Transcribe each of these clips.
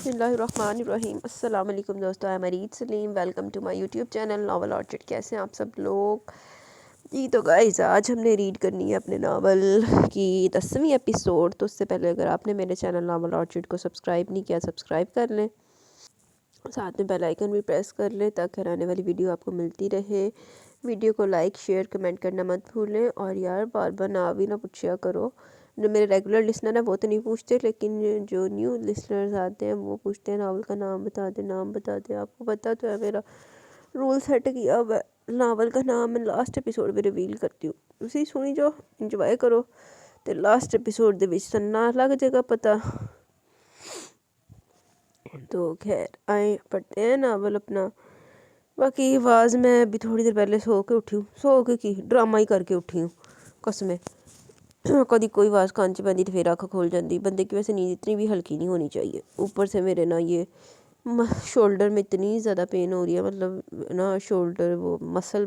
बिस्मिल्लाहिर्रहमानिर्रहीम। अस्सलाम वालेकुम दोस्तों, I am Areed Saleem. Welcome to my YouTube channel Novel Orchid. कैसे हैं आप सब लोग? जी तो गाइस, आज हमने रीड करनी है अपने नावल की 10वीं एपिसोड। तो उससे पहले अगर आपने मेरे चैनल नावल ऑर्चिड को सब्सक्राइब नहीं किया, सब्सक्राइब कर लें, साथ में बेल आइकन भी प्रेस कर लें ताकि आने वाली वीडियो आपको मिलती रहे। वीडियो को लाइक शेयर कमेंट करना मत भूलें। और यार बार बार ना भी ना पूछा करो। जो मेरे रेगुलर लिसनर है वो तो नहीं पूछते, लेकिन जो न्यू लिसनर्स आते हैं वो पूछते हैं नावल का नाम बता दे, नाम बता दे। आपको पता तो है मेरा रूल सेट किया अब नावल का नाम मैं लास्ट एपिसोड में रिवील करती हूँ। उसी सुनी जो इंजॉय करो। तो लास्ट एपिसोड ਦੇ ਵਿੱਚ सुनना लग जाएगा पता। तो खैर आए पढ़ते हैं नावल अपना। बाकी आवाज़ मैं अभी थोड़ी देर पहले सो के उठी हूँ। सो के की ड्रामा ही करके उठी हूँ कसमें। कभी कोई आवाज़ कान च पैंदी तो फिर अख खोल जाती। बंदे की वैसे नींद इतनी भी हल्की नहीं होनी चाहिए। ऊपर से मेरे ना ये शोल्डर में इतनी ज़्यादा पेन हो रही है, मतलब ना शोल्डर वो मसल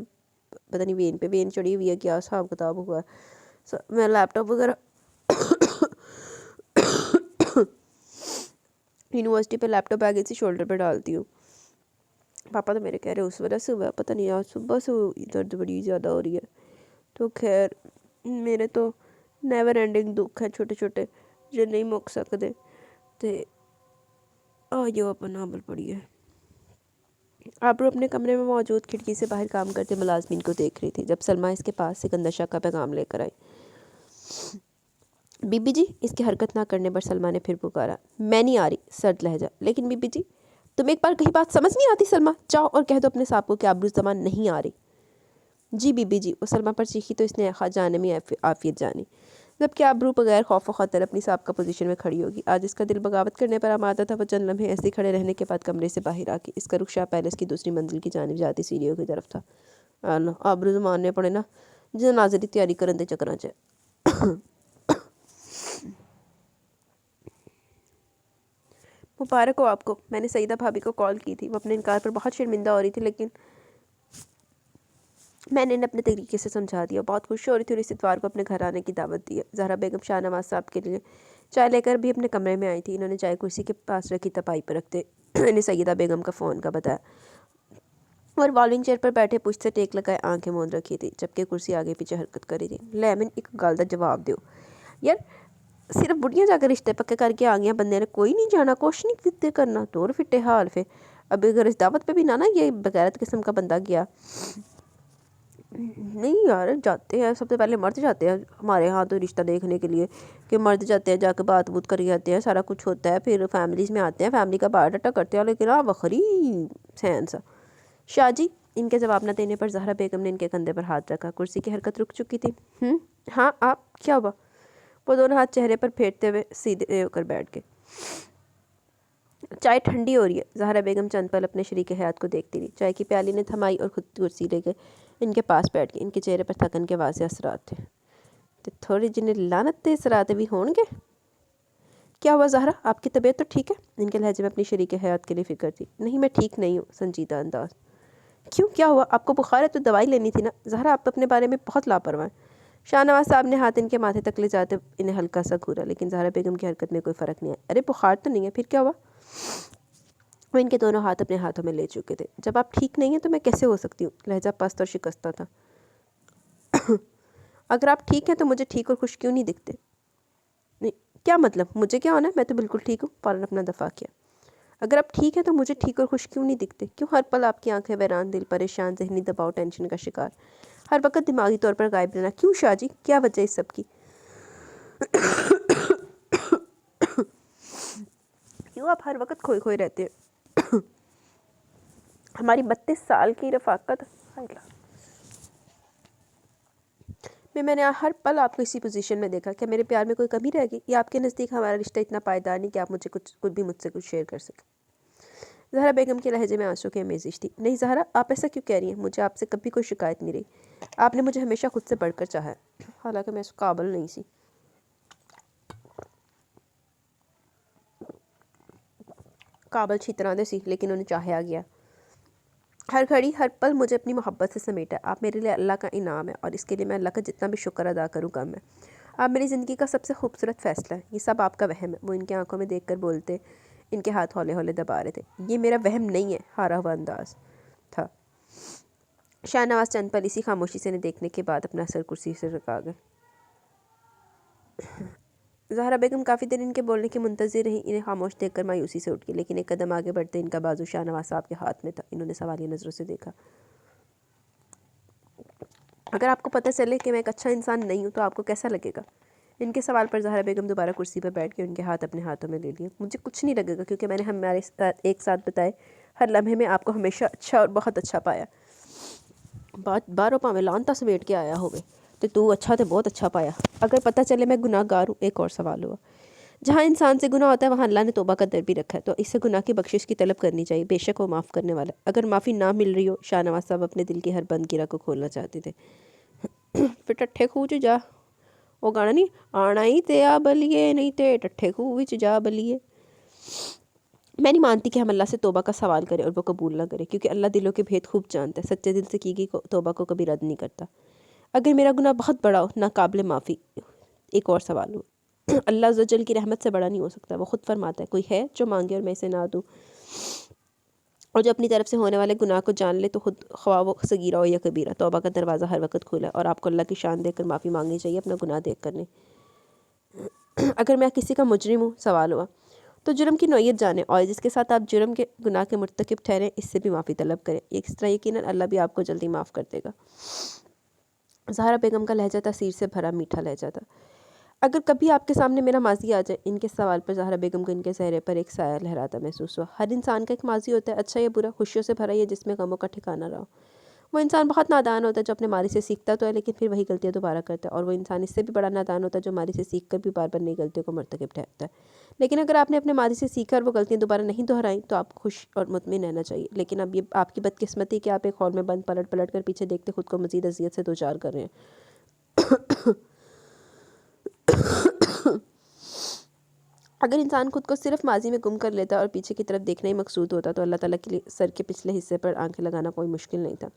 पता नहीं वेन पे वेन चढ़ी हुई है, क्या हिसाब किताब हुआ है। मैं लैपटॉप वगैरह यूनिवर्सिटी पे लैपटॉप आ गई थी, शोल्डर पे डालती हूँ। पापा तो मेरे कह रहे उस वजह से हुआ, पता नहीं आज सुबह से दर्द बड़ी ज़्यादा हो रही है। तो खैर मेरे तो नेवर एंडिंग दुख है छोटे छोटे जो नहीं मुक सकते। तो आज अपन नावल पढ़ी है। आबरू अपने कमरे में मौजूद खिड़की से बाहर काम करते मुलाजमीन को देख रही थी जब सलमा इसके पास सिकंदर शाह का पैगाम लेकर आई। बीबी जी, इसकी हरकत ना करने पर सलमा ने फिर पुकारा। मैं नहीं आ रही, सर्द लहजा। लेकिन बीबी जी, तुम्हें एक बार कहीं बात समझ नहीं आती? सलमा, जाओ और कह दो अपने साहब को कि आबरू जमान नहीं आ रही। जी बीबी जी। वो सलमा पर चीखी तो इसने जाने में आफियत जानी, जबकि आबरू बगैर खौफ ख़तर अपनी साहब का पोजीशन में खड़ी होगी। आज इसका दिल बगावत करने पर आमादा था। वह चंद लम्हे ऐसे खड़े रहने के बाद कमरे से बाहर आके इसका रुख शाह पैलेस की दूसरी मंजिल की जानिब जाती सीढ़ियों की तरफ था। आबरू जमाने पड़े ना जो नाजरी तैयारी करने के चक्कर च। मुबारक हो आपको। मैंने सईदा भाभी को कॉल की थी, वो अपने इनकार पर बहुत शर्मिंदा हो रही थी, लेकिन मैंने इन्हें अपने तरीके से समझा दिया। बहुत खुश हो रही थी और इस इतवार को अपने घर आने की दावत दी है। ज़हरा बेगम शाहनवाज साहब के लिए चाय लेकर भी अपने कमरे में आई थी। इन्होंने चाय कुर्सी के पास रखी, तपाई पर रखते इन्हें सईदा बेगम का फ़ोन का बताया और वॉल्विंग चेयर पर बैठे पुष्ट से टेक लगाए आंखें मूंद रखी थी, जबकि कुर्सी आगे पीछे हरकत करी थी। लैमिन एक गल का जवाब दो यार, सिर्फ बुढ़ियाँ जाकर रिश्ते पक्के करके आ गई, बंदे ने कोई नहीं जाना, कुछ नहीं कितने करना, तोड़ फिटे हाल। फिर अभी अगर इस दावत पे भी ना ये बगैरत किस्म का बंदा गया। नहीं यार, जाते हैं सबसे पहले मर्द जाते हैं हमारे यहाँ तो रिश्ता देखने के लिए, कि मर्द जाते हैं जाके बात बूत करके आते हैं, सारा कुछ होता है, फिर फैमिलीज़ में आते हैं, फैमिली का बायोडाटा करते हैं। लेकिन हाँ बखरी सैन सा। शाह जी, इनके जवाब न देने पर ज़हरा बेगम ने इनके कंधे पर हाथ रखा। कुर्सी की हरकत रुक चुकी थी। हाँ आप, क्या हुआ? वो दोनों हाथ चेहरे पर फेरते हुए सीधे होकर बैठ गए। चाय ठंडी हो रही है। ज़हरा बेगम चंद पल अपने शरीक हयात को देखती रही। चाय की प्याली ने थमाई और खुद कुर्सी लेके इनके पास बैठ गई। इनके चेहरे पर थकन के वाज़े असरात थे। तो थोड़ी जिन्हें लानत थे असरात भी होंगे। क्या हुआ ज़हरा, आपकी तबीयत तो ठीक है? इनके लहजे में अपनी शरीक हयात के लिए फ़िक्र थी। नहीं मैं ठीक नहीं हूँ, संजीदा अंदाज। क्यों, क्या हुआ? आपको बुखार है तो दवाई लेनी थी ना। ज़हरा आप अपने बारे में बहुत लापरवाह हैं। शाहनवाज साहब ने हाथ इनके माथे तक ले जाते इन्हें हल्का सा घूरा, लेकिन ज़हरा बेगम की हरकत में कोई फ़र्क नहीं आया। अरे बुखार तो नहीं है, फिर क्या हुआ? वो इनके दोनों हाथ अपने हाथों में ले चुके थे। जब आप ठीक नहीं हैं तो मैं कैसे हो सकती हूँ? लहजा पस्त और शिकस्ता था। अगर आप ठीक हैं तो मुझे ठीक और खुश क्यों नहीं दिखते? नहीं, क्या मतलब मुझे क्या होना है? मैं तो बिल्कुल ठीक हूँ। फ़ौरन अपना दफा किया। अगर आप ठीक हैं तो मुझे ठीक और खुश क्यों नहीं दिखते? क्यों हर पल आपकी आंखें वैरान, दिल परेशान, जहनी दबाव, टेंशन का शिकार, हर वक्त दिमागी तौर पर गायब रहना? क्यों शाह जी, क्या वजह इस सब की? क्यों आप हर वक्त खोए खोए रहते हैं? हमारी 32 साल की रफ़ाकत में मैंने हर पल आपको इसी पोजीशन में देखा। क्या मेरे प्यार में कोई कमी रह गई, या आपके नज़दीक हमारा रिश्ता इतना पायदार नहीं कि आप मुझे कुछ भी मुझसे कुछ शेयर कर सकें? ज़हरा बेगम के लहजे में आंसू की आमेज़िश थी। नहीं ज़हरा, आप ऐसा क्यों कह रही हैं? मुझे आपसे कभी कोई शिकायत नहीं रही। आपने मुझे हमेशा खुद से बढ़कर चाहा है, हालांकि मैं इस काबिल नहीं सी। काबिल छितराने सी, लेकिन उन्हें चाहा गया। हर घड़ी हर पल मुझे अपनी मोहब्बत से समेटा। आप मेरे लिए अल्लाह का इनाम है और इसके लिए मैं अल्लाह का जितना भी शुक्र अदा करूँ कम है। आप मेरी ज़िंदगी का सबसे खूबसूरत फ़ैसला है। ये सब आपका वहम है। वो इनकी आंखों में देखकर बोलते इनके हाथ हौले हौले दबा रहे थे। ये मेरा वहम नहीं है, हारा हुआ अंदाज था। शाहनवाज चंद पल इसी खामोशी से देखने के बाद अपना सर कुर्सी से रखा गए। ज़हरा बेगम काफ़ी देर इनके बोलने की मुंतज़िर रही। इन्हें खामोश देखकर मायूसी से उठ गई, लेकिन एक कदम आगे बढ़ते इनका बाजू शाहनवाज साहब के हाथ में था। इन्होंने सवालिया नज़रों से देखा। अगर आपको पता चले कि मैं एक अच्छा इंसान नहीं हूँ तो आपको कैसा लगेगा? इनके सवाल पर ज़हरा बेगम दोबारा कुर्सी पर बैठ के उनके हाथ अपने हाथों में ले लिए। मुझे कुछ नहीं लगेगा, क्योंकि मैंने हमारे साथ एक साथ बताए हर लम्हे में आपको हमेशा अच्छा और बहुत अच्छा पाया। बारों पावे लानता समेट के आया होवे तो तू अच्छा तो बहुत अच्छा पाया। अगर पता चले मैं गुनाहगार हूँ। एक और सवाल हुआ। जहाँ इंसान से गुनाह होता है वहाँ अल्लाह ने तौबा का दर भी रखा है, तो इससे गुनाह की बख्शिश की तलब करनी चाहिए। बेशक वो माफ़ करने वाला। अगर माफ़ी ना मिल रही हो, शाहनवाज साहब अपने दिल की हर बंद गिरा को खोलना चाहते थे। फिर टट्ठे खूह च जा, वो गाना नहीं, आना ही ते आ बलिए नहीं ते टट्ठे खूह विच जा बलिए। मैं नहीं मानती कि हम अल्लाह से तौबा का सवाल करें और वो कबूल ना करें, क्योंकि अल्लाह दिलों के भेद खूब जानता है। सच्चे दिल से की गई तौबा को कभी रद्द नहीं करता। अगर मेरा गुनाह बहुत बड़ा हो, नाकाबिले माफ़ी। एक और सवाल हो। अल्लाह अज़्ज़वजल की रहमत से बड़ा नहीं हो सकता। वो खुद फरमाता है, कोई है जो मांगे और मैं इसे ना दूँ, और जो अपनी तरफ से होने वाले गुनाह को जान ले तो खुद ख्वाह वो सगीरा हो या कबीरा, तौबा का दरवाज़ा हर वक्त खुला है और आपको अल्लाह की शान देकर माफ़ी मांगनी चाहिए, अपना गुनाह देख कर नहीं। अगर मैं किसी का मुजरिम हूँ, सवाल हुआ, तो जुर्म की नौयत जाने और जिसके साथ आप जुर्म के गुनाह के मुर्तकिब ठहरें, इससे भी माफ़ी तलब करें। इस तरह यकीनन अल्लाह भी आपको जल्दी माफ़ कर देगा। ज़हरा बेगम का लहजा तासीर से भरा मीठा लहजा था। अगर कभी आपके सामने मेरा माजी आ जाए। इनके सवाल पर ज़हरा बेगम को इनके चेहरे पर एक साया लहराता महसूस हुआ। हर इंसान का एक माजी होता है, अच्छा या बुरा, खुशियों से भरा या जिसमें गमों का ठिकाना रहा हो। वो इंसान बहुत नादान होता है जो अपने मारी से सीखता तो है, लेकिन फिर वही गलतियाँ दोबारा करता है। और वो इंसान इससे भी बड़ा नादान होता है जो मारी से सीख कर भी बार बार नई गलतियों को मर्तकब ठहरता है। लेकिन अगर आपने अपने मारी से सीखकर वो गलतियाँ दोबारा नहीं दोहराई तो आपको खुश और मुतमिन रहना चाहिए। लेकिन अब ये आपकी बदकिस्मती कि आप एक हॉल में बंद पलट पलट कर पीछे देखते खुद को मजीद अजियत से दो चार कर रहे हैं। अगर इंसान खुद को सिर्फ माजी में गुम कर लेता और पीछे की तरफ देखना ही मकसूद होता तो अल्लाह ताला के लिए सर के पिछले हिस्से पर आंखें लगाना कोई मुश्किल नहीं था।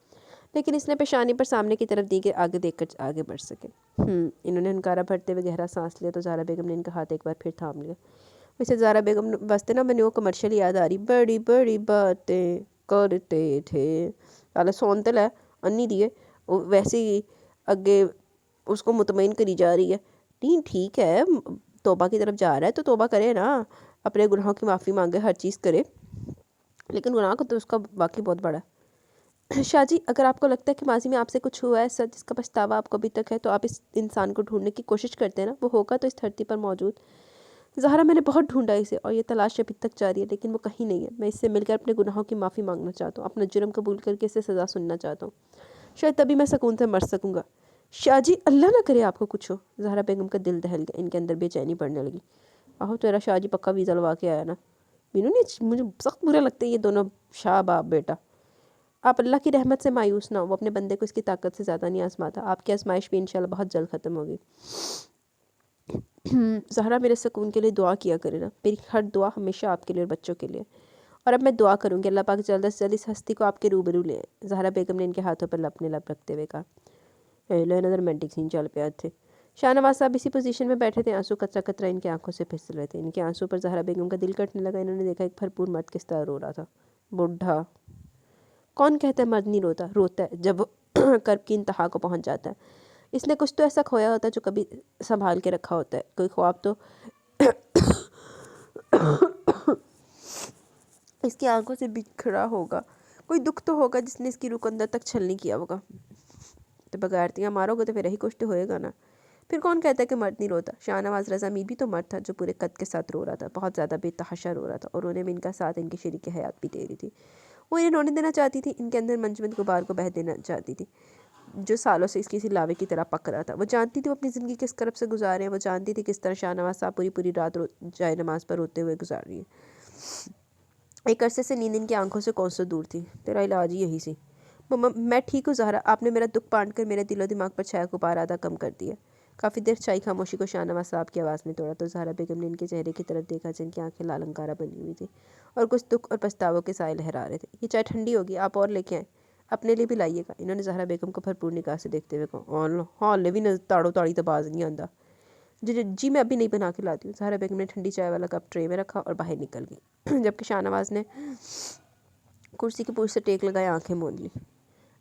लेकिन इसने पेशानी पर सामने की तरफ दी कि आगे देखकर आगे बढ़ सके। इन्होंने हनकारा भरते हुए गहरा सांस लिया तो ज़हरा बेगम ने इनका हाथ एक बार फिर थाम लिया। वैसे ज़हरा बेगम वास्ते ना मैंने वो कमर्शियल याद आ रही, बड़ी बड़ी बातें करते थे साला सौन तला अन्नी दिए वो वैसे ही अगे उसको मुतमईन करी जा रही है। नहीं ठीक है, तौबा की तरफ जा रहा है तो तौबा करे ना, अपने गुनाहों की माफ़ी मांगे, हर चीज़ करे, लेकिन गुनाह को तो उसका वाकई बहुत बड़ा है। शाह जी, अगर आपको लगता है कि माजी में आपसे कुछ हुआ है सच जिसका पछतावा आपको अभी तक है, तो आप इस इंसान को ढूंढने की कोशिश करते हैं ना, वो होगा तो इस धरती पर मौजूद। ज़हरा, मैंने बहुत ढूंढा इसे और ये तलाश अभी तक जारी है, लेकिन वो कहीं नहीं है। मैं इससे मिलकर अपने गुनाहों की माफ़ी मांगना चाहता हूँ, अपना जुर्म कबूल करके इसे सज़ा सुनना चाहता हूँ। शायद तभी मैं सुकून से मर सकूँगा। शाह जी, अल्लाह ना करे आपको कुछ हो। ज़हरा बेगम का दिल दहल गया, इनके अंदर बेचैनी बढ़ने लगी। आहो तेरा शाह जी पक्का वीज़ा लगा के आया ना। मीनू नहीं, मुझे सख्त बुरा लगता है ये दोनों शाह बाप बेटा। आप अल्लाह की रहमत से मायूस ना हो, वो अपने बंदे को इसकी ताकत से ज़्यादा नहीं आजमाता। आपकी आजमाइश भी इंशाल्लाह बहुत जल्द ख़त्म होगी। ज़हरा, मेरे सुकून के लिए दुआ किया करे ना। मेरी हर दुआ हमेशा आपके लिए और बच्चों के लिए। और अब मैं दुआ करूँगी अल्लाह पाक जल्द से जल्द इस हस्ती को आपके रूबरू ले। ज़हरा बेगम ने इनके हाथों पर अपने लब रखते हुए कहा। इन्होंने रोमांटिक सीन चल पे थे। शाहनवाज साहब इसी पोजीशन में बैठे थे, आंसू कतरा कतरा इनकी आंखों से फिसल रहे थे। इनके आंसू पर ज़हरा बेगम का दिल कटने लगा। इन्होंने देखा एक भरपूर मर्द किस तरह रो रहा था। बुढ़ा, कौन कहता है मर्द नहीं रोता? रोता है जब कर्ब की इंतहा को पहुंच जाता है। इसने कुछ तो ऐसा खोया होता है जो कभी संभाल के रखा होता है। कोई ख्वाब तो इसकी आंखों से बिखरा होगा, कोई दुख तो होगा जिसने इसकी रुख अंदर तक छलनी किया होगा। तो बगैरतियाँ मारोगे तो फिर यही कुछ तो होएगा ना। फिर कौन कहता है कि मर्द नहीं रोता? शाहनवाज रज़ा मीर भी तो मर्द था जो पूरे कद के साथ रो रहा था, बहुत ज़्यादा बेतहाशा रो रहा था, और उन्हें भी इनका साथ इनकी शरीक हयात भी दे रही थी। वो इन्हें रोने देना चाहती थी, इनके अंदर मंजमद गुबार को बह देना चाहती थी जो सालों से इसकी सी लावे की तरह पक रहा था। वो जानती थी वो अपनी ज़िंदगी किस करब से गुजारे हैं। वो जानती थी किस तरह शाहनवाज साहब पूरी पूरी रात जाए नमाज पर रोते हुए गुजार रही है। एक अरसे से नींद इनकी आंखों से कौन सा दूर थी। तेरा इलाज ही यही सी। मम्मा, मैं ठीक हूँ ज़हरा, आपने मेरा दुख बांट कर मेरे दिलो दिमाग पर छाया गुबार आधा कम कर दिया। काफ़ी देर छाई खामोशी को शाहनवाज साहब की आवाज़ ने तोड़ा तो ज़हरा बेगम ने इनके चेहरे की तरफ देखा जिनकी आंखें लाल अंगारा बनी हुई थी और कुछ दुख और पछतावों के साए लहरा रहे थे। ये चाय ठंडी होगी, आप और लेके आए, अपने लिए भी लाइएगा। इन्होंने ज़हरा बेगम को भरपूर निगाह से देखते हुए कहा। हाँ ले भी ताड़ो ताड़ी तो बाज नहीं आंदा। जी जी मैं अभी नहीं बना के लाती हूँ। ज़हरा बेगम ने ठंडी चाय वाला कप ट्रे में रखा और बाहर निकल गई। जबकि शाहनवाज ने कुर्सी के पुर्श से टेक लगाए आंखें मूंद ली।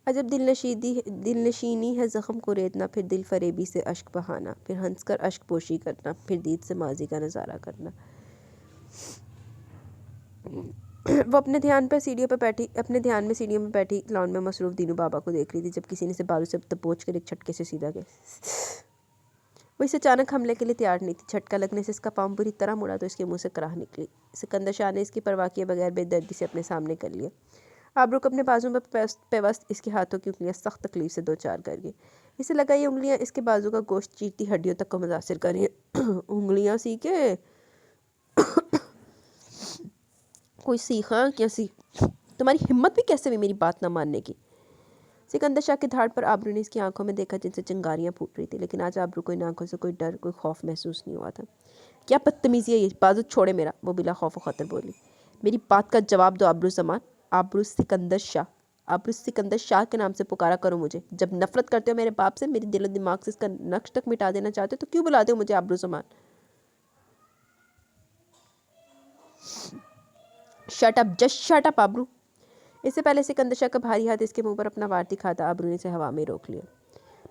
अजब दिल नशीनी है ज़ख्म को रेतना, फिर दिल फरेबी से अश्क बहाना, फिर हंसकर अश्क पोशी करना, फिर दीद से माजी का नज़ारा करना। वो अपने ध्यान में सीढ़ियों में बैठी लॉन में मसरूफ़ दीनू बाबा को देख रही थी जब किसी ने से बालू से दबोच कर एक झटके से सीधा गया। वो इस अचानक हमले के लिए तैयार नहीं थी। झटका लगने से इसका पाँव बुरी तरह मुड़ा तो इसके मुंह से कराह निकली। सिकंदर शाह ने इसकी परवाह किए बगैर बेदर्दी से अपने सामने कर लिया। आबरू को अपने बाजू में पेवस्त इसके हाथों की उंगलियां सख्त तकलीफ से दो चार कर गई। इसे लगा ये उंगलियां इसके बाजू का गोश्त चीरती हड्डियों तक को मुतासिर कर रही हैं। उंगलियां सीखे कोई सीखा क्या सीख, तुम्हारी हिम्मत भी कैसे हुई मेरी बात ना मानने की। सिकंदर शाह के धाड़ पर आबरू ने इसकी आंखों में देखा जिनसे चिंगारियां फूट रही थी, लेकिन आज आबरू को इन आंखों से कोई डर कोई खौफ महसूस नहीं हुआ था। क्या बदतमीजी है ये, बाजू छोड़े मेरा, वो बिला खौफ खतर बोली। मेरी बात का जवाब दो आबरू जमान। आबरू सिकंदर शाह के नाम से पुकारा करो मुझे। जब नफरत करते हो मेरे बाप से, मेरे दिल और दिमाग से इसका नक्श तक मिटा देना चाहते हो तो क्यों बुलाते हो मुझे Abroo Zaman. Shut up, just shut up Abroo. इससे पहले सिकंदर शाह का भारी हाथ इसके मुंह पर अपना वार दिखा था। आबरू ने इसे हवा में रोक लिया।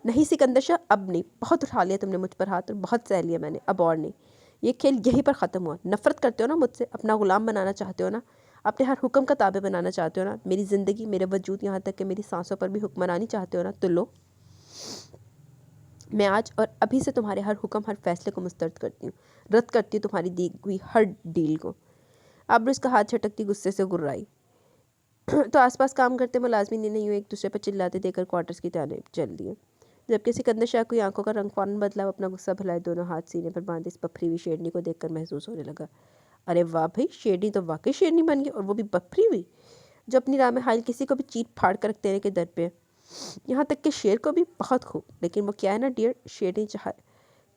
नहीं सिकंदर शाह, अब नहीं, बहुत उठा लिया तुमने मुझ पर हाथ और बहुत सह लिया मैंने, अब और नहीं। ये खेल यहीं पर ख़त्म हुआ। नफरत करते हो ना मुझसे, अपना गुलाम बनाना चाहते हो ना, अपने हर हुक्म का ताबे बनाना चाहते हो ना, मेरी ज़िंदगी मेरे वजूद यहाँ तक कि मेरी सांसों पर भी हुक्मरानी चाहते हो ना, तो लो, मैं आज और अभी से तुम्हारे हर हुक्म हर फैसले को मुस्तरद करती हूँ, रद्द करती हूँ तुम्हारी दी हुई हर डील को। आबरू इसका हाथ झटकती गुस्से से गुर्राई। तो आसपास काम करते मुलाजमी ने नहीं हुए एक दूसरे पर चिल्लाते देकर क्वार्टर्स की तरफ चल दिए। जबकि सिकंदर शाह की आंखों का रंग फौरन बदला। वो अपना गुस्सा भुलाए दोनों हाथ सीने पर बांधे इस पफरी हुई शेरनी को देखकर महसूस होने लगा। अरे वाह भाई, शेरनी तो वाकई शेरनी बन गई, और वो भी पफरी हुई, जो अपनी राह में हाल किसी को भी चीट फाड़ कर रख देने के दर पे है। यहाँ तक कि शेर को भी। बहुत खूब, लेकिन वो क्या है ना डियर, शेरनी चाहे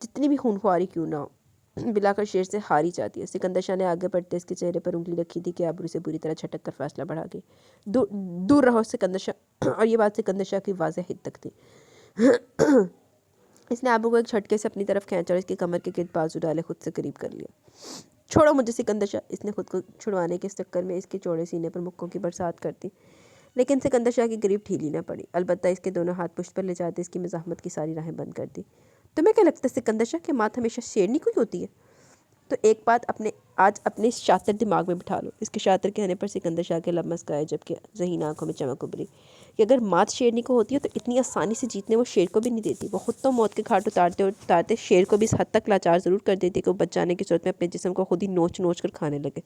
जितनी भी खूनख्वारी क्यों ना हो, बिलाकर शेर से हार ही जाती है। सिकंदर शाह ने आगे बढ़ते इसके चेहरे पर उंगली रखी थी कि आबरू से बुरी तरह झटक कर फासला बढ़ा गई। दूर रहो सिकंदर शाह। और ये बात सिकंदर शाह की वाज़ेह हित तक थी। इसने आबरू को एक झटके से अपनी तरफ खींचा और इसकी कमर के गिर्द बाजू डाले खुद से करीब कर लिया। छोड़ो मुझे सिकंदर शाह। इसने खुद को छुड़वाने के चक्कर में इसके चौड़े सीने पर मुक्कों की बरसात कर दी, लेकिन सिकंदर शाह की ग्रिप ढीली न पड़ी। अलबत्ता इसके दोनों हाथ पुष्ट पर ले जाते इसकी मज़ाहमत की सारी राहें बंद कर दी। तुम्हें क्या लगता है सिकंदर शाह कि मात हमेशा शेरनी को ही होती है? तो एक बात आज अपने शातिर दिमाग में बिठा लो। इसके शातिर कहने पर सिकंदर शाह के लब मस्काए, जबकि ज़हीन आंखों में चमक उभरी कि अगर मात शेरनी को होती है तो इतनी आसानी से जीतने वो शेर को भी नहीं देती। वो खुद तो मौत के घाट उतारते शेर को भी इस हद तक लाचार ज़रूर कर देती कि वो बच जाने की सूरत में अपने जिस्म को खुद ही नोच नोच कर खाने लगे,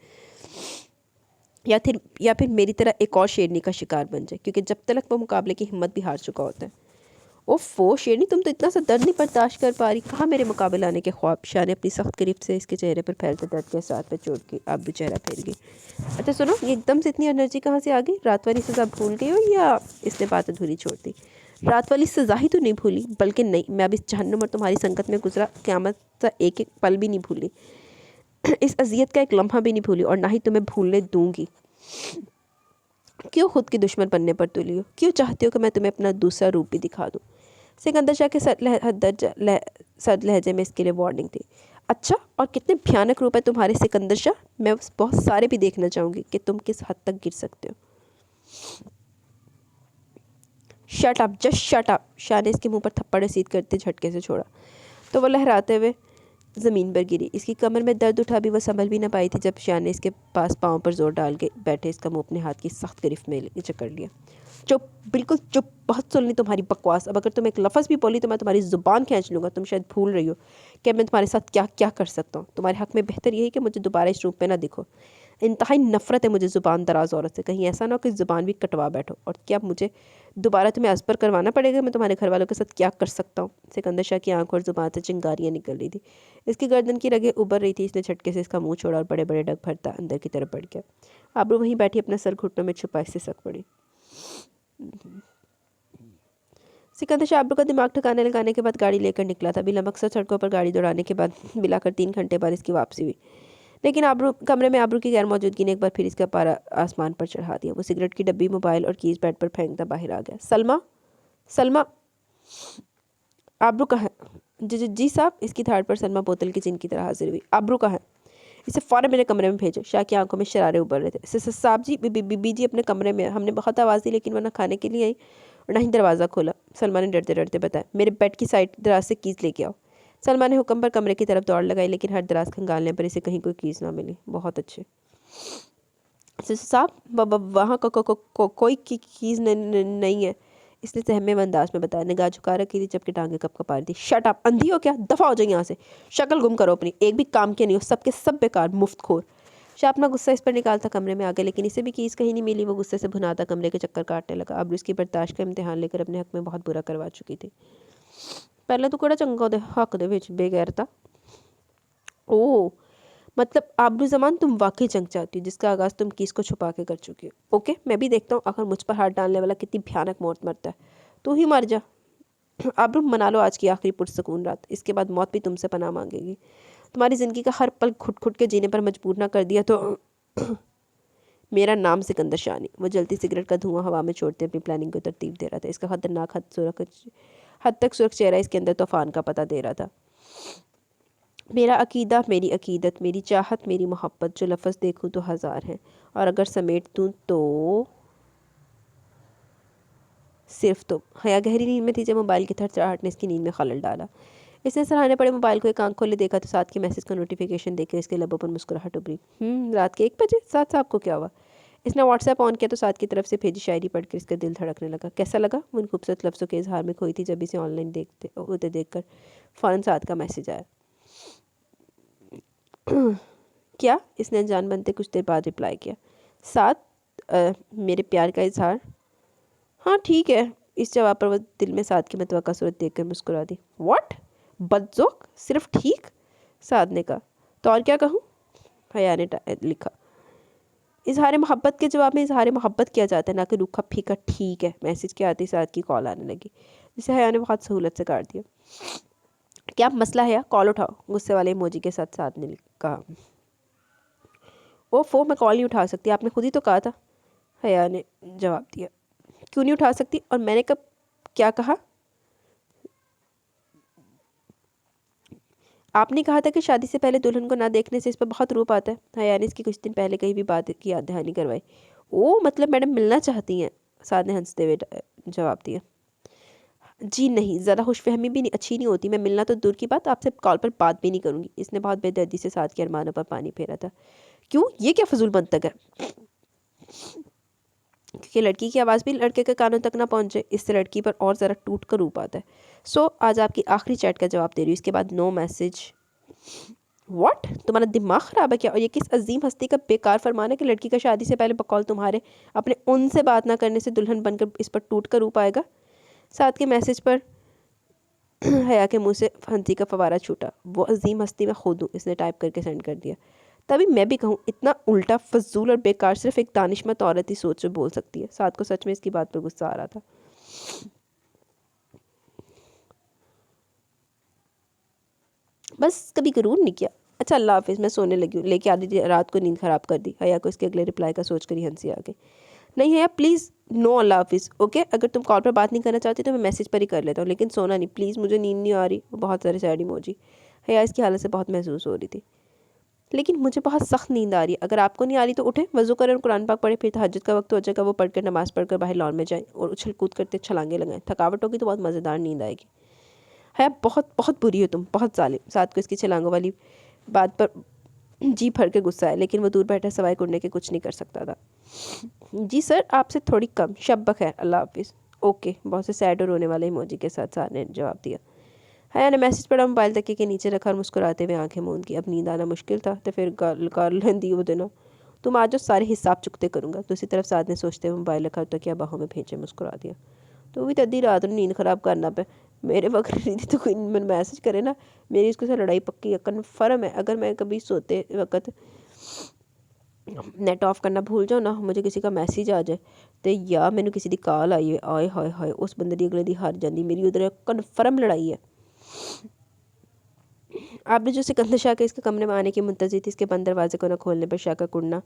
या फिर मेरी तरह एक और शेरनी का शिकार बन जाए, क्योंकि जब तक वो मुकाबले की हिम्मत भी हार चुका होता है। ओफो शेरनी, तुम तो इतना सा दर्द नहीं बर्दाश्त कर पा रही, कहाँ मेरे मुकाबले आने के ख्वाब। शाह ने अपनी सख्त करीब से इसके चेहरे पर फैलते दर्द के साथ पे चोट की अब भी चेहरा फेर गई। अच्छा सुनो, ये एकदम से इतनी एनर्जी कहाँ से आ गई? रात वाली सज़ा भूल गई हो या? इसने बात अधूरी छोड़ दी। रात वाली सज़ा ही तो नहीं भूली, बल्कि नहीं, मैं अब इस जहन्नुम और तुम्हारी संकट में गुजरा क़यामत का एक एक पल भी नहीं भूली, इस अजियत का एक लम्हा भी नहीं भूली, और ना ही तुम्हें भूलने दूंगी। क्यों खुद की दुश्मन बनने पर तुली हो? क्यों चाहती हो कि मैं तुम्हें अपना दूसरा रूप भी दिखा दूँ? सिकंदर शाह के सद लहजे में इसके लिए वार्निंग थी। अच्छा, और कितने भयानक रूप है तुम्हारे सिकंदर शाह। मैं बहुत सारे भी देखना चाहूँगी कि तुम किस हद तक गिर सकते हो। Shut up, just shut up. Shah ने इसके मुंह पर थप्पड़ रसीद करते झटके से छोड़ा तो वो लहराते हुए ज़मीन पर गिरी। इसकी कमर में दर्द उठा भी वो संभल भी ना पाई थी जब शाह ने इसके पास पाँव पर जोर डाल के बैठे इसका मुंह अपने हाथ की सख्त गिरफ्त में जकड़ लिया। चुप, बिल्कुल चुप, बहुत सुन ली तुम्हारी बकवास। अब अगर तुम एक लफ्ज़ भी बोली तो मैं तुम्हारी ज़ुबान खींच लूँगा। तुम शायद भूल रही हो कि मैं तुम्हारे साथ क्या क्या कर सकता हूँ। तुम्हारे हक़ में बेहतर यही कि मुझे दोबारा इस रूप में ना दिखो। इंतहाई नफ़रत है मुझे ज़ुबान दराज औरत से। कहीं ऐसा ना हो कि ज़ुबान भी कटवा बैठो। और क्या मुझे दोबारा तुम्हें असबर करवाना पड़ेगा मैं तुम्हारे घर वालों के साथ क्या कर सकता हूँ? सिकंदर शाह की आंखों और ज़ुबान से चिंगारियाँ निकल रही थी। इसकी गर्दन की रगें उभर रही थी। इसने झटके से इसका मुँह छोड़ा और बड़े बड़े डग भरता अंदर की तरफ बढ़ गया। आबरू वहीं बैठी अपना सर घुटनों में छुपा इससे सक पड़ी। सिकंदर शाह आबरू का दिमाग ठिकाने लगाने के बाद गाड़ी लेकर निकला था। बिला मकसद सड़कों पर गाड़ी दौड़ाने के बाद मिलाकर 3 घंटे बाद इसकी वापसी हुई, लेकिन कमरे में आबरू की गैर मौजूदगी ने एक बार फिर इसका पारा आसमान पर चढ़ा दिया। वो सिगरेट की डब्बी, मोबाइल और कीज बेड पर फेंकता बाहर आ गया। सलमा, सलमा, आबरू कहाँ है? जी साहब, इसकी थर्ड पर सलमा बोतल की जिन की तरह हाजिर हुई। आबरू कहाँ है? इसे फ़ौरन मेरे कमरे में भेजो। शाह की आंखों में शरारे उभर रहे थे। साहब जी, बीबी जी अपने कमरे में। हमने बहुत आवाज़ दी लेकिन वरना खाने के लिए आई और ना ही दरवाज़ा खोला। सलमा ने डरते डरते बताया। मेरे बेड की साइड दराज से कीज़ लेके आओ। सलमा ने हुक्म पर कमरे की तरफ दौड़ लगाई लेकिन हर दराज खंगालने पर इसे कहीं कोई कीज़ ना मिली। बहुत अच्छे साहब, वहाँ कोई कीज़ नहीं है, इसने सहमे अंदाज में बताया। निगाह झुका रखी थी जबकि टांगे कपा रही थी। शट अप, अंधी हो क्या? दफ़ा हो जाए यहाँ से। शक्ल गुम करो अपनी, एक भी काम के नहीं हो, सबके सब बेकार, मुफ्तखोर। शाह अपना गुस्सा इस पर निकालता कमरे में आ गया लेकिन इसे भी कीज़ कहीं नहीं मिली। वो गुस्से से भुनाता कमरे के चक्कर काटने लगा। अब उसकी बर्दाश्त का इम्तिहान लेकर अपने हक में बहुत बुरा करवा चुकी थी। पहले तो कड़ा चंगा दे हक दे विच बेगैरता। ओह, मतलब आबरू जमान, तुम वाकई जंग चाहती हो जिसका आगाज़ तुम कीस को छुपा के कर चुकी हो। ओके, मैं भी देखता हूँ आखिर मुझ पर हाथ डालने वाला कितनी भयानक मौत मरता है। तू ही मर जा। आबरू, मना लो आज की आखिरी पुरसकून रात, इसके बाद मौत भी तुमसे पनाह मांगेगी। तुम्हारी ज़िंदगी का हर पल घुट घुट के जीने पर मजबूर ना कर दिया तो मेरा नाम सिकंदर शाह नहीं। वो जलती सिगरेट का धुआं हवा में छोड़ते अपनी प्लानिंग को तरतीब दे रहा था। इसका खतरनाक हद तक सुरख चेहरा इसके अंदर तूफान का पता दे रहा था। मेरा अकीदा, मेरी अकीदत, मेरी चाहत, मेरी मोहब्बत, जो लफ्ज़ देखूँ तो हज़ार हैं और अगर समेट दूँ तो सिर्फ तुम। हया गहरी नींद में थी जब मोबाइल की थरथराहट ने इसकी नींद में खलल डाला। इसने सराहने पड़े मोबाइल को एक आंख खोले देखा तो साथ के मैसेज का नोटिफिकेशन देखकर इसके लबों पर मुस्कुराहट उभरी। रात के 1 बजे? साथ साहब को क्या हुआ? इसने व्हाट्सएप ऑन किया तो साथ की तरफ से भेजी शायरी पढ़कर इसका दिल धड़कने लगा। कैसा लगा? वो इन खूबसूरत लफ्ज़ों के इजहार में खोई थी जब इसे ऑनलाइन देखते होते देखकर फ़ौरन साथ का मैसेज आया। क्या? इसने अनजान बनते कुछ देर बाद रिप्लाई किया। साथ, मेरे प्यार का इजहार। हाँ ठीक है। इस जवाब पर वह दिल में साथ की मतवक्का सूरत देखकर मुस्कुरा दी। व्हाट? बदज़ोक? सिर्फ ठीक? साद ने कहा। तो और क्या कहूँ? हया ने लिखा। इजहार मोहब्बत के जवाब में इजहार मोहब्बत किया जाता है, ना कि रूखा फीका ठीक है। मैसेज के आते ही साथ की कॉल आने लगी जिसे हया ने बहुत सहूलत से काट दिया। क्या मसला है? कॉल उठाओ, गुस्से वाले इमोजी के साथ साथ ने कहा। ओफो, मैं कॉल नहीं उठा सकती, आपने खुद ही तो कहा था। हया ने जवाब दिया। क्यों नहीं उठा सकती? और मैंने कब क्या कहा? आपने कहा था कि शादी से पहले दुल्हन को ना देखने से इस पर बहुत रूप आता है। हया ने इसकी कुछ दिन पहले कहीं भी बात की याद दहानी करवाई। ओ, मतलब मैडम मिलना चाहती हैं? साद ने हंसते हुए जवाब दिया। जी नहीं, ज़्यादा खुशफहमी भी नहीं अच्छी नहीं होती। मैं मिलना तो दूर की बात, आपसे कॉल पर बात भी नहीं करूँगी। इसने बहुत बेदर्दी से साथ के अरमानों पर पानी फेरा था। क्यों? ये क्या फजूल मंतक है? क्योंकि लड़की की आवाज़ भी लड़के के कानों तक ना पहुँचे, इससे लड़की पर और ज़रा टूट कर रूप आता है। सो आज आपकी आखिरी चैट का जवाब दे रही हूँ, इसके बाद नो मैसेज। व्हाट? तुम्हारा दिमाग ख़राब है क्या? और ये किस अजीम हस्ती का बेकार फरमान है कि लड़की का शादी से पहले बकौल तुम्हारे अपने उनसे बात ना करने से दुल्हन बनकर इस पर टूट कर रूप आएगा? साथ के मैसेज पर हया के मुंह से हंसी का फवारा छूटा। वो अजीम हस्ती मैं खुद हूँ, इसने टाइप करके सेंड कर दिया। तभी मैं भी कहूँ, इतना उल्टा फजूल और बेकार सिर्फ एक दानिशमंद औरत ही सोच बोल सकती है। साथ को सच में इसकी बात पर गुस्सा आ रहा था। बस कभी गरूर नहीं किया। अच्छा अल्लाह हाफिज़, मैं सोने लगी हूँ। लेके आधी रात को नींद ख़राब कर दी। हया को इसके अगले रिप्लाई का सोच कर ही हंसी आ गई। नहीं हया प्लीज़, नो अल्लाह हाफिज़। ओके, अगर तुम कॉल पर बात नहीं करना चाहती तो मैं मैसेज पर ही कर लेता हूँ, लेकिन सोना नहीं प्लीज़, मुझे नींद नहीं आ रही। बहुत सारे सैड इमोजी। हया इसकी हालत से बहुत महसूस हो रही थी। लेकिन मुझे बहुत सख्त नींद आ रही है। अगर आपको नहीं आ रही तो उठें, वज़ू करें और कुरान पाक पढ़ें, फिर तहज्जुद का वक्त हो जाएगा, वो पढ़कर नमाज़ पढ़कर बाहर लॉन में जाएं और उछल कूद करते छलांगे लगाएं। थकावट होगी तो बहुत मज़ेदार नींद आएगी। है बहुत बहुत बुरी हो तुम, बहुत जालिम। साथ को इसकी छलांगों वाली बात पर जी भर के गुस्सा है, लेकिन वो दूर बैठा सवाए कुड़ने के कुछ नहीं कर सकता था। जी सर, आपसे थोड़ी कम। शब बखैर, अल्लाह हाफिज़। ओके, बहुत से सैड और रोने वाले इमोजी के साथ साथ ने जवाब दिया। हया ने मैसेज पढ़ा, मोबाइल तकिए के नीचे रखा और मुस्कुराते हुए आंखें मूंद की। अब नींद आना मुश्किल था तो फिर कर लेंदी वो दिनों। तुम आज जो सारे हिसाब चुकते करूँगा। दूसरी तरफ साथ ने सोचते हुए मोबाइल रखा तो क्या बाहों में भेजे मुस्कुरा दिया। तो भी अद्धी रात नींद ख़राब करना पे मेरे वक्त रीति तो कोई मैंने मैसेज करे ना, मेरी इसके साथ लड़ाई पक्की है, कन्फर्म है। अगर मैं कभी सोते वक्त नेट ऑफ करना भूल जाओ ना, मुझे किसी का मैसेज आ जाए तो या मैंने किसी की कॉल आई है, आए हाय हाय, उस बंदे की अगले दी हार जाती, मेरी उधर कन्फर्म लड़ाई है। आपने जो सिकंदर शाह के इसके कमरे में आने की मुंतज़िर थी, इसके बंद दरवाजे को न खोलने पर शाह का कुड़ना,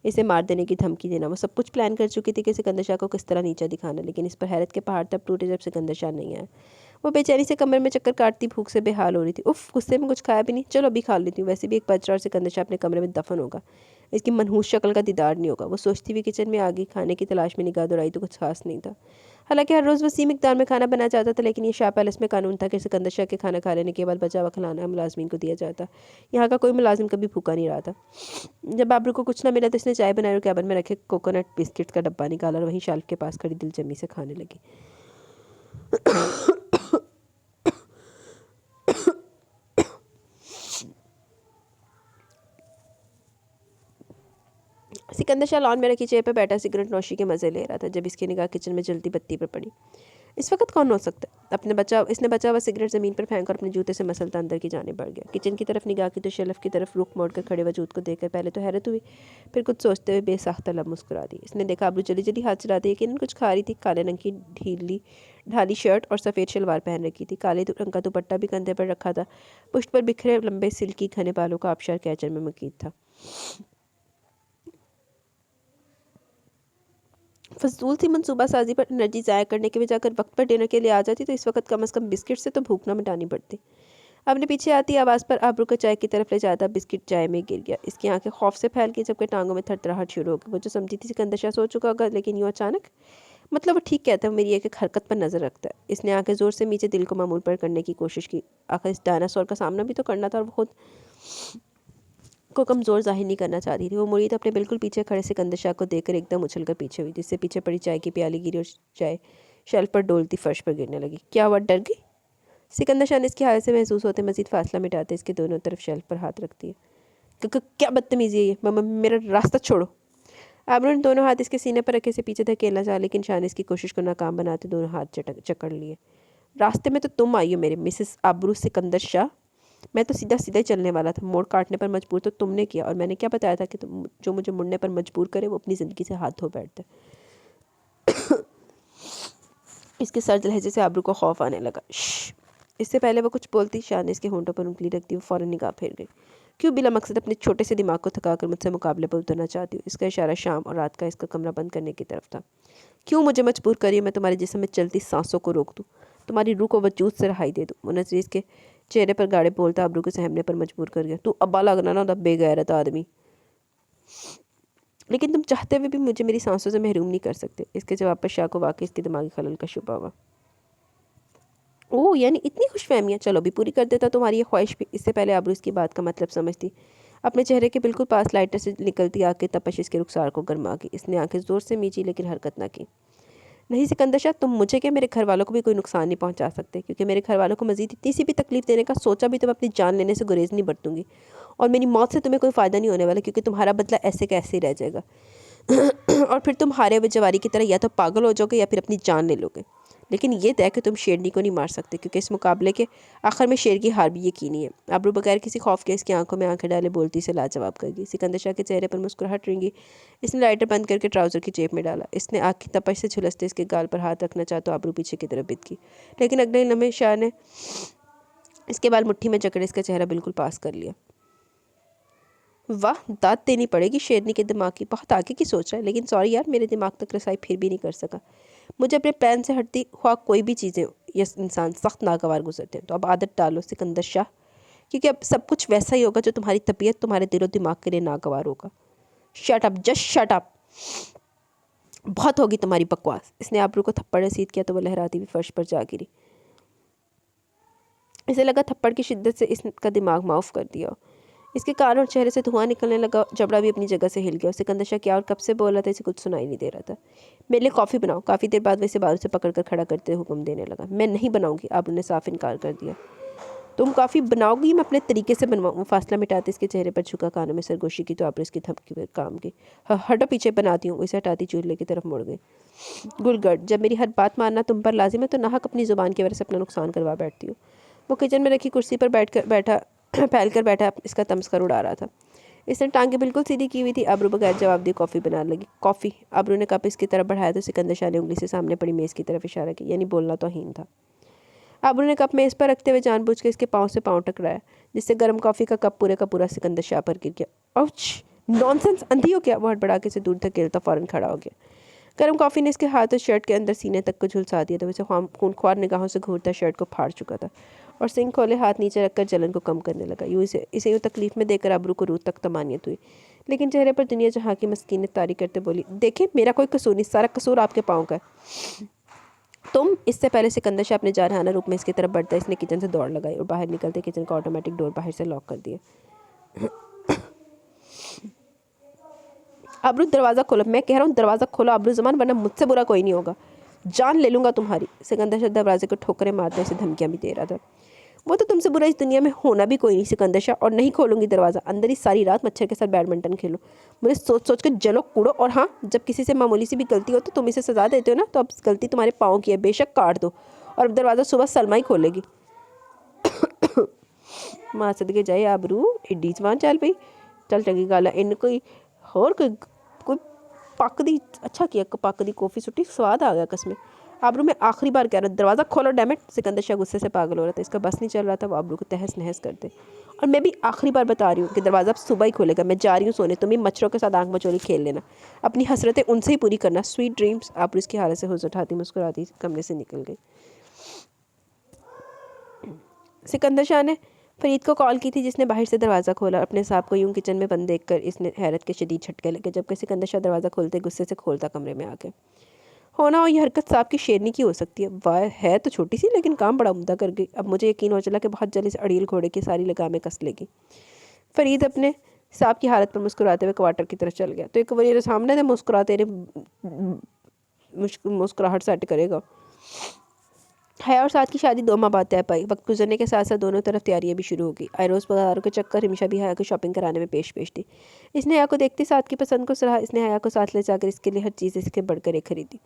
इसे मार देने की धमकी देना, वो सब कुछ प्लान कर चुकी थी कि सिकंदर शाह को किस तरह नीचा दिखाना। लेकिन इस पर हैरत के पहाड़ तब टूटे जब सिकंदर शाह नहीं आया। वो बेचारी से कमर में चक्कर काटती भूख से बेहाल हो रही थी। उफ, गुस्से में कुछ खाया भी नहीं, चलो अभी खा लेती हूँ, वैसे भी एक बच्चा और सिकंदर शाह अपने कमरे में दफन होगा, इसकी मनहूस शक्ल का दीदार नहीं होगा। वो सोचती हुई किचन में आ गई, खाने की तलाश में निगाह दौड़ाई तो कुछ खास नहीं था। हालांकि हर रोज़ वसी मिकदार में खाना बनाया जाता था, लेकिन ये शाह पैलेस में कानून था कि सिकंदर शाह के खाना खा लेने के बाद बचा हुआ खिलाना मुलाजमीन को दिया जाता। यहाँ का कोई मुलाजिम कभी भूखा नहीं रहा था। जब आबरू को कुछ ना मिला तो इसने चाय बनाई और कैबिन में रखे कोकोनट बिस्किट का डब्बा निकाला और वहीं शेल्फ के पास खड़ी दिलजमी से खाने लगी। सिकंदर शाह लॉन में रखी चेयर पर बैठा सिगरेट नौशी के मज़े ले रहा था जब इसकी निगाह किचन में जलती बत्ती पर पड़ी। इस वक्त कौन हो सकता है? इसने बचा हुआ सिगरेट ज़मीन पर फेंक और अपने जूते से मसलता अंदर की जाने बढ़ गया। किचन की तरफ निगाह की तो शेल्फ की तरफ रुख मोड़कर खड़े वजूद को देखकर पहले तो हैरत हुई, फिर कुछ सोचते हुए बेसाख्ता लब मुस्कुरा दी। इसने देखा आबरू जल्दी जल्दी हाथ चलाती, यकीनन कुछ खा रही थी। काले रंग की ढीली ढाली शर्ट और सफ़ेद शलवार पहन रखी थी। काले रंग का दुपट्टा भी कंधे पर रखा था। पुष्ट पर बिखरे लंबे सिल्की घने बालों का आबशार कैचर में मकीद था। फजूल सी मनसूबा साजी पर एनर्जी ज़ाया करने के बजाय अगर वक्त पर डिनर के लिए आ जाती तो इस वक्त कम से कम बिस्किट से तो भूख ना मिटानी पड़ती। अपने पीछे आती आवाज़ पर आबरू को चाय की तरफ ले जाता बिस्किट चाय में गिर गया। इसकी आंखें खौफ से फैल गई जबकि टांगों में थरथराहट शुरू हो गई। वो जो समझी थी सिकंदर शाह सो चुका होगा, लेकिन यूँ अचानक, मतलब वो ठीक कहता है, मेरी एक हरकत पर नज़र रखता है। इसने आंखें ज़ोर से नीचे दिल को मामूल पर करने की कोशिश की। आखिर इस डायनासोर का सामना भी तो करना था और वो खुद को कमज़ोर जाहिर नहीं करना चाहती थी। वो मुड़ी तो अपने बिल्कुल पीछे खड़े सिकंदर शाह को देखकर एकदम उछलकर पीछे हुई, जिससे पीछे पड़ी चाय की प्याली गिरी और चाय शेल्फ पर डोलती फर्श पर गिरने लगी। क्या हुआ, डर गई? सिकंदर शाह ने इसकी हालत से महसूस होते मजीद फासला मिटाते इसके दोनों तरफ शेल्फ पर हाथ रखती है। क्या बदतमीजी है ये, मम्मा मेरा रास्ता छोड़ो। आबरू ने दोनों हाथ इसके सीने पर रखे से पीछे धकेलना चाहा, लेकिन शाह ने इसकी कोशिश को नाकाम बनाते दोनों हाथ चकड़ लिए। रास्ते में तो तुम आई हो मेरे, मिसेस आबरू सिकंदर शाह। मैं तो सीधा सीधा ही चलने वाला था, मोड़ काटने पर मजबूर तो तुमने किया, और मैंने क्या बताया था कि तुम जो मुझे मुड़ने पर मजबूर करे वो अपनी ज़िंदगी से हाथ धो बैठते। इसके सर्द लहजे से आबरू को खौफ आने लगा। इससे पहले वो कुछ बोलती, शाह ने इसके होंठों पर उंगली रखती वो फ़ौरन निगाह फेर गई। क्यों बिला मकसद अपने छोटे से दिमाग को थकाकर मुझसे मुकाबले पर उतरना चाहती हूँ? इसका इशारा शाम और रात का इसका कमरा बंद करने की तरफ था। क्यों मुझे मजबूर करिए मैं तुम्हारे जिस्म में चलती सांसों को रोक दूँ, तुम्हारी रूह को वजूद से रहाई दे दूँ? वो नजरीस के चेहरे पर गाड़े बोलता आबरू को सहमने पर मजबूर कर गया। तू अब्बा लगना ना, बेगैरत आदमी, लेकिन तुम चाहते हुए भी मुझे मेरी सांसों से महरूम नहीं कर सकते। इसके जवाब पर शाह को वाकई इसके दिमागी खलल का शुबा हुआ। ओह, यानी इतनी खुशफहमियाँ, चलो भी पूरी कर देता तुम्हारी ये ख्वाहिश भी। इससे पहले आबरू इसकी बात का मतलब समझती, अपने चेहरे के बिल्कुल पास लाइटर से निकलती आग की तपश इसके रुखसार को गर्मा गई। इसने आंखें ज़ोर से मींची लेकिन हरकत ना की। नहीं सिकंदर शाह, तुम मुझे क्या मेरे घर वालों को भी कोई नुकसान नहीं पहुंचा सकते, क्योंकि मेरे घर वालों को मजीद इतनी सी भी तकलीफ देने का सोचा भी तो मैं अपनी जान लेने से गुरेज नहीं बरतूंगी, और मेरी मौत से तुम्हें कोई फ़ायदा नहीं होने वाला, क्योंकि तुम्हारा बदला ऐसे कैसे ही रह जाएगा। और फिर तुम हारे हुए जवारी की तरह या तो पागल हो जाओगे या फिर अपनी जान ले लोगे। लेकिन ये तय कि तुम शेरनी को नहीं मार सकते, क्योंकि इस मुकाबले के आखिर में शेर की हार भी यकीनी है। आबरू बगैर किसी खौफ के इसकी आंखों में आंखें डाले बोलती से लाजवाब कर गई। सिकंदर शाह के चेहरे पर मुस्कुराहट रेंगी। इसने लाइटर बंद करके ट्राउज़र की जेब में डाला। इसने आग की तपश से झुलसते इसके गाल पर हाथ रखना चाहा तो आबरू पीछे की तरफ बित गई, लेकिन अगले लम्हे शाह ने इसके बाल मुट्ठी में जकड़े इसका चेहरा बिल्कुल पास कर लिया। वाह, दाद देनी पड़ेगी शेरनी के दिमाग की, बहुत आगे की सोच रहा है, लेकिन सॉरी यार, मेरे दिमाग तक रसाई फिर भी नहीं कर सका। मुझे अपने प्लान से हटती हुआ कोई भी चीज़ें या इंसान सख्त नागवार गुजरते हैं। तो अब आदत डालो सिकंदर शाह, क्योंकि अब सब कुछ वैसा ही होगा जो तुम्हारी तबीयत तुम्हारे दिलो दिमाग के लिए नागवार होगा। Shut up, just shut up, बहुत होगी तुम्हारी बकवास। इसने आबरू को थप्पड़ रसीद किया तो वो लहराती हुई फर्श पर जा गिरी। इसे लगा थप्पड़ की शिद्दत से इसका दिमाग माफ़ कर दिया। इसके कान और चेहरे से धुआं निकलने लगा, जबड़ा भी अपनी जगह से हिल गया। सिकंदर शाह क्या और कब से बोल रहा था, इसे कुछ सुनाई नहीं दे रहा था। मेरे लिए कॉफ़ी बनाओ। काफ़ी देर बाद वैसे बाजू से पकड़कर खड़ा करते हुक्म देने लगा। मैं नहीं बनाऊंगी, आबरू ने साफ इनकार कर दिया। तुम कॉफ़ी बनाओगी, मैं अपने तरीके से बनवाऊँ। फासला मिटाते इसके चेहरे पर झुका, कानों में सरगोशी की तो आबरू इसकी धमकी पर काम की। हटो, पीछे बनाती हूँ। इसे हटाती चूल्हे की तरफ मुड़ गई। गुलगढ़, जब मेरी हर बात मानना तुम पर लाजिम है तो नाहक अपनी ज़ुबान की वजह से अपना नुकसान करवा बैठती हो। वो किचन में रखी कुर्सी पर फैल कर बैठा इसका तमस्कर उड़ा रहा था। इसने टांगे बिल्कुल सीधी की हुई थी। आबरू बगैर जवाब दिए कॉफ़ी बनाने लगी। कॉफ़ी, आबरू ने कप इसकी तरफ बढ़ाया तो सिकंदर शाह ने उंगली से सामने पड़ी मेज़ की तरफ इशारा किया, यानी बोलना तो हीन था। आबरू ने कप मेज़ पर रखते हुए जानबूझ के इसके पाँव से पाँव टकराया, जिससे गर्म कॉफ़ी का कप पूरे का पूरा सिकंदर शाह पर गिर गया। औच, नॉनसेंस, अंधी हो क्या? वो हड़बड़ा के से दूर धकेलता फ़ौरन खड़ा हो गया। गर्म कॉफ़ी ने इसके हाथ और शर्ट के अंदर सीने तक को झुलसा दिया था। वैसे खूनख्वार निगाहों से घूरता शर्ट को फाड़ चुका था और सिंह खोले हाथ नीचे रखकर जलन को कम करने लगा। इसे यूँ तकलीफ में देकर आबरू को रूह तक तमानियत हुई, लेकिन चेहरे पर दुनिया जहाँ की मस्कीनत तारी करते बोली, देखिए मेरा कोई कसूर नहीं, सारा कसूर आपके पाँव का है। तुम इससे पहले सिकंदर शाह अपने जारहाना रूप में इसकी तरफ बढ़ता इसने किचन से दौड़ लगाई और बाहर निकलते किचन का ऑटोमेटिक डोर बाहर से लॉक कर दिया। आबरू दरवाज़ा खोलो, मैं कह रहा हूँ दरवाज़ा खोलो आबरू जमान, वरना मुझसे बुरा कोई नहीं होगा, जान ले लूँगा तुम्हारी। सिकंदर शाह दरवाजे को ठोकरें मारते इसे धमकियाँ भी दे रहा था। वो तो तुमसे बुरा इस दुनिया में होना भी कोई नहीं सिकंदर शाह, और नहीं खोलूँगी दरवाज़ा, अंदर ही सारी रात मच्छर के साथ बैडमिंटन खेलो, मुझे सोच सोच कर जलो कूड़ो। और हाँ, जब किसी से मामूली सी भी गलती हो तो तुम इसे सज़ा देते हो ना, तो अब गलती तुम्हारे पाँव की है, बेशक काट दो, और अब दरवाज़ा सुबह सलमा ही खोलेगी। माँ सदके जाए आबरू एडी जवान चल पई, चल चंगी गल है, इन कोई होर कोई पक दी, अच्छा किया पक दी कॉफ़ी सुट्टी, स्वाद आ गया कसमें। आबरू में आखिरी बार कह रहा, दरवाज़ा खोलो डैमेट। सिकंदर शाह गुस्से से पागल हो रहा था, इसका बस नहीं चल रहा था वो आबरू को तहस नहस करते। और मैं भी आखिरी बार बता रही हूँ कि दरवाज़ा अब सुबह ही खोलेगा, मैं जा रही हूँ सोने, तुम ही मच्छरों के साथ आंख मचोली खेल लेना, अपनी हसरतें उनसे ही पूरी करना, स्वीट ड्रीम्स। आबरू इसकी हालत से हुज़ उठाती मुस्कुराती कमरे से निकल गई। सिकंदर शाह ने फरीद को कॉल की थी, जिसने बाहर से दरवाज़ा खोला। अपने साहब को यूं किचन में बंद देखकर इसने हैरत के शदीद झटके लगे, जबकि सिकंदर शाह दरवाज़ा खोलते गुस्से से खोलता कमरे में आके। होना और ये हरकत साहब की शेरनी की हो सकती है, वाह है तो छोटी सी लेकिन काम बड़ा उम्दा कर गई। अब मुझे यकीन हो चला कि बहुत जल्द इस अड़ील घोड़े की सारी लगामें कस लेगी। फरीद अपने साहब की हालत पर मुस्कुराते हुए क्वार्टर की तरफ चल गया, तो एक बार सामने से मुस्कुराते मुस्कुराहट सेट करेगा। हया और साथ की शादी 2 माह बाद तय पाई। वक्त गुजरने के साथ साथ दोनों तरफ तैयारियां भी शुरू हो गई। आयरोज़ बाजारों के चक्कर हिमेशा भी हया को शॉपिंग कराने में पेश थी। इसने हया को देखती साथ की पसंद को सराहा। इसने हया को साथ ले जाकर इसके लिए हर चीज़ इसके बढ़कर एक खरीदी।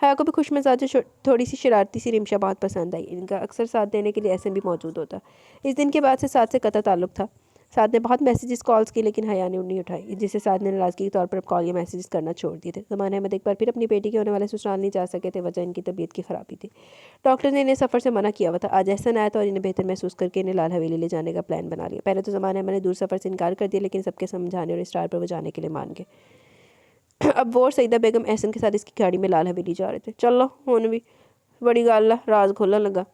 हया को भी खुश मिजाज थोड़ी सी शरारती सी रिमशा बहुत पसंद आई। इनका अक्सर साथ देने के लिए ऐसे भी मौजूद होता। इस दिन के बाद से साथ से कतई ताल्लुक था। साथ ने बहुत मैसेजेस कॉल्स की, लेकिन हया ने नहीं उठाई, जिससे साथ ने नाराज़गी के तौर पर अब कॉल या मैसेजेस करना छोड़ दिए थे। ज़माने अहमद एक बार फिर अपनी बेटी के होने वाले ससुराल नहीं जा सके थे, वजह इनकी तबीयत की खराबी थी। डॉक्टर ने इन्हें सफ़र से मना किया हुआ था। आज एहसन आया था और इन्हें बेहतर महसूस करके इन्हें लाल हवेली ले जाने का प्लान बना लिया। पहले तो ज़माने अहमद ने दूर सफ़र से इनकार कर दिया, लेकिन सबके समझाने और इसरार पर वो जाने के लिए मान गए। अब वो और सईदा बेगम एहसन के साथ इसकी गाड़ी में लाल हवेली जा रहे थे। चलो हुन भी बड़ी गल है, राज खोलन लगा।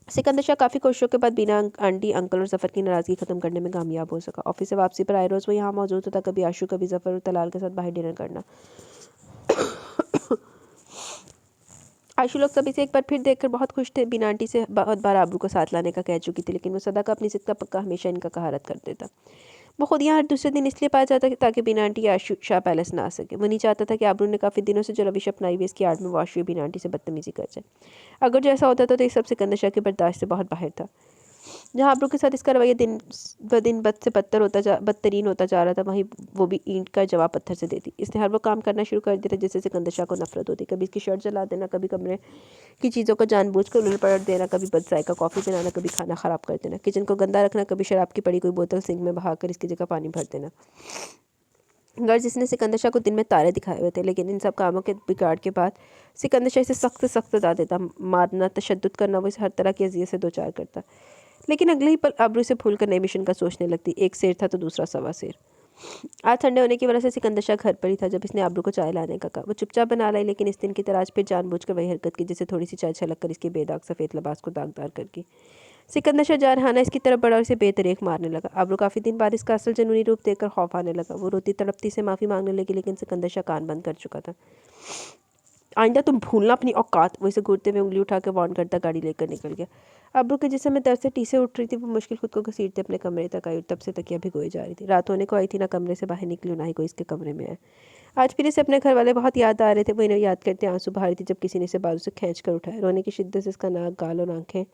सिकंदर शाह काफ़ी कोशिशों के बाद बिना आंटी अंकल और ज़फ़र की नाराज़गी ख़त्म करने में कामयाब हो सका। ऑफिस से वापसी पर आए रोज़ वो यहाँ मौजूद होता, कभी आशू कभी ज़फ़र और तलाल के साथ बाहर डिनर करना। आशू लोग सभी से एक बार फिर देखकर बहुत खुश थे। बिना आंटी से बहुत बार आबरू को साथ लाने का कह चुकी थी, लेकिन वो सदा का अपनी ज़िद का पक्का हमेशा इनका कहारत कर देता। वो खुद यहाँ हर दूसरे दिन इसलिए पाया जाता ताकि बिना आंटी आशू शाह पैलेस ना आ सके। वो नहीं चाहता था कि आबरू ने काफ़ी दिनों से जो रविश अपनाई हुई इसकी आड़ में वो आशू बिना आंटी से बदतमीजी कर जाए। अगर जो ऐसा होता तो ये सब सिकंदर शाह के बर्दाश्त से बहुत बाहर था। जहाँ आबरू के साथ इसका रवैया दिन ब दिन बद से बदतरीन होता जा रहा था, वहीं वो भी ईंट का जवाब पत्थर से देती। इसने हर वो काम करना शुरू कर दिया था जिससे सिकंदर शाह को नफरत होती। कभी इसकी शर्ट जला देना, कभी कमरे की चीज़ों को जानबूझकर उलट पलट देना, कभी बदजायका कॉफ़ी बनाना, कभी खाना ख़राब कर देना, किचन को गंदा रखना, कभी शराब की पड़ी कोई बोतल सिंक में बहाकर इसकी जगह पानी भर देना। गर्ज इसने सिकंदर शाह को दिन में तारे दिखाए हुए थे, लेकिन इन सब कामों के बिगाड़ के बाद सिकंदर शाह इसे सख्त सख्त सजा देता। मारना, तशद्दुद करना, वो इसे हर तरह की अजियत से दो चार करता। लेकिन अगले ही पल आबरू से भूल कर नए मिशन का सोचने लगती। एक शेर था तो दूसरा सवा शेर। आज संडे होने की वजह से सिकंदर शाह घर पर ही था जब इसने आबरू को चाय लाने का कहा। वो चुपचाप बना लाई, लेकिन इस दिन की तराज फिर जानबूझकर वही हरकत की जिससे थोड़ी सी चाय छलक कर इसके बेदाग सफ़ेद लिबास को दागदार करके। सिकंदर शाह जारहाना इसकी तरफ बढ़ा और इसे बेतरेख मारने लगा। आबरू काफ़ी दिन बाद इसका असल जनूनी रूप देखकर खौफ आने लगा। वो रोती तड़पती से माफ़ी मांगने लगी, लेकिन सिकंदर शाह कान बंद कर चुका था। आइंदा तुम भूलना अपनी औकात, वो इसे घूरते हुए उंगली उठा के वार्न करता गाड़ी लेकर निकल गया। आबरू के जिसम में दर्द से टीसे उठ रही थी, वो मुश्किल खुद को घसीटते अपने कमरे तक आई और तब से तकिया भिगोई जा रही थी। रात होने को आई थी, ना कमरे से बाहर निकली, ना ही कोई इसके कमरे में आया। आज फिर इसे अपने घर वाले बहुत याद आ रहे थे। वो इन्हें याद करते आंसू बहा रही थी जब किसी ने इसे बाजू से खींच कर उठाया। रोने की शिद्दत से इसका नाक, गाल और आंखें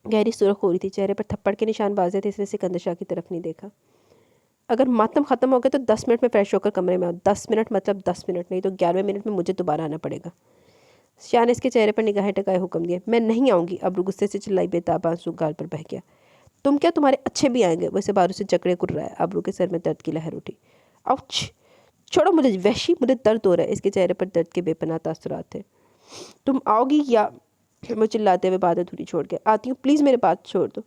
गहरी सुर्ख हो रही थी। चेहरे पर थप्पड़ के निशान बाजे थे। इसने सिकंदर शाह की तरफ नहीं देखा। अगर मातम ख़त्म हो गया तो 10 मिनट में फ्रेश होकर कमरे में आओ। 10 मिनट मतलब 10 मिनट, नहीं तो 11वें मिनट में मुझे दोबारा आना पड़ेगा। शाह ने इसके चेहरे पर निगाहें टकाए हुक्म दिए। मैं नहीं आऊँगी। आबरू गुस्से से चिल्लाई, बेताब आंसू गाल पर बह गया। तुम क्या, तुम्हारे अच्छे भी आएंगे। वैसे बारू से जकड़े कुर्राया। आबरू के सर में दर्द की लहर उठी। आउच, छोड़ो मुझे वहशी, मुझे दर्द हो रहा है। इसके चेहरे पर दर्द के बेपनाह तासुरात थे। तुम आओगी या? वो चिल्लाते हुए बात अधूरी छोड़ के, आती हूँ, प्लीज़ मेरे बात छोड़ दो।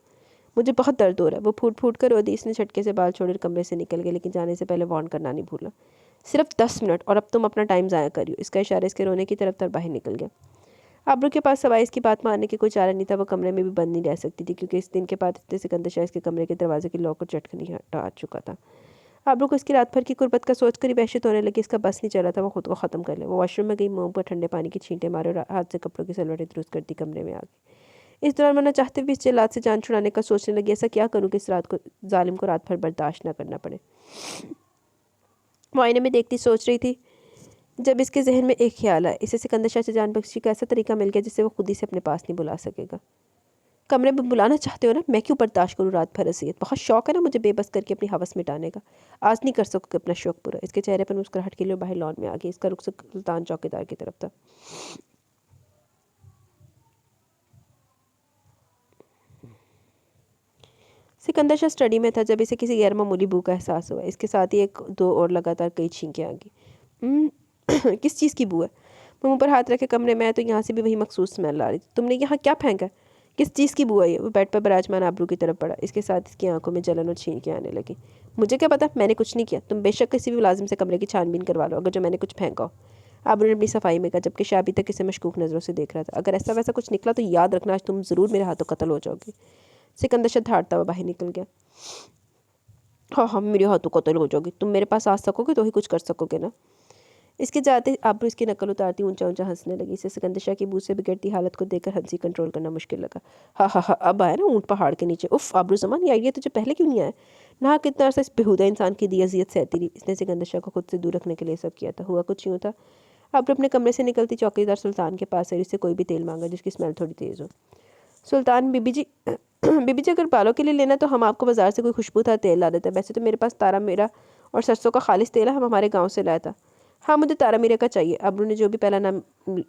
मुझे बहुत दर्द हो रहा है। वो फूट फूट कर रो दी। इसने झटके से बाल छोड़कर कमरे से निकल गए, लेकिन जाने से पहले वार्न करना नहीं भूला, सिर्फ 10 मिनट और अब तुम अपना टाइम ज़ाया करियो। इसका इशारा इसके रोने की तरफ बाहर निकल गया। आबरू के पास सवाई इसकी बात मानने की कोई चारा नहीं था। वो कमरे में भी बंद नहीं रह सकती थी, क्योंकि इस दिन के बाद इतने सिकंदर शाह इसके कमरे के दरवाजे की लॉक को चटकनी हटा चुका था। आबरू को इसकी रात भर की कुर्बत का सोच कर ही वहशत होने लगी। इसका बस नहीं चला था वो खुद को ख़त्म कर ले। वो वॉशरूम में गई, मुंह पर ठंडे पानी की छींटे मारे और हाथ से कपड़ों की सलवटें दुरुस्त करती कमरे में आ गई। इस दौरान मना चाहते भी इस जल्लाद से जान छुड़ाने का सोचने लगी, ऐसा क्या करूँ कि इस रात को जालिम को रात भर बर्दाश्त न करना पड़े। वो आईने में देखती सोच रही थी जब इसके जहन में एक ख्याल आया, इसे सिकंदर शाह से जान बख्शी का ऐसा तरीका मिल गया जिससे वो खुद ही से अपने पास नहीं बुला सकेगा। कमरे में बुलाना चाहते हो ना, मैं क्यों बर्दाश्त करूँ रात भर असीयत। बहुत शौक है ना मुझे बेबस करके अपनी हवस मिटाने का। आज नहीं कर सकोगे अपना शौक पूरा। इसके चेहरे पर मुस्कुराहट के लिए बाहर लॉन में आ गई। इसका रुख सुल्तान चौकीदार की तरफ था। सिकंदर शाह स्टडी में था जब इसे किसी गैर मामूली भूख का एहसास हुआ। इसके साथ ही एक दो और लगातार कई छींकें आ गई। किस चीज़ की बू है? मैं मुँह पर हाथ रखे कमरे में आया तो यहाँ से भी वही मखसूस स्मेल आ रही थी। तुमने यहाँ क्या फेंका? किस चीज़ की बू है ये? वो बेड पर विराजमान आबरू की तरफ पड़ा। इसके साथ इसकी आंखों में जलन और छींकें आने लगी। मुझे क्या पता, मैंने कुछ नहीं किया। तुम बेशक किसी भी मुलाजिम से कमरे की छानबीन करवा लो अगर जो मैंने कुछ फेंका हो। आबरू ने अपनी सफाई में कहा, जबकि शाह अभी तक इसे मशकूक नज़रों से देख रहा था। अगर ऐसा वैसा कुछ निकला तो याद रखना आज तुम ज़रूर मेरे हाथों कत्ल हो जाओगे। सिकंदर शाह धाड़ता हुआ बाहर निकल गया। हाँ हाँ, मेरे हाथों कत्ल हो जाओगी। तुम मेरे पास आ सकोगे तो ही कुछ कर सकोगे ना। इसके जाते आबरू इसकी नकल उतारती ऊंचा ऊंचा हंसने लगी। इसे सिकंदर शाह की बू से बिगड़ती हालत को देखकर हंसी कंट्रोल करना मुश्किल लगा। हाँ हाँ हाँ, अब आया ना ऊँट पहाड़ के नीचे। उफ आबरू ज़मान, ये आइडिया तुझे पहले क्यों नहीं आया? ना कितना अर्सा इस बेहुदा इंसान की दी अजियत सहती रही। इसने सिकंदर शाह को खुद से दूर रखने के लिए सब किया था। हुआ कुछ यूँ था, आबरू अपने कमरे से निकलती चौकीदार सुल्तान के पास है। इससे कोई भी तेल मांगा जिसकी स्मेल थोड़ी तेज़ हो। सुल्तान, बीबी जी बीबी जी, अगर बालों के लिए लेना तो हम आपको बाज़ार से कोई खुशबूदार तेल ला देते हैं। वैसे तो मेरे पास तारा मीरा और सरसों का खालिश तेल है, हम हमारे गांव से लाया था। हाँ, मुझे तारा मीरा का चाहिए। अबरू ने जो भी पहला नाम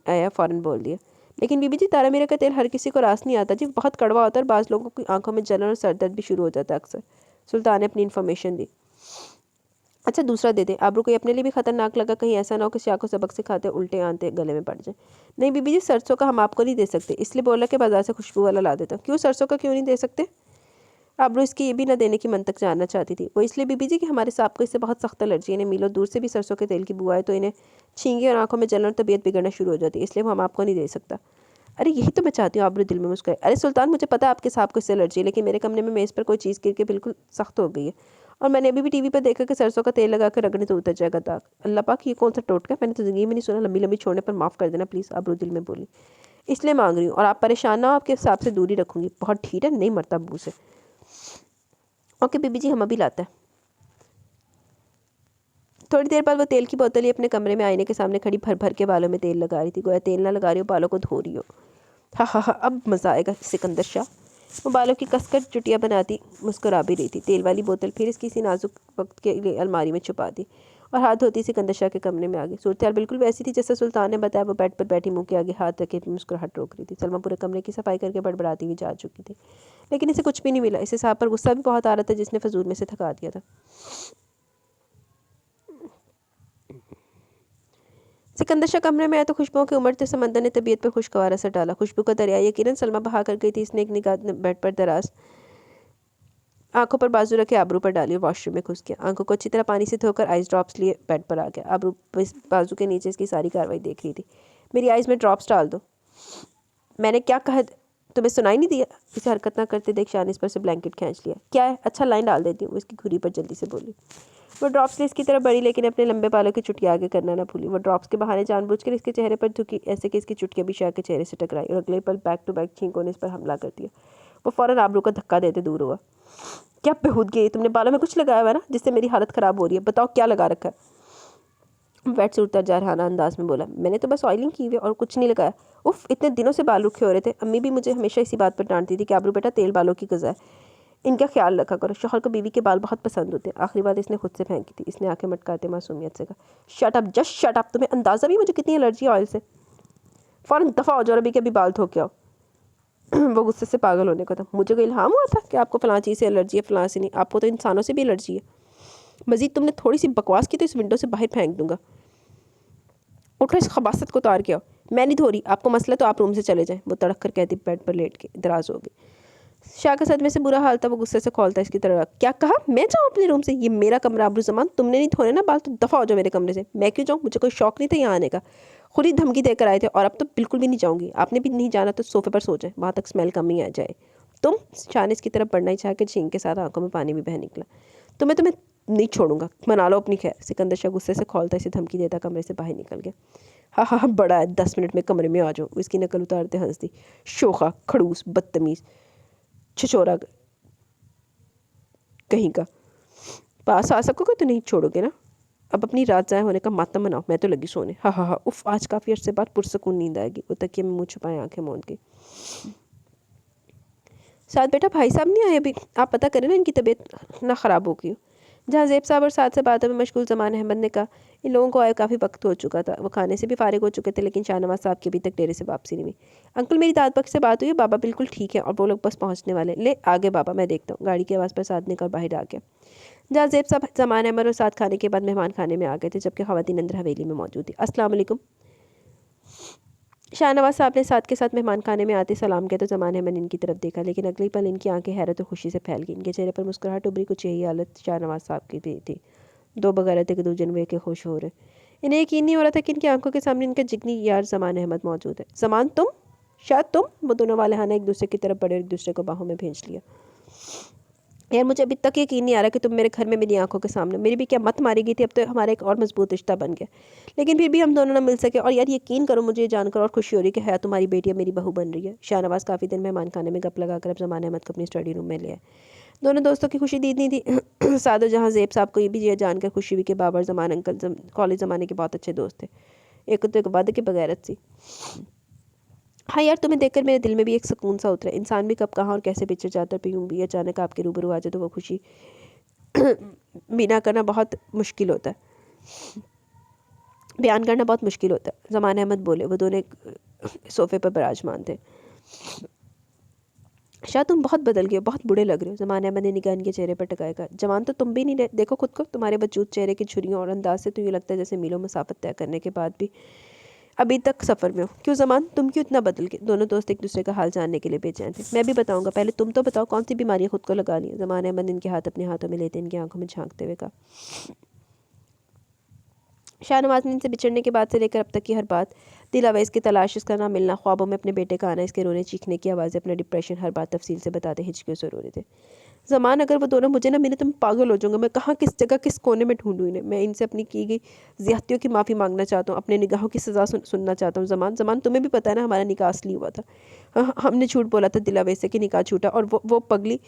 आया फ़ौरन बोल दिया। लेकिन बीबी जी, तारा मीरा का तेल हर किसी को रास नहीं आता जी, बहुत कड़वा होता है और बाज़ लोगों की आंखों में जलन और सर दर्द भी शुरू हो जाता है अक्सर। सुल्तान ने अपनी इन्फॉर्मेशन दी। अच्छा, दूसरा दे दे। आबरू को अपने लिए भी खतरनाक लगा, कहीं ऐसा ना हो कि शाह को सबक सिखाते उल्टे आंते गले में पड़ जाए। नहीं बीबी जी, सरसों का हम आपको नहीं दे सकते, इसलिए बोला कि बाजार से खुशबू वाला ला देता। क्यों, सरसों का क्यों नहीं दे सकते? आबरू इसकी ये भी ना देने की मंतक जानना चाहती थी। वो इसलिए बीबी जी कि हमारे साहब को इससे बहुत सख्त एलर्जी है। इन्हें मीलों दूर से भी सरसों के तेल की बू आए तो इन्हें छींगे और आंखों में जलन और तबीयत बिगड़ना शुरू हो जाती है, इसलिए वो हम आपको नहीं दे सकता। अरे यही तो मैं चाहती हूँ। आबरू दिल में मुस्कुराई। अरे सुल्तान, मुझे पता है आपके साहब को इससे एलर्जी है, लेकिन मेरे कमरे में मेज़ पर कोई चीज़ गिर के बिल्कुल सख्त हो गई है और मैंने अभी भी टीवी पर देखा कि सरसों का तेल लगा कर रगड़ने तो उतर जाएगा दाग। अल्लाह पाक, ये कौन सा टोटका? मैंने तो ज़िंदगी में नहीं सुना। लंबी लंबी छोड़ने पर माफ़ कर देना प्लीज़, आबरू दिल में बोली। इसलिए मांग रही हूँ और आप परेशान ना हो, आपके हिसाब से दूरी रखूँगी। बहुत ठीक है, नहीं मरता बू से। ओके बीबी जी, हम अभी लाते हैं। थोड़ी देर बाद वो तेल की बोतल ही अपने कमरे में आईने के सामने खड़ी भर भर के बालों में तेल लगा रही थी। गोया तेल ना लगा रही हो, बालों को धो रही हो। हाँ हाँ हाँ, अब मज़ा आएगा सिकंदर शाह। वो बालों की कसकर चुटिया बनाती मुस्कुरा भी रही थी। तेल वाली बोतल फिर इसकी सी नाजुक वक्त के लिए अलमारी में छुपा दी और हाथ धोती सिकंदर शाह के कमरे में आ गई। सूरत हाल बिल्कुल वैसी थी जैसा सुल्तान ने बताया। वो बेड पर बैठी मुंह के आगे हाथ रखे मुस्कुराहट रोक रही थी। सलमा पूरे कमरे की सफाई करके बड़बड़ाती हुई जा चुकी थी, लेकिन इसे कुछ भी नहीं मिला। इसे साहब पर गुस्सा भी बहुत आ रहा था जिसने फजूल में से थका दिया था। सिकंदर शाह कमरे में आया तो खुशबुओं के उमड़ते समंदर ने तबीयत पर खुशगवार असर डाला। खुशबू का दरिया यकीनन सलमा बहा कर गई थी। इसने एक निगाह बेड पर दराज आंखों पर बाजू रखे आबरू पर डाली और वॉशरूम में घुस गया। आंखों को अच्छी तरह पानी से धोकर आइस ड्रॉप्स लिए बेड पर आ गया। आबरू बाजू के नीचे इसकी सारी कार्रवाई देख रही थी। मेरी आइस में ड्रॉप्स डाल दो। मैंने क्या कहा, तुम्हें सुनाई नहीं दिया? इसे हरकत ना करते देख शान इस पर से ब्लैंकेट खींच लिया। क्या है? अच्छा, लाइन डाल देती हूँ। इसकी घुरी पर जल्दी से बोली। वो ड्रॉप्स ले इसकी तरफ बढ़ी, लेकिन अपने लंबे बालों की चुटिया आगे करना ना भूली। वो ड्रॉप्स के बहाने जानबूझकर इसके चेहरे पर झुकी, ऐसे कि इसकी चुटिया भी शाह के चेहरे से टकराई और अगले पल बैक टू बैक छींकों ने इस पर हमला कर दिया। वो फौरन आबरू को धक्का देते दूर हुआ। क्या बेहूदगी, तुमने बालों में कुछ लगाया हुआ है ना जिससे मेरी हालत ख़राब हो रही है? बताओ क्या लगा रखा है? वेट से उठता जरहाना अंदाज में बोला। मैंने तो बस ऑयलिंग की हुई और कुछ नहीं लगाया। उफ, इतने दिनों से बाल रुखे हो रहे थे। अम्मी भी मुझे हमेशा इसी बात पर डांटती थी कि आबरू बेटा, तेल बालों की गज़ा है, इनका ख्याल रखा करो। शौहर को बीवी के बाल बहुत पसंद होते हैं। आखिरी बात इसने खुद से फेंकी थी। इसने आंखें मटकाते मासूमियत से कहा, shut up, just shut up. तुम्हें अंदाज़ा भी मुझे कितनी एलर्जी है ऑयल से। फ़ौरन दफ़ा हो जाओ, अभी के अभी बाल धो के आओ। वो गुस्से से पागल होने का था। मुझे कोई इल्हाम हुआ था कि आपको फ़लाँ चीज़ से एलर्जी है, फ़लाँ से नहीं। आपको तो इंसानों से भी एलर्जी है। मज़ीद तुमने थोड़ी सी बकवास की तो इस विंडो से बाहर फेंक दूंगा। उठो, इस खबासत को उतार के आओ। मैं नहीं धो रही, आपको मसला तो आप रूम से चले जाएं। वो तड़क कर कहती बेड पर लेट के दराज हो गई। शाह का सदमे से बुरा हाल था, वो गुस्से से खोलता इसकी तरह, क्या कहा? मैं जाऊँ अपने रूम से? ये मेरा कमरा अब्रू ज़मान, तुमने नहीं धोने ना बाल तो दफ़ा हो जाओ मेरे कमरे से। मैं क्यों जाऊँ? मुझे कोई शौक नहीं था यहाँ आने का, खुद ही धमकी देकर आए थे और अब तो बिल्कुल भी नहीं जाऊँगी। आपने भी नहीं जाना तो सोफे पर सो जाए, वहाँ तक स्मेल कम ही आ जाए। तुम? शाह ने इसकी तरफ बढ़ना ही चाह के छींक के साथ आंखों में पानी भी बह निकला। तुम्हें नहीं छोड़ूंगा, मना लो अपनी खैर। सिकंदर शाह गुस्से से खोलता इसे धमकी देता कमरे से बाहर निकल गया। हाँ हाँ हाँ, बड़ा है, 10 मिनट में कमरे में आ जाओ। इसकी नकल उतारते हंस दी। शोखा, खड़ूस, बदतमीज, छिछोरा कहीं का। पास आ सकोगे तो नहीं छोड़ोगे ना? अब अपनी रात ज़ाया होने का मातम मनाओ, मैं तो लगी सोने। हाँ हाँ हाँ, उफ, आज काफ़ी अर्से बाद पुरसकून नींद आएगी। वो तकिए में मुँह छुपाए आंखें मूंद गई। साथ बेटा भाई साहब नहीं आए अभी, आप पता करें ना इनकी तबीयत ना ख़राब हो गई। जहाँ ज़ेब साहब और साथ से बातों में मशगूल ज़मान अहमद ने कहा, इन लोगों को आए काफ़ी वक्त हो चुका था, वो खाने से भी फारिग हो चुके थे, लेकिन शाहनवाज साहब की अभी तक डेरे से वापसी नहीं हुई। अंकल, मेरी दाद बख्श से बात हुई है, बाबा बिल्कुल ठीक है और वो लोग बस पहुँचने वाले। ले आगे बाबा, मैं देखता हूँ। गाड़ी की आवाज़ पर साथ निकल बाहर आ गया। जहाँ ज़ेब साहब ज़मान अहमद और साथ खाने के बाद मेहमान खाने में आ गए थे, जबकि ख़वातीन अंदर हवेली में मौजूद थी। अस्सलाम वालेकुम। शाहनवाज साहब ने साथ के साथ मेहमान खाने में आते सलाम किया तो ज़मान अहमद इनकी तरफ देखा, लेकिन अगले पल इनकी आंखें हैरत और खुशी से फैल गई। इनके चेहरे पर मुस्कुराहट उभरी, कुछ यही हालत शाहनवाज साहब की भी थी। दो बगैर थे कि दूजन वे के खुश हो रहे। इन्हें यकीन नहीं हो रहा था कि इनकी आंखों के सामने इनका जिगनी यार ज़मान अहमद मौजूद है। ज़मान, तुम? शायद तुम? वो दोनों वाले हाना एक दूसरे की तरफ बढ़े और एक दूसरे को बाहों में भेज लिया। यार, मुझे अभी तक यकीन नहीं आ रहा कि तुम मेरे घर में मेरी आंखों के सामने। मेरी भी क्या मत मारी गई थी, अब तो हमारा एक और मजबूत रिश्ता बन गया, लेकिन फिर भी हम दोनों ना मिल सके। और यार यकीन करो, मुझे ये जानकर और खुशी हो रही है कि है तुम्हारी बेटी अब मेरी बहू बन रही है। शाहनवाज काफ़ी दिन मेहमान खाने में गप लगाकर अब ज़मान अहमद को अपनी स्टडी रूम में ले आए। दोनों दोस्तों की खुशी दीदनी थी। सादो जहाँ ज़ेब साहब को ये भी ये जानकर खुशी हुई कि बाबर ज़मान अंकल कॉलेज ज़माने के बहुत अच्छे दोस्त थे। एक तो एक वादे की बगैरत सी। हाँ यार, तुम्हें देखकर मेरे दिल में भी एक सुकून सा उतरा। इंसान भी कब कहाँ और कैसे बिछड़ जाता है, पर यूं भी अचानक आपके रूबरू आ जाए तो वो खुशी बिना करना बहुत मुश्किल होता है, बयान करना बहुत मुश्किल होता है। ज़मान अहमद बोले, वो दोनों सोफे पर विराजमान थे। शायद तुम बहुत बदल गए हो, बहुत बुरे लग रहे हो। ज़मान अहमद ने निगाह इनके चेहरे पर टकाएगा। जवान तो तुम भी नहीं रहे, देखो खुद को, तुम्हारे वजूद, चेहरे की झुर्रियों और अंदाज से तो यूँ लगता है जैसे मीलों मुसाफत तय करने के बाद भी अभी तक सफ़र में हो। क्यों ज़मान, तुम क्यों इतना बदल गए? दोनों दोस्त एक दूसरे का हाल जानने के लिए बेचैन थे। मैं भी बताऊंगा, पहले तुम तो बताओ, कौन सी बीमारी खुद को लगा ली है? ज़मान अहमद ने इनके हाथ अपने हाथों में लेते इनकी आंखों में झांकते हुए कहा। शाहनवाज ने इनसे बिछड़ने के बाद से लेकर अब तक की हर बात, दिल अवैस की तलाश, इसका ना मिलना, ख्वाबों में अपने बेटे का आना, इसके रोने चीखने की आवाज़ें, अपना डिप्रेशन, हर बात तफसील से बताते हिचकियों से रो रहे थे। ज़मान, अगर वो दोनों मुझे ना मिले तो मैं पागल हो जाऊंगा। मैं कहाँ, किस जगह, किस कोने में ढूंढूं इन्हें? मैं इनसे अपनी की गई ज़्यादतियों की माफ़ी मांगना चाहता हूँ, अपने निगाहों की सज़ा सुनना चाहता हूँ। ज़मान, तुम्हें भी पता है ना हमारा निकाह असली हुआ था। हमने झूठ बोला था दिल अवैस से कि निकाह छूटा, और वो पगली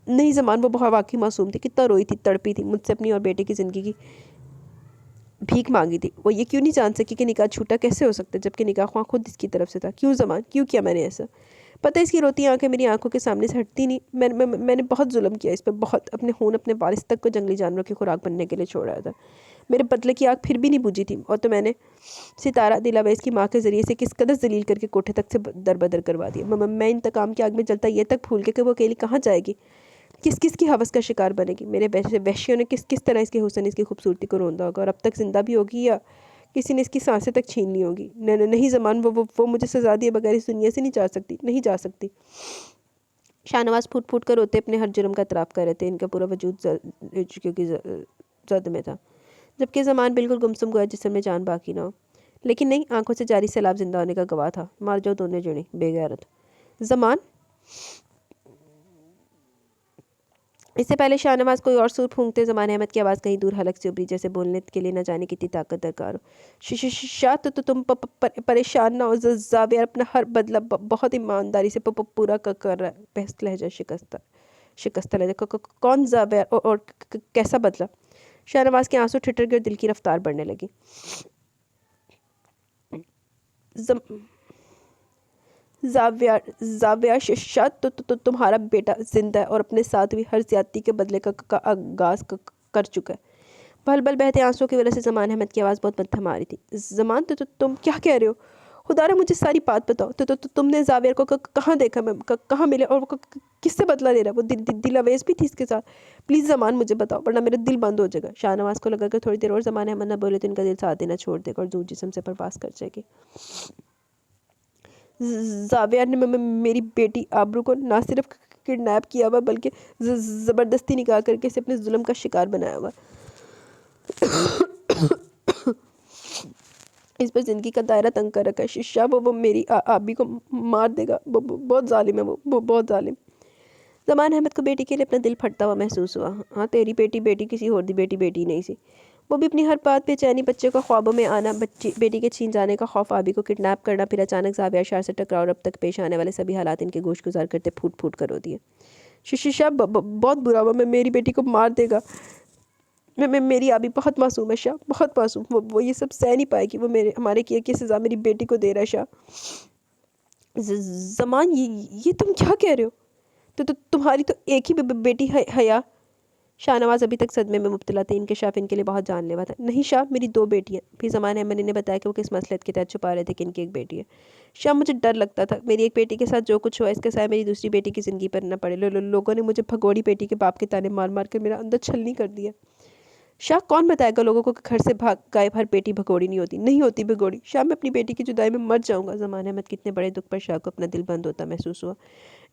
नहीं ज़मान, वो बहुत वाकई मासूम थी। कितना रोई थी, तड़पी थी, मुझसे अपनी और बेटे की ज़िंदगी की भीख मांगी थी। वो ये क्यों नहीं जान सकी कि निकाह छूटा कैसे हो सकता है, जबकि निकाह ख्वाह खुद इसकी तरफ से था। क्यों ज़मान, क्यों किया मैंने ऐसा? पता है, इसकी रोती आंखें मेरी आंखों के सामने से हटती नहीं। मैंने बहुत जुल्म किया इस पर, बहुत। अपने खून, अपने वारिस तक को जंगली जानवरों की खुराक बनने के लिए छोड़ा था। मेरे बदले की आग फिर भी नहीं बुझी थी। और तो मैंने सितारा दिल अवैस की माँ के ज़रिए से किस कदर जलील करके कोठे तक से दरबदर करवा दिया। मैं इंतकाम की आग में जलता ये तक भूल के कि वो अकेली कहाँ जाएगी, किस किस की हवस का शिकार बनेगी। मेरे वैश्यों ने किस किस तरह इसके हुस्न, इसकी खूबसूरती को रोंदा होगा, और अब तक जिंदा भी होगी या किसी ने इसकी सांसें तक छीन ली होगी। नहीं ज़मान, वो मुझे सजा दिए बगैर इस दुनिया से नहीं जा सकती, नहीं जा सकती। शाहनवाज फूट फूट कर रोते अपने हर जुर्म का इतराफ़ कर रहे थे। इनका पूरा वजूद क्योंकि जद में था, जबकि ज़मान बिल्कुल गुमसुम गया, जिसम में जान बाकी ना हो। लेकिन नहीं, आंखों से जारी सैलाब जिंदा होने का गवाह था। मार जाओ दोनों जने बेगैरत। ज़मान, इससे पहले शाहनवाज कोई और सुर फूंकते ज़मान अहमद की आवाज़ कहीं दूर हलक से उभरी, जैसे बोलने के लिए न जाने कितनी ताकत दरकार हो। शाह, तो तुम परेशान ना हो। जावियर अपना हर बदला बहुत ईमानदारी से पूरा कर रहा है। बेहस्त लहजा, शिकस्ता लहजा। कौन जावियर, और कैसा बदला? शाहनवाज के आंसू ठिठर गए, दिल की रफ्तार बढ़ने लगी। जाविया शाह, तो तुम्हारा बेटा जिंदा है और अपने साथ हुई हर ज्यादती के बदले का आगाज कर चुका है। पल पल बहते आंसुओं की वजह से ज़मान अहमद की आवाज़ बहुत मध्यम आ रही थी। ज़मान, तुम क्या कह रहे हो? खुदा ने मुझे सारी बात बताओ। तुमने जावियर को कहाँ देखा? मैं कहाँ मिले, और वो किससे बदला ले रहा है? वो दिल अवेज भी थी इसके साथ। प्लीज़ ज़मान, मुझे बताओ, वरना मेरा दिल बंद हो जाएगा। शाहनवाज को लगा कि थोड़ी देर और ज़मान अहमद ना बोले तो इनका दिल साथ देना छोड़ देगा और जू जिस्म से परवास कर जाएगी। जाविया ने मेरी बेटी आबरू को ना सिर्फ किडनैप किया हुआ, बल्कि ज़बरदस्ती निकाह करके इसे अपने जुल्म का शिकार बनाया हुआ। इस पर ज़िंदगी का दायरा तंग कर रखा है। शीशा वो मेरी आबी को मार देगा। वो बहुत जालिम है, वो बहुत जालिम। ज़मान अहमद को बेटी के लिए अपना दिल फटता हुआ महसूस हुआ। हाँ, तेरी बेटी किसी और दी बेटी नहीं सी। वो भी अपनी हर बात बेचैनी, बच्चे को ख्वाबों में आना, बेटी के छीन जाने का खौफ, आबी को किडनैप करना, फिर अचानक ज़ाविया शाह से टकराव और अब तक पेश आने वाले सभी हालात इनके गोश गुजार करते फूट फूट कर रो दिए। शीशा बहुत बुरा हुआ, मैं मेरी बेटी को मार देगा। मेरी आबी बहुत मासूम है शाह, बहुत मासूम। वो ये सब सह नहीं पाएगी। वो हमारे किए की सज़ा मेरी बेटी को दे रहा है शाह। ज़मान ये तुम क्या कह रहे हो? तो तुम्हारी तो एक ही बेटी है हया। शाहनवाज अभी तक सदमे में मुब्तला थे। इनकशाफ इनके लिए बहुत जानलेवा था। नहीं शाह, मेरी 2 बेटियाँ। फिर ज़मान अहमद ने बताया कि वो किस मसलहत के तहत छुपा रहे थे कि इनकी एक बेटी है। शाह, मुझे डर लगता था मेरी एक बेटी के साथ जो कुछ हुआ इसके साथ मेरी दूसरी बेटी की ज़िंदगी पर न पड़े। लोगों ने मुझे भगोड़ी बेटी के बाप के ताने मार मार कर मेरा अंदर छलनी कर दिया। शाह, कौन बताएगा लोगों को कि घर से भाग गायब हर बेटी भगोड़ी नहीं होती भगोड़ी। शाह, मैं अपनी बेटी की जुदाई में मर जाऊंगा। ज़मान अहमद कितने बड़े दुख पर शाह को अपना दिल बंद होता महसूस हुआ।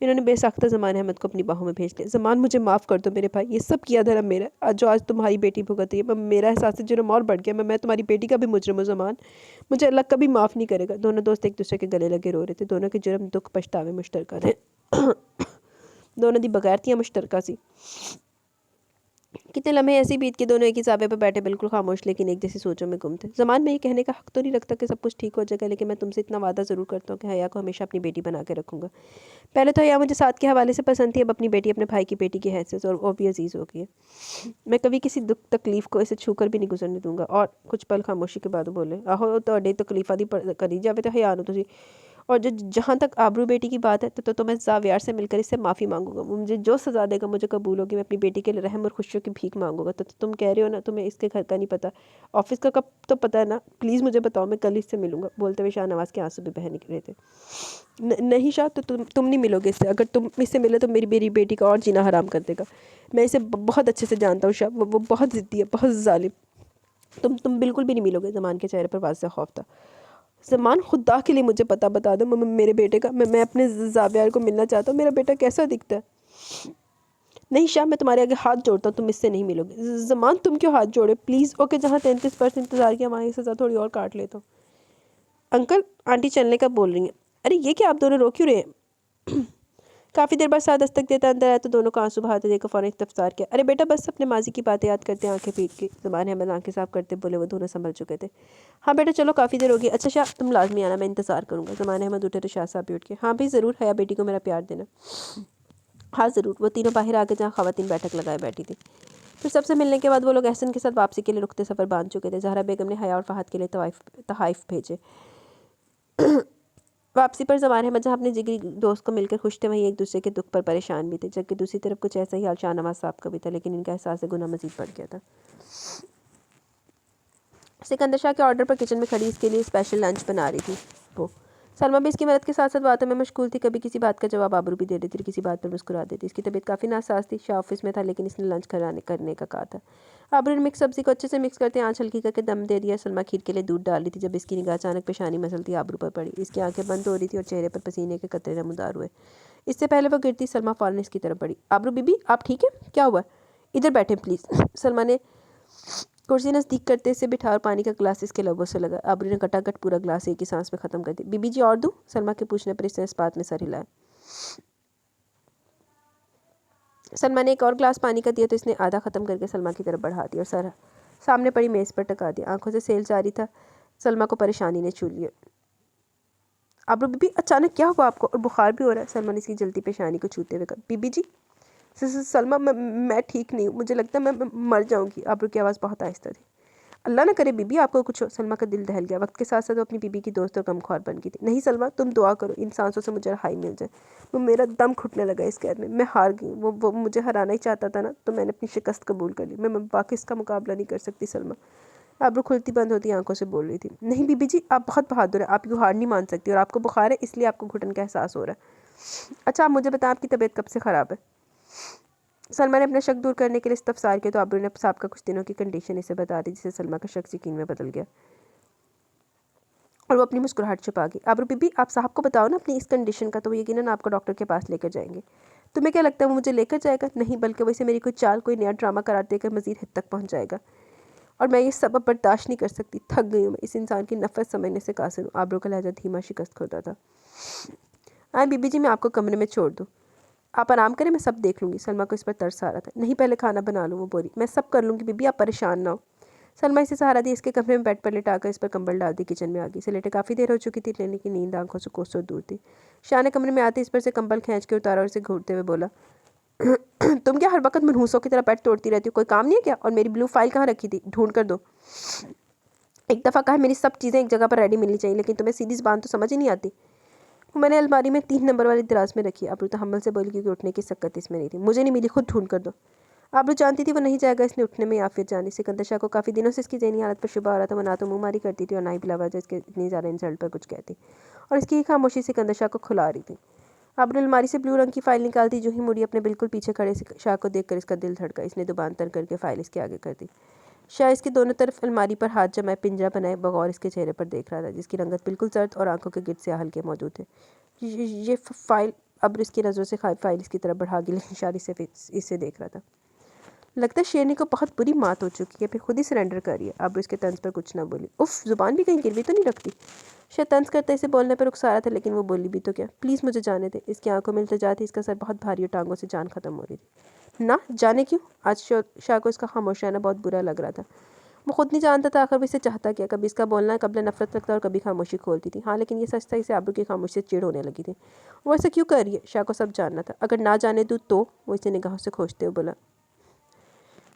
इन्होंने बेसाख्ता ज़मान अहमद को अपनी बाहों में भेज लिया। ज़मान, मुझे माफ़ कर दो मेरे भाई, ये सब किया धर्म मेरा। आज तुम्हारी बेटी भुगत रही है, मेरा एहसास जुर्म और बढ़ गया। मैं तुम्हारी बेटी का भी मुजरिम हूँ ज़मान, मुझे अल्लाह कभी माफ़ नहीं करेगा। दोनों दोस्त एक दूसरे के गले लगे रो रहे थे। दोनों के जुर्म, दुख, पछतावे मुश्तरका थे। दोनों दी बगैरतियाँ मुश्तरका सी। कितने लम्हे ऐसे बीत के दोनों एक ही सावे पर बैठे, बिल्कुल खामोश, लेकिन एक जैसी सोचों में गुम थे। ज़मान, में ये कहने का हक तो नहीं रखता कि सब कुछ ठीक हो जाएगा, लेकिन मैं तुमसे इतना वादा ज़रूर करता हूँ कि हया को हमेशा अपनी बेटी बना के रखूँगा। पहले तो हया मुझे साथ के हवाले से पसंद थी, अब अपनी बेटी अपने भाई की बेटी की हैसियत से और वो भी अजीज़ हो गई है। मैं कभी किसी दुख तकलीफ़ को इसे छूकर भी नहीं गुजरने दूंगा। और कुछ पल खामोशी के बाद बोले, आहो तो तकलीफ़ा दी करी जावे तो हया तुझी। और जहाँ तक आबरू बेटी की बात है तो मैं ज़ावियार से मिलकर इससे माफ़ी मांगूंगा। वो मुझे जो सज़ा देगा मुझे कबूल होगी। मैं अपनी बेटी के लिए रहम और खुशियों की भीख मांगूंगा। तो तुम कह रहे हो ना तुम्हें इसके घर का नहीं पता, ऑफिस का कब तो पता है ना? प्लीज़ मुझे बताओ, मैं कल इससे मिलूंगा। बोलते हुए शाहनवाज के आंसू भी बह निकले थे। नहीं शाह, तो तुम नहीं मिलोगे इससे। अगर तुम इससे मिले तो मेरी बेटी का और जीना हराम कर देगा। मैं इसे बहुत अच्छे से जानता हूँ शाह, वो बहुत ज़िद्दी है, बहुत जालिम। तुम बिल्कुल भी नहीं मिलोगे। ज़मान के चेहरे पर वाज़ेह खौफ था। ज़मान, खुदा के लिए मुझे पता बता दो मेरे बेटे का। मैं अपने ज़ावियार को मिलना चाहता हूँ। मेरा बेटा कैसा दिखता है? नहीं शाह, मैं तुम्हारे आगे हाथ जोड़ता हूँ, तुम इससे नहीं मिलोगे। ज़मान, तुम क्यों हाथ जोड़े? प्लीज़। ओके, जहाँ 33% इंतज़ार किया वहाँ ये सज़ा थोड़ी और काट लेता हूँ। अंकल, आंटी चलने का बोल रही हैं। अरे ये क्या, आप दोनों रो क्यों रहे हैं? काफ़ी देर बाद साथ दस्तक देता अंदर आया तो दोनों को आंसू बहाते देखकर फ़ौरन इस्तफसार किया। अरे बेटा, बस अपने माजी की बातें याद करते आंखें पीट के। ज़मान अहमद आंखें साफ करते बोले। वो दोनों संभल चुके थे। हाँ बेटा, चलो काफ़ी देर होगी। अच्छा शाह, तुम लाजमी आना, मैं इंतज़ार करूँगा। ज़मान अहमद उठे तो शाह साहब भी उठ के। हाँ भाई ज़रूर, हया बेटी को मेरा प्यार देना। हाँ ज़रूर। वो तीनों बाहर आके जहाँ ख़वातीन बैठक लगाए बैठी थी। फिर सबसे मिलने के बाद वो लोग एहसन के साथ वापसी के लिए रुकते सफ़र बांध चुके थे। ज़हरा बेगम ने हया और फ़हद के लिए तहाइफ भेजे। वापसी पर ज़मान अहमद जहाँ अपने जिगरी दोस्त को मिलकर खुश थे, वहीं एक दूसरे के दुख पर परेशान भी थे। जबकि दूसरी तरफ कुछ ऐसा ही हाल शाहनवाज साहब का भी था, लेकिन इनका एहसास गुनाह मजीद बढ़ गया था। सिकंदर शाह के ऑर्डर पर किचन में खड़ी इसके लिए स्पेशल लंच बना रही थी वो। सलमा भी इसकी मदद के साथ साथ बातों में मशगूल थी। कभी किसी बात का जवाब आबरू भी दे देती थी, किसी बात पर मुस्कुरा देती। इसकी तबीयत काफ़ी नासाज थी। शाह ऑफिस में था, लेकिन इसने लंच करने का कहा था। आबरू ने मिक्स सब्जी को अच्छे से मिक्स करते आँच हल्की करके दम दे दिया। सलमा खीर के लिए दूध डाल रही थी जब इसकी निगाह अचानक पेशानी मसलती आबरू पर पड़ी। इसकी आंखें बंद हो रही थी और चेहरे पर पसीने के कतरे नमूदार हुए। इससे पहले वो गिरती सलमा फ़ौरन इसकी तरफ बढ़ी। आबरू बीबी, आप ठीक है? क्या हुआ? इधर बैठे प्लीज़। सलमा ने कुर्सी नज़दीक करते से बिठा और पानी का गिलास इसके लबों से लगा। आबरू ने कटाकट पूरा गिलास एक ही सांस में ख़त्म कर दिया। बीबी जी और दूँ? सलमा के पूछने पर इसने इस बात में सर हिलाया। सलमा ने एक और गिलास पानी का दिया तो इसने आधा ख़त्म करके सलमा की तरफ बढ़ा दिया और सर सामने पड़ी मेज़ पर टका दिया। आंखों से सेल जारी था। सलमा को परेशानी ने छू लिया। आबरू बीबी, अचानक क्या हुआ आपको? और बुखार भी हो रहा है? सलमा ने इसकी जलती पेशानी को छूते हुए कहा। बीबी जी, सलमा, मैं ठीक नहीं हूँ, मुझे लगता है मैं मर जाऊँगी। आबरू की आवाज़ बहुत आहिस्ता थी। अल्लाह ना करे बीबी आपको कुछ हो। सलमा का दिल दहल गया। वक्त के साथ साथ वो अपनी बीबी की दोस्त और गमख्वार बन गई थी। नहीं सलमा, तुम दुआ करो इन सांसों से मुझे रहाई मिल जाए। वो मेरा दम घुटने लगा इस कैद में। मैं हार गई। वो मुझे हराना ही चाहता था ना, तो मैंने अपनी शिकस्त कबूल कर ली। मैं बाकी इसका मुकाबला नहीं कर सकती। सलमा आबरू खुलती बंद होती आंखों से बोल रही थी। नहीं बीबी जी, आप बहुत बहादुर है, आप यूँ हार नहीं मान सकती। और आपको बुखार है, इसलिए आपको घुटन का एहसास हो रहा है। अच्छा, आप मुझे बताएं, आपकी तबीयत कब से ख़राब है? सलमा ने अपना शक दूर करने के लिए इस्तफसार किया तो आबरू ने साहब का कुछ दिनों की कंडीशन इसे बता दी, जिससे सलमा का शक यकीन में बदल गया और वो अपनी मुस्कुराहट छुपा गई। आबरू बीबी, आप साहब को बताओ ना अपनी इस कंडीशन का, तो वो यकीनन आपको डॉक्टर के पास लेकर जाएंगे। तुम्हें क्या लगता है वो मुझे लेकर जाएगा? नहीं, बल्कि वैसे मेरी कोई चाल, कोई नया ड्रामा करार देकर मज़ीद हद तक पहुँच जाएगा। और मैं ये सब अब बर्दाश्त नहीं कर सकती। थक गई हूँ मैं इस इंसान की नफ़रत समझने से कासिर हूँ। आबरू का लहजा धीमा शिकस्त होता था। आए बीबी जी, मैं आपको कमरे में छोड़ दूँ, आप आराम करें, मैं सब देख लूँगी। सलमा को इस पर तरस आ रहा था। नहीं, पहले खाना बना लूँ, वो बोली। मैं सब कर लूँगी बीबी, आप परेशान ना हो। सलमा इसे सहारा दी, इसके कमरे में बेड पर लिटाकर इस पर कंबल डाल दी, किचन में आ गई। इसे लेटे काफ़ी देर हो चुकी थी, लेने की नींद आंखों से कोसों दूर थी। शाह ने कमरे में आते इस पर से कंबल खींच के उतारा और इसे घूरते हुए बोला, तुम क्या हर वक्त मनहूसों की तरह बेड तोड़ती रहती हो? कोई काम नहीं है क्या? और मेरी ब्लू फाइल कहाँ रखी थी? ढूंढ कर दो। एक दफ़ा कहा मेरी सब चीज़ें एक जगह पर रेडी मिलनी चाहिए, लेकिन तुम्हें सीधी ज़बान तो समझ ही नहीं आती। मैंने अलमारी में 3 नंबर वाली दराज में रखी। आबरू तहम्मुल से बोली, क्योंकि उठने की सक्कत इसमें नहीं थी। मुझे नहीं मिली, खुद ढूंढ कर दो। आबरू जानती थी वो नहीं जाएगा इसने उठने में या फिर जाने। सिकंदर शाह को काफ़ी दिनों से इसकी ज़हनी हालत पर शुबा हो रहा था। वो ना तो मुँह मारी करती थी और ना ही बिला वजह इसके इतनी ज़्यादा इंसल्ट पर कुछ कहती, और इसकी खामोशी सिकंदर शाह को खुला रही थी। आबरू अलमारी से ब्लू रंग की फाइल निकालती, जो ही मुड़ी अपने बिल्कुल पीछे खड़े शाह को देखकर इसका दिल धड़का। इसने दुबान तर करके फाइल इसके आगे कर दी। शाह इसकी दोनों तरफ अलमारी पर हाथ जमाए पिंजरा बनाए बगौर इसके चेहरे पर देख रहा था, जिसकी रंगत बिल्कुल जर्द और आंखों के गिर्द से हल्के मौजूद थे। ये फाइल, अब इसकी नज़रों से फाइल इसकी तरफ बढ़ा गई, लेकिन शाह इसे देख रहा था। लगता है शेरनी को बहुत बुरी मात हो चुकी है, फिर खुद ही सरेंडर कर रही है। अब इसके तंज पर कुछ ना बोली। उफ, जुबान भी कहीं गिरवी तो नहीं रखती। शायद तंज करते इसे बोलने पर उकसा रहा था, लेकिन वो बोली भी तो क्या। प्लीज़ मुझे जाने दे। इसकी आंखों में इल्तिजा थी, इसका सर बहुत भारी और टांगों से जान खत्म हो रही थी। ना जाने क्यों? आज शाह को इसका खामोश रहना बहुत बुरा लग रहा था। वो खुद नहीं जानता था आखिर वो इसे चाहता क्या। कभी इसका बोलना कबल नफरत रखता और कभी खामोशी खोलती थी। हाँ, लेकिन ये सच था, इसे आबरू की खामोशी से चिढ़ होने लगी थी। वो ऐसा क्यों कर रही है? शाह को सब जानना था। अगर ना जाने दूँ तो? वो इसे निगाहों से खोजते हुए बोला,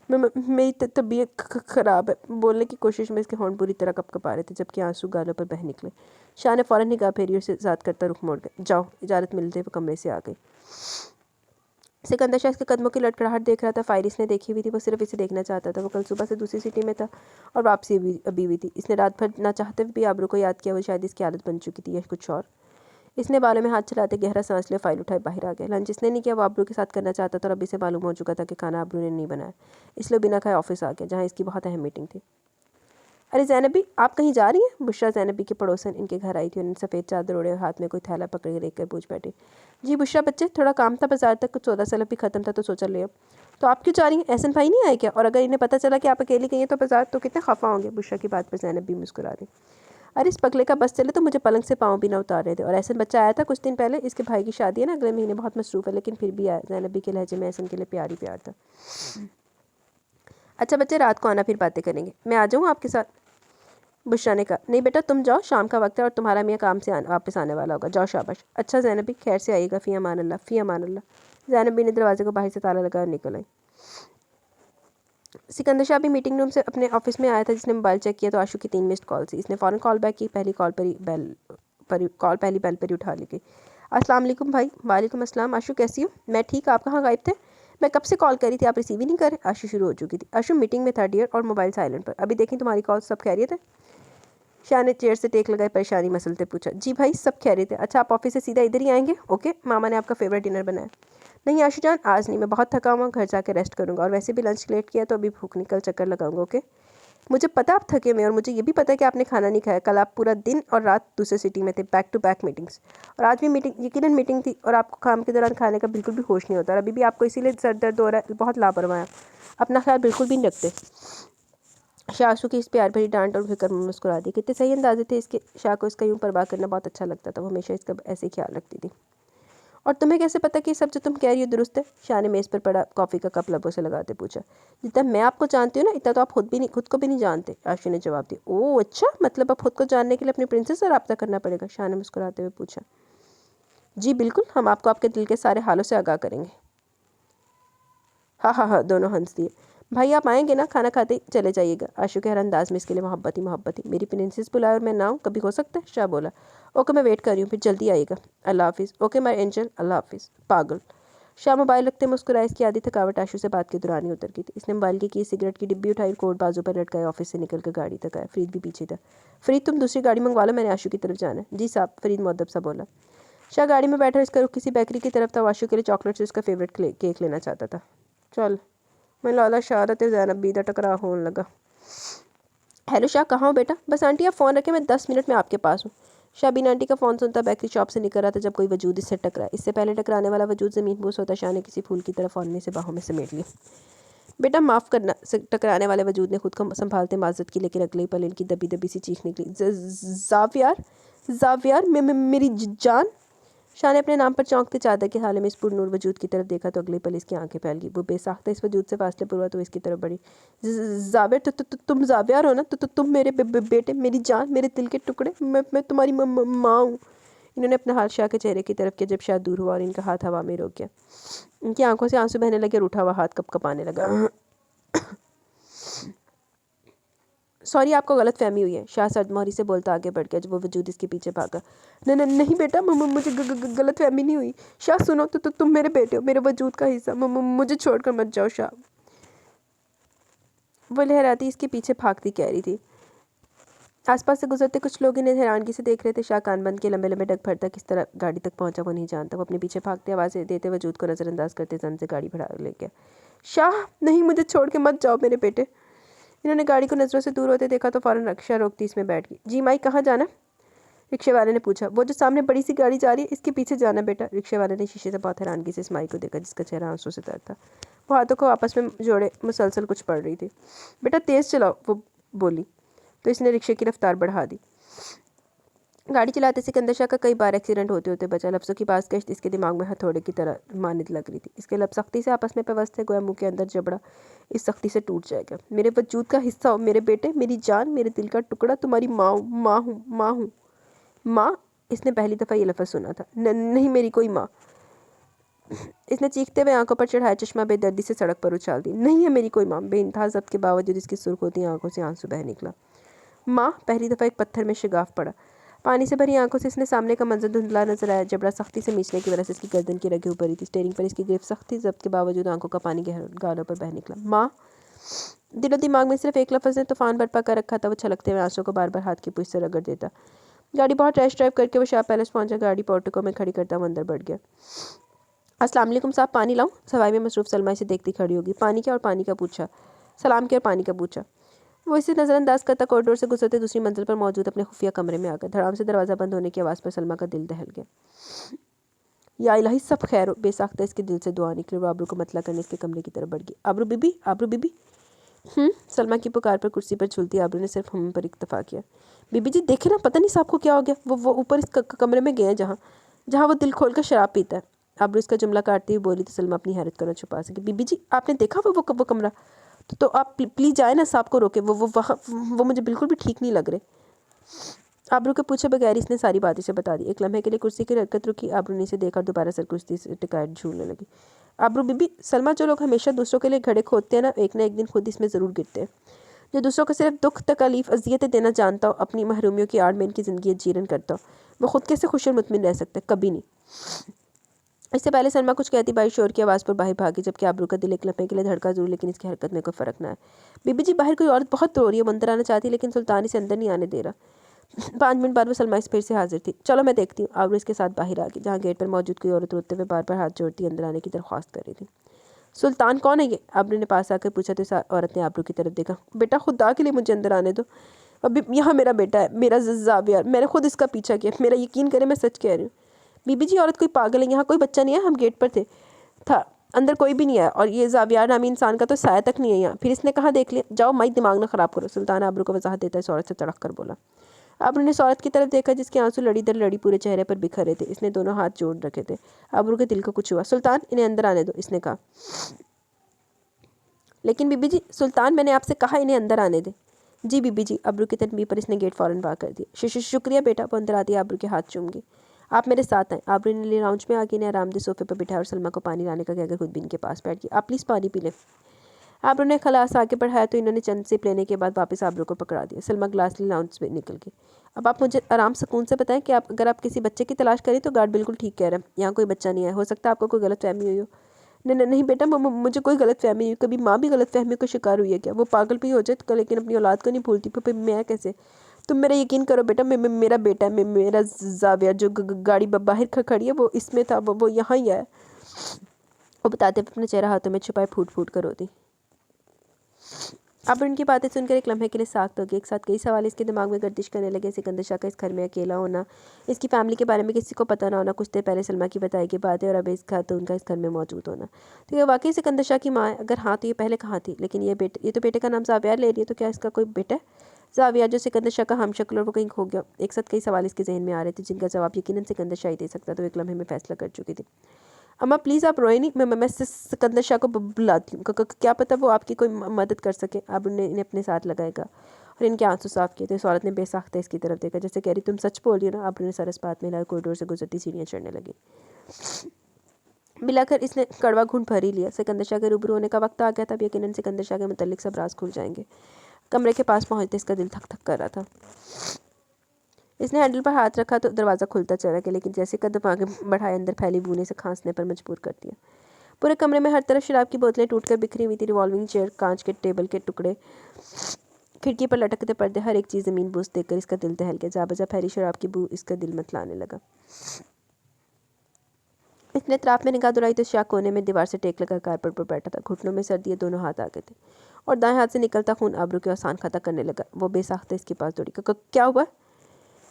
मेरी तबीयत ख़राब है। बोलने की कोशिश में इसके होंठ बुरी तरह कपकपा रहे थे, जबकि आंसू गालों पर बह निकले। शाह ने फ़ौरन निगाह फेरी और उसे ज़ाद करता रुख मोड़ गया। जाओ। इजाज़त मिलते हुए कमरे से आ गई। सिकंदर शाह इसके कदमों की लड़खड़ाहट देख रहा था। फाइल इसने देखी हुई थी, वो सिर्फ इसे देखना चाहता था। वो कल सुबह से दूसरी सिटी में था और वापसी अभी हुई थी। इसने रात भर ना चाहते हुए भी आबरू को याद किया। वो शायद इसकी आदत बन चुकी थी या कुछ और। इसने बालों में हाथ चलाते गहरा सांस लिया, फाइल उठाए बाहर आ गया। लंच इसने नहीं किया, वो आबरू के साथ करना चाहता था और अब इसे मालूम हो चुका था कि खाना आबरू ने नहीं बनाया, इसलिए बिना खाए ऑफिस आ गया, जहाँ इसकी बहुत अहम मीटिंग थी। अरे ज़ैनबी, आप कहीं जा रही हैं? बुशरा ज़ैनबी की पड़ोसन इनके घर आई थी। उन्होंने सफ़ेद चादर ओढ़े और हाथ में कोई थैला पकड़ के देखकर पूछ बैठी। जी बुशरा बच्चे, थोड़ा काम था बाजार तक, कुछ सौदा सलब भी ख़त्म था तो सोचा ले अब। तो आप क्यों जा रही हैं? एहसन भाई नहीं आए क्या? और अगर इन्हें पता चला कि आप अकेली गई हैं तो बाजार तो कितने खफा होंगे। बुशरा की बात पर ज़ैनब भी मुस्कुरा दी। अरे इस पगले का बस चले तो मुझे पलंग से पाँव भी ना उतार रहे थे। और एहसन बच्चा आया था कुछ दिन पहले, इसके भाई की शादी है ना अगले महीने, बहुत मसरूफ़ है लेकिन फिर भी आया। ज़ैनबी के लहजे में एहसन के लिए प्यार ही प्यार था। अच्छा बच्चे, रात को आना, फिर बातें करेंगे। मैं आ जाऊँ आपके साथ? बुशरा ने कहा। नहीं बेटा, तुम जाओ, शाम का वक्त है और तुम्हारा मियाँ काम से वापस आने वाला होगा। जाओ, शाबाश। अच्छा ज़ैनबी, खैर से आइएगा। फ़ी अमान अल्लाह। फ़ी अमान अल्लाह। ज़ैनबी ने दरवाजे को बाहर से ताला लगा और निकल आई। सिकंदर शाह भी मीटिंग रूम से अपने ऑफिस में आया था। जिसने मोबाइल चेक किया तो आशू की 3 मिस्ड कॉल थी। इसने फ़ौरन कॉल बैक की। पहली बेल पर ही उठा ली गई। अस्सलाम वालेकुम भाई। वालेकुम अस्सलाम। आशू कैसी हो? मैं ठीक, आप कहाँ गायब थे? मैं कब से कॉल करी थी, आप रिसीव ही नहीं कर रहे। आशू शुरू हो चुकी थी। आशू मीटिंग में था डियर, और मोबाइल साइलेंट पर। अभी देखी तुम्हारी कॉल, सब खैरियत है? शाह ने चेयर से टेक लगाई परेशानी मसलते पूछा। जी भाई, सब खैरियत है। अच्छा, आप ऑफिस से सीधा इधर ही आएंगे? ओके, मामा ने आपका फेवरेट डिनर बनाया। नहीं आशू जान, आज नहीं, मैं बहुत थका हुआ, घर जाकर रेस्ट करूँगा। और वैसे भी लंच लेट किया तो अभी भूख निकल, चक्कर लगाऊंगा। ओके, मुझे पता आप थके में, और मुझे ये भी पता है कि आपने खाना नहीं खाया। कल आप पूरा दिन और रात दूसरे सिटी में थे, बैक टू बैक मीटिंग्स, और आज भी मीटिंग, यकीनन मीटिंग थी, और आपको काम के दौरान खाने का बिल्कुल भी होश नहीं होता। और अभी भी आपको इसीलिए सर दर्द हो रहा है। बहुत लापरवाह, अपना ख्याल बिल्कुल भी नहीं रखते। शाह आशू की इस प्यार भरी डांट और फिक्र में मुस्कुरा दी। कितने सही अंदाजे थे इसके। शाह को इसका यूँ परवाह करना बहुत अच्छा लगता था। वो हमेशा इसका ऐसे ही ख्याल रखती थी। और तुम्हें कैसे पता कि सब जो तुम कह रही हो दुरुस्त है? शाह ने मेज़ पर पड़ा कॉफ़ी का कप लबों से लगाते पूछा। जितना मैं आपको जानती हूँ ना, इतना तो आप खुद को भी नहीं जानते। आशू ने जवाब दिया। ओह अच्छा, मतलब अब खुद को जानने के लिए अपनी प्रिंसेस से रब्ता करना पड़ेगा? शाह ने मुस्कुराते हुए पूछा। जी बिल्कुल, हम आपको आपके दिल के सारे हालों से आगाह करेंगे। हाँ हाँ हाँ, दोनों हंस दिए। भाई आप आएंगे ना? खाना खाते ही चले जाइएगा। आशु के हर अंदाज में इसके लिए मोहब्बत ही। मेरी प्रिंसेस बुलाए और मैं ना आऊँ, कभी हो सकता है? शाह बोला। ओके, मैं वेट कर रही हूँ, फिर जल्दी आइएगा। अल्लाह हाफिज़। ओके माय एंजल, अल्लाह हाफिज़। पागल। शाह मोबाइल रखते मुस्कुराए। इसकी आधी थकावट आशु से बात के दौरान ही उतर गई थी। इसने मोबाइल की सिगरेट की डिब्बी उठाई, कोट बाजू पर लटकाया, ऑफिस से निकल कर गाड़ी तक आया। फरीद भी पीछे था। फरीद, तुम दूसरी गाड़ी मंगवा लो, मैंने आशु की तरफ जाना है। जी साहब, फरीद मुअद्दब सा बोला। शाह गाड़ी में बैठा इसका रुख किसी बेकरी की तरफ था। आशु के लिए चॉकलेट से उसका फेवरेट केक लेना चाहता था। चल, मैं लाला शाह ते ज़ैनब भी दा टकरा होने लगा। हेलो शाह, कहाँ हो बेटा? बस आंटी आप फ़ोन रखें, मैं 10 मिनट में आपके पास हूँ। शाबीन आंटी का फ़ोन सुनता बेकरी शॉप से निकल रहा था जब कोई वजूद इससे टकरा। इससे पहले टकराने वाला वजूद ज़मीन बूस होता शाह ने किसी फूल की तरह फ़ौरन से बाहों में समेट लिया। बेटा माफ़ करना। टकराने वाले वजूद ने खुद को संभालते माजरत की, लेकिन अगले ही पल इनकी दबी दबी सी चीख निकली। ज़ावियार, ज़ावियार, मेरी जान। शाह ने अपने नाम पर चौंकते चादर के हाले में इस पुरनूर वजूद की तरफ देखा तो अगले पल इसकी आंखें फैल गई। वो बेसाख्ता इस वजूद से फासले पर हुआ तो इसकी तरफ बढ़ी। ज़ावियर, तुम ज़ावियर हो ना? तुम मेरे बेटे, मेरी जान, मेरे दिल के टुकड़े। मैं तुम्हारी माँ हूँ। इन्होंने अपना हाथ शाह के चेहरे की तरफ किया जब शाह दूर हुआ और इनका हाथ हवा में रोक गया। इनकी आंखों से आंसू बहने लगे और उठा हुआ हाथ कपकपाने लगा। सॉरी, आपको गलत फहमी हुई है। शाह सर्दमोहरी से बोलता आगे बढ़ गया जब वो वजूद इसके पीछे भागा। नहीं बेटा, मुझे गलत फहमी नहीं हुई। शाह सुनो, तुम मेरे बेटे हो, मेरे वजूद का हिस्सा। मुझे छोड़कर मत जाओ शाह। वो लहराती इसके पीछे भागती कह रही थी। आसपास से गुजरते कुछ लोग इन्हें हैरानगी से देख रहे थे। शाह कान बंद के लंबे लंबे डग भरता किस तरह गाड़ी तक पहुंचा वो नहीं जानता। वो अपने पीछे भागते आवाज़ें देते वजूद को नज़रअंदाज करते जन से गाड़ी बढ़ा ले गया। शाह नहीं, मुझे छोड़ के मत जाओ मेरे बेटे। इन्होंने गाड़ी को नज़रों से दूर होते देखा तो फ़ौरन रिक्शा रोकती इसमें बैठ गई। जी माई, कहाँ जाना? रिक्शे वाले ने पूछा। वो जो सामने बड़ी सी गाड़ी जा रही है, इसके पीछे जाना बेटा। रिक्शे वाले ने शीशे से बहुत हैरानगी से इस माई को देखा जिसका चेहरा आंसू से तर था। वो हाथों को आपस में जोड़े मुसलसल कुछ पढ़ रही थी। बेटा तेज़ चलाओ, वो बोली तो इसने रिक्शे की रफ्तार बढ़ा दी। गाड़ी चलाते सिकंदर शाह का कई बार एक्सीडेंट होते होते बचा। लफ्ज़ों की बात गश्त इसके दिमाग में हथौड़े की तरह मानित लग रही थी। इसके लब सख्ती से आपस में पेवस्त थे, गोया मुंह के अंदर जबड़ा इस सख्ती से टूट जाएगा। मेरे वजूद का हिस्सा हो मेरे बेटे, मेरी जान, मेरे दिल का टुकड़ा, तुम्हारी माँ हूँ। माँ? इसने पहली दफ़ा ये लफ्ज़ सुना था। नहीं मेरी कोई माँ। इसने चीखते हुए आंखों पर चढ़ाया चश्मा बेदर्दी से सड़क पर उछाल दी। नहीं है मेरी कोई माँ। बेइंतहा ज़ब्त के बावजूद इसकी सुर्ख होती आंखों से आंसू बह निकला। माँ? पहली दफ़ा एक पत्थर में शिगाफ पड़ा। पानी से भरी आंखों से इसने सामने का मंजर धुंधला नजर आया। जबड़ा सख्ती से मीचने की वजह से इसकी गर्दन की रगें ऊपर ही थी। स्टीयरिंग पर इसकी गिरफ्त सख्ती जब्त के बावजूद आंखों का पानी गालों पर बह निकला। माँ? दिलो दिमाग में सिर्फ एक लफ्ज़ ने तूफान बर्पा कर रखा था। वो छलकते हुए आंसू को बार बार हाथ की पूंछ से रगड़ देता। गाड़ी बहुत रैश ड्राइव करके वो शाह पैलेस पहुंचा। गाड़ी पोर्टिको में खड़ी करता हुआ अंदर बढ़ गया। अस्सलाम वालेकुम साहब, पानी लाऊं? सवाई में मसरूफ़ सलमा इसे देखती खड़ी होगी। पानी क्या और पानी का पूछा। सलाम किया और पानी का पूछा। वो इसे नज़रअंदाज करता कॉरिडोर से गुजरते दूसरी मंजिल पर मौजूद अपने खुफिया कमरे में आ गया। धड़ाम से दरवाज़ा बंद होने की आवाज़ पर सलमा का दिल दहल गया। या इलाही सब खैर हो। बेसाख्ता इसके दिल से दुआ निकली। वो आबरू को मतला करने इसके कमरे की तरफ बढ़ गई। आबरू बीबी, आबरू बीबी। सलमा की पुकार पर कुर्सी पर झूलती आबरू ने सिर्फ हम पर इक्तफा किया। बीबी जी देखे ना, पता नहीं साहब को क्या हो गया। वो ऊपर इस कमरे में गए हैं जहाँ वो दिल खोल कर शराब पीता है। आबरू इसका जुमला काटती हुई बोली तो सलमा अपनी हैरत करना छुपा सकी। बीबी जी आपने देखा वो कमरा? तो आप प्लीज़ जाए ना, साहब को रोके। वो मुझे बिल्कुल भी ठीक नहीं लग रहे। आबरू के पूछे बगैर इसने सारी बात इसे बता दी। एक लम्हे के लिए कुर्सी की हरकत रुकी। आबरू ने इसे देखा, दोबारा सर कुर्सी से टिकाए झूलने लगी। आबरू बीबी, सलमा जो लोग हमेशा दूसरों के लिए घड़े खोदते हैं ना, एक ना खुद इसमें ज़रूर गिरते हैं। जो दूसरों को सिर्फ दुख, तकलीफ, अजियतें देना जानता हो, अपनी महरूमियों की आड़ में इनकी ज़िंदगी जीवन करता हो, वो खुद कैसे खुश और मुतमिन रह सकता है? कभी नहीं। इससे पहले सलमा कुछ कहती बाई शोर की आवाज़ पर बाहर भागी, जबकि आबरू का दिल एक लम्हे के लिए धड़का जरूर, लेकिन इसकी हरकत में कोई फ़र्क ना है। बीबी जी बाहर कोई औरत बहुत रो रही है, वो अंदर आना चाहती है लेकिन सुल्तान इसे अंदर नहीं आने दे रहा। 5 मिनट बाद वो सलमा इस फिर से हाजिर थी। चलो मैं देखती हूँ। आबरू इसके साथ बाहर आ गई, जहाँ गेट पर मौजूद कोई औरत रोते हुए बार बार हाथ जोड़ती अंदर आने की दरख्वास्त कर रही थी। सुल्तान कौन है ये? आबरू ने पास आकर पूछा तो इस औरत ने आबरू की तरफ देखा। बेटा खुदा के लिए मुझे अंदर आने दो। अभी यहाँ मेरा बेटा है, मेरा ज़ावियर। मैंने खुद इसका पीछा किया, मेरा यकीन करें मैं सच कह रही हूँ। बीबी जी औरत कोई पागल है, यहाँ कोई बच्चा नहीं है, हम गेट पर था अंदर कोई भी नहीं आया, और ये ज़ावियार नामी इंसान का तो साया तक नहीं है यहाँ। फिर इसने कहाँ देख लिया? जाओ माई, दिमाग ना ख़राब करो। सुल्तान आबरू को वजाहत देता इस औरत से तड़क कर बोला। आबरू ने इस औरत की तरफ देखा जिसके आंसू लड़ी दर लड़ी पूरे चेहरे पर बिखर रहे थे। इसने दोनों हाथ जोड़ रखे थे। आबरू के दिल को कुछ हुआ। सुल्तान इन्हें अंदर आने दो, इसने कहा। लेकिन बीबी जी, सुल्तान मैंने आपसे कहा इन्हें अंदर आने दे। जी बीबी जी। आबरू की तनबीह पर इसने गेट फ़ौरन बाहर कर दिया। शुक्रिया बेटा। वो अंदर आती आबरू के हाथ चूम गई। आप मेरे साथ आए। आबरू ने लाउंज में आके इन्हें आरामदेह सोफे पर बिठाया और सलमा को पानी लाने का कहकर खुद भी इनके पास बैठ गई। आप प्लीज़ पानी पी लें। आबरू ने खलास आगे बढ़ाया तो इन्होंने चंद सिप लेने के बाद वापस आबरू को पकड़ा दिया। सलमा ग्लास ले लाउंज में निकल गई। अब आप मुझे आराम सुकून से बताएं कि अगर आप किसी बच्चे की तलाश करें तो गार्ड बिल्कुल ठीक कह रहा है, यहाँ कोई बच्चा नहीं है। हो सकता है आपको कोई गलत फहमी हुई हो। नहीं बेटा, मुझे कोई गलत फहमी हुई। कभी माँ भी गलत फहमी का शिकार हुई है क्या? वो पागल भी हो जाए तो लेकिन अपनी औलाद को नहीं भूलती। फिर मैं कैसे? तुम मेरा यकीन करो बेटा, मेरा बेटा है, मेरा ज़ावियर। जो गाड़ी बाहर खड़ी है वो इसमें था, वो यहाँ ही है। वो बताते हुए अपना चेहरा हाथों में छुपाए फूट फूट कर रोती। अब उनकी बातें सुनकर एक लम्हे के लिए साख्त हो गई। एक साथ कई सवाल इसके दिमाग में गर्दिश करने लगे। सिकंदर शाह का इस घर में अकेला होना, इसकी फैमिली के बारे में किसी को पता ना होना, कुछ देर पहले सलमा की बताई की बात है, और अब इस खातून का इस घर में मौजूद होना। तो ये वाकई सिकंदर शाह की माँ है? अगर हाँ तो ये पहले कहाँ थी? लेकिन ये तो बेटे का नाम ज़ावियार ले रही है, तो क्या इसका कोई बेटा है ज़ावियार जो सिकंदर शाह का हमशक्ल, और वो कहीं खो गया? एक साथ कई सवाल इसके जहन में आ रहे थे जिनका जवाब यकीनन सिकंदर शाह ही दे सकता। तो एक लम्हे में फैसला कर चुकी थी। अम्मा प्लीज़ आप रोए नहीं, मैं सिकंदर शाह को बुलाती हूँ, क्या पता वो आपकी कोई मदद कर सके। अब इन्हें अपने साथ लगाएगा, और इनके आंसू साफ किए। तो इस औरत ने बेसाख्ता इसकी तरफ देखा, जैसे कह रही तुम सच बोल रही हो ना। अब उन्हें सर इस बात में कॉरिडोर से गुजरती सीढ़ियाँ चढ़ने लगी। मिलाकर इसने कड़वा घूंट भर ही लिया। सिकंदर शाह के रूबरू होने का वक्त आ गया था। अब यकीनन सिकंदर शाह के मुतल्लिक सब राज खुल जाएंगे। कमरे के पास पहुँचते इसका दिल थक थक कर रहा था। इसने हैंडल पर हाथ रखा तो दरवाज़ा खुलता चला गया, लेकिन जैसे कदम आगे बढ़ाए अंदर फैली बूने से खांसने पर मजबूर कर दिया। पूरे कमरे में हर तरफ शराब की बोतलें टूटकर बिखरी हुई थी। रिवॉल्विंग चेयर, कांच के टेबल के टुकड़े, खिड़की पर लटकते पर्दे, हर एक चीज़ ज़मीन बूझ देखकर इसका दिल दहल गया। जा बजा फैली शराब की बू इसका दिल मतलाने लगा। इसने त्राप में निगाह दुराई तो शाह कोने में दीवार से टेक लगा कारपेट पर बैठा था। घुटनों में सर्दी, दोनों हाथ आगे थे, और दाएं हाथ से निकलता खून आबरू के आसान खाता करने लगा। वो बेसाख्ता इसके पास दौड़ी। क्या हुआ?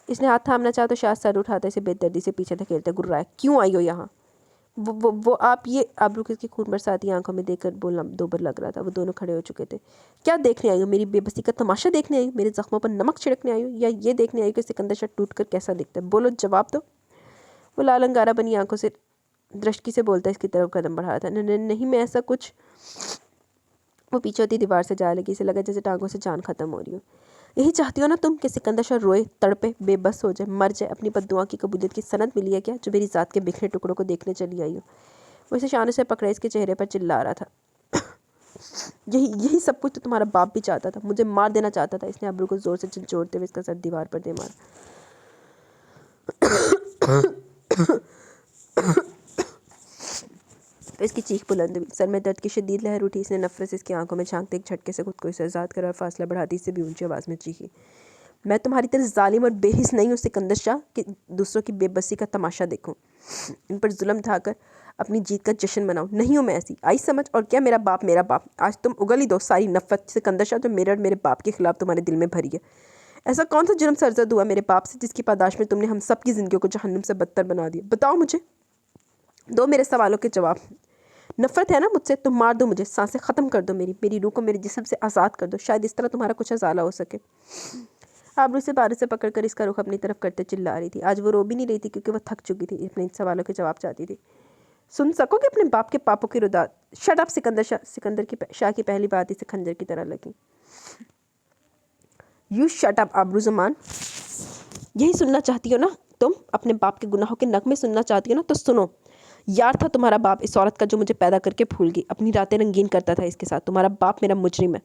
इसने हाथ थामना चाहा तो शाह सर उठाता इसे बेदर्दी से पीछे धकेलते गुर्राया, क्यों आई हो यहाँ? वो आप ये आबरू की खून बरसाती आंखों में देखकर बोलना दोबर लग रहा था। वो दोनों खड़े हो चुके थे। क्या देखने आई हो? मेरी बेबसी का तमाशा देखने आई हो? मेरे जख्मों पर नमक छिड़कने आई हो? या ये देखने आई हो कि सिकंदर शाह टूट कर कैसा दिखता है? बोलो, जवाब दो। वो लाल अंगारा बनी आंखों से दृष्टि से बोलता इसकी तरफ कदम बढ़ा रहा था। नहीं, मैं ऐसा कुछ। वो पीछे होती दीवार से जा लगी। इसे लगा जैसे टांगों से जान खत्म हो रही हो। यही चाहती हो ना तुम कि सिकंदर शाह रोए, तड़पे, बेबस हो जाए, मर जाए? अपनी बद्दुआ की कबूलियत की सनद मिली है क्या, जो मेरी ज़ात के बिखरे टुकड़ों को देखने चली आई हो? वो इसे शानों से पकड़े इसके चेहरे पर चिल्ला रहा था। यही सब कुछ तो तुम्हारा बाप भी चाहता था, मुझे मार देना चाहता था। इसने अब्रू को जोर से झंझोड़ते हुए इसका सर दीवार पर दे मारा। तो इसकी चीख बुलंद हुई। सर में दर्द की शदीद लहर उठी। इसने नफरत से इसकी आंखों में झांकते एक झटके से खुद को इसे आज़ाद करा और फासला बढ़ाती इससे भी ऊंची आवाज़ में चीखी, मैं तुम्हारी तरह जालिम और बेहिस नहीं हूँ सिकंदर शाह कि दूसरों की बेबसी का तमाशा देखूं, इन पर जुल्म ढाकर अपनी जीत का जश्न मनाऊं। नहीं हूँ मैं ऐसी, आई समझ? और क्या मेरा बाप? आज तुम उगल ही दो सारी नफरत सिकंदर शाह जो मेरे और मेरे बाप के खिलाफ तुम्हारे दिल में भरी है। ऐसा कौन सा जुर्म सरजद हुआ मेरे बाप से जिसकी पादाश में तुमने हम सब की ज़िंदगियों को जहन्नुम से बदतर बना दिया? बताओ मुझे, दो मेरे सवालों के जवाब। नफरत है ना मुझसे, तुम मार दो मुझे, सांसें ख़त्म कर दो, मेरी रूह को मेरे जिस्म से आज़ाद कर दो। शायद इस तरह तुम्हारा कुछ अजाला हो सके। आबरू से बारू से पकड़कर इसका रुख अपनी तरफ करते चिल्ला रही थी। आज वो रो भी नहीं रही थी क्योंकि वह थक चुकी थी। अपने इन सवालों के जवाब चाहती थी। सुन सकोगे अपने बाप के पापों की रुदात? Shut up Sikandar Shah. सिकंदर की शाह की पहली बात इसे खंजर की तरह लगी। यू शट अप आबरू ज़मान। यही सुनना चाहती हो ना तुम? अपने बाप के गुनाहों के नगमे सुनना चाहती हो ना? तो सुनो। यार था तुम्हारा बाप इस औरत का जो मुझे पैदा करके भूल गई, अपनी रातें रंगीन करता था इसके साथ। तुम्हारा बाप मेरा मुजरिम है,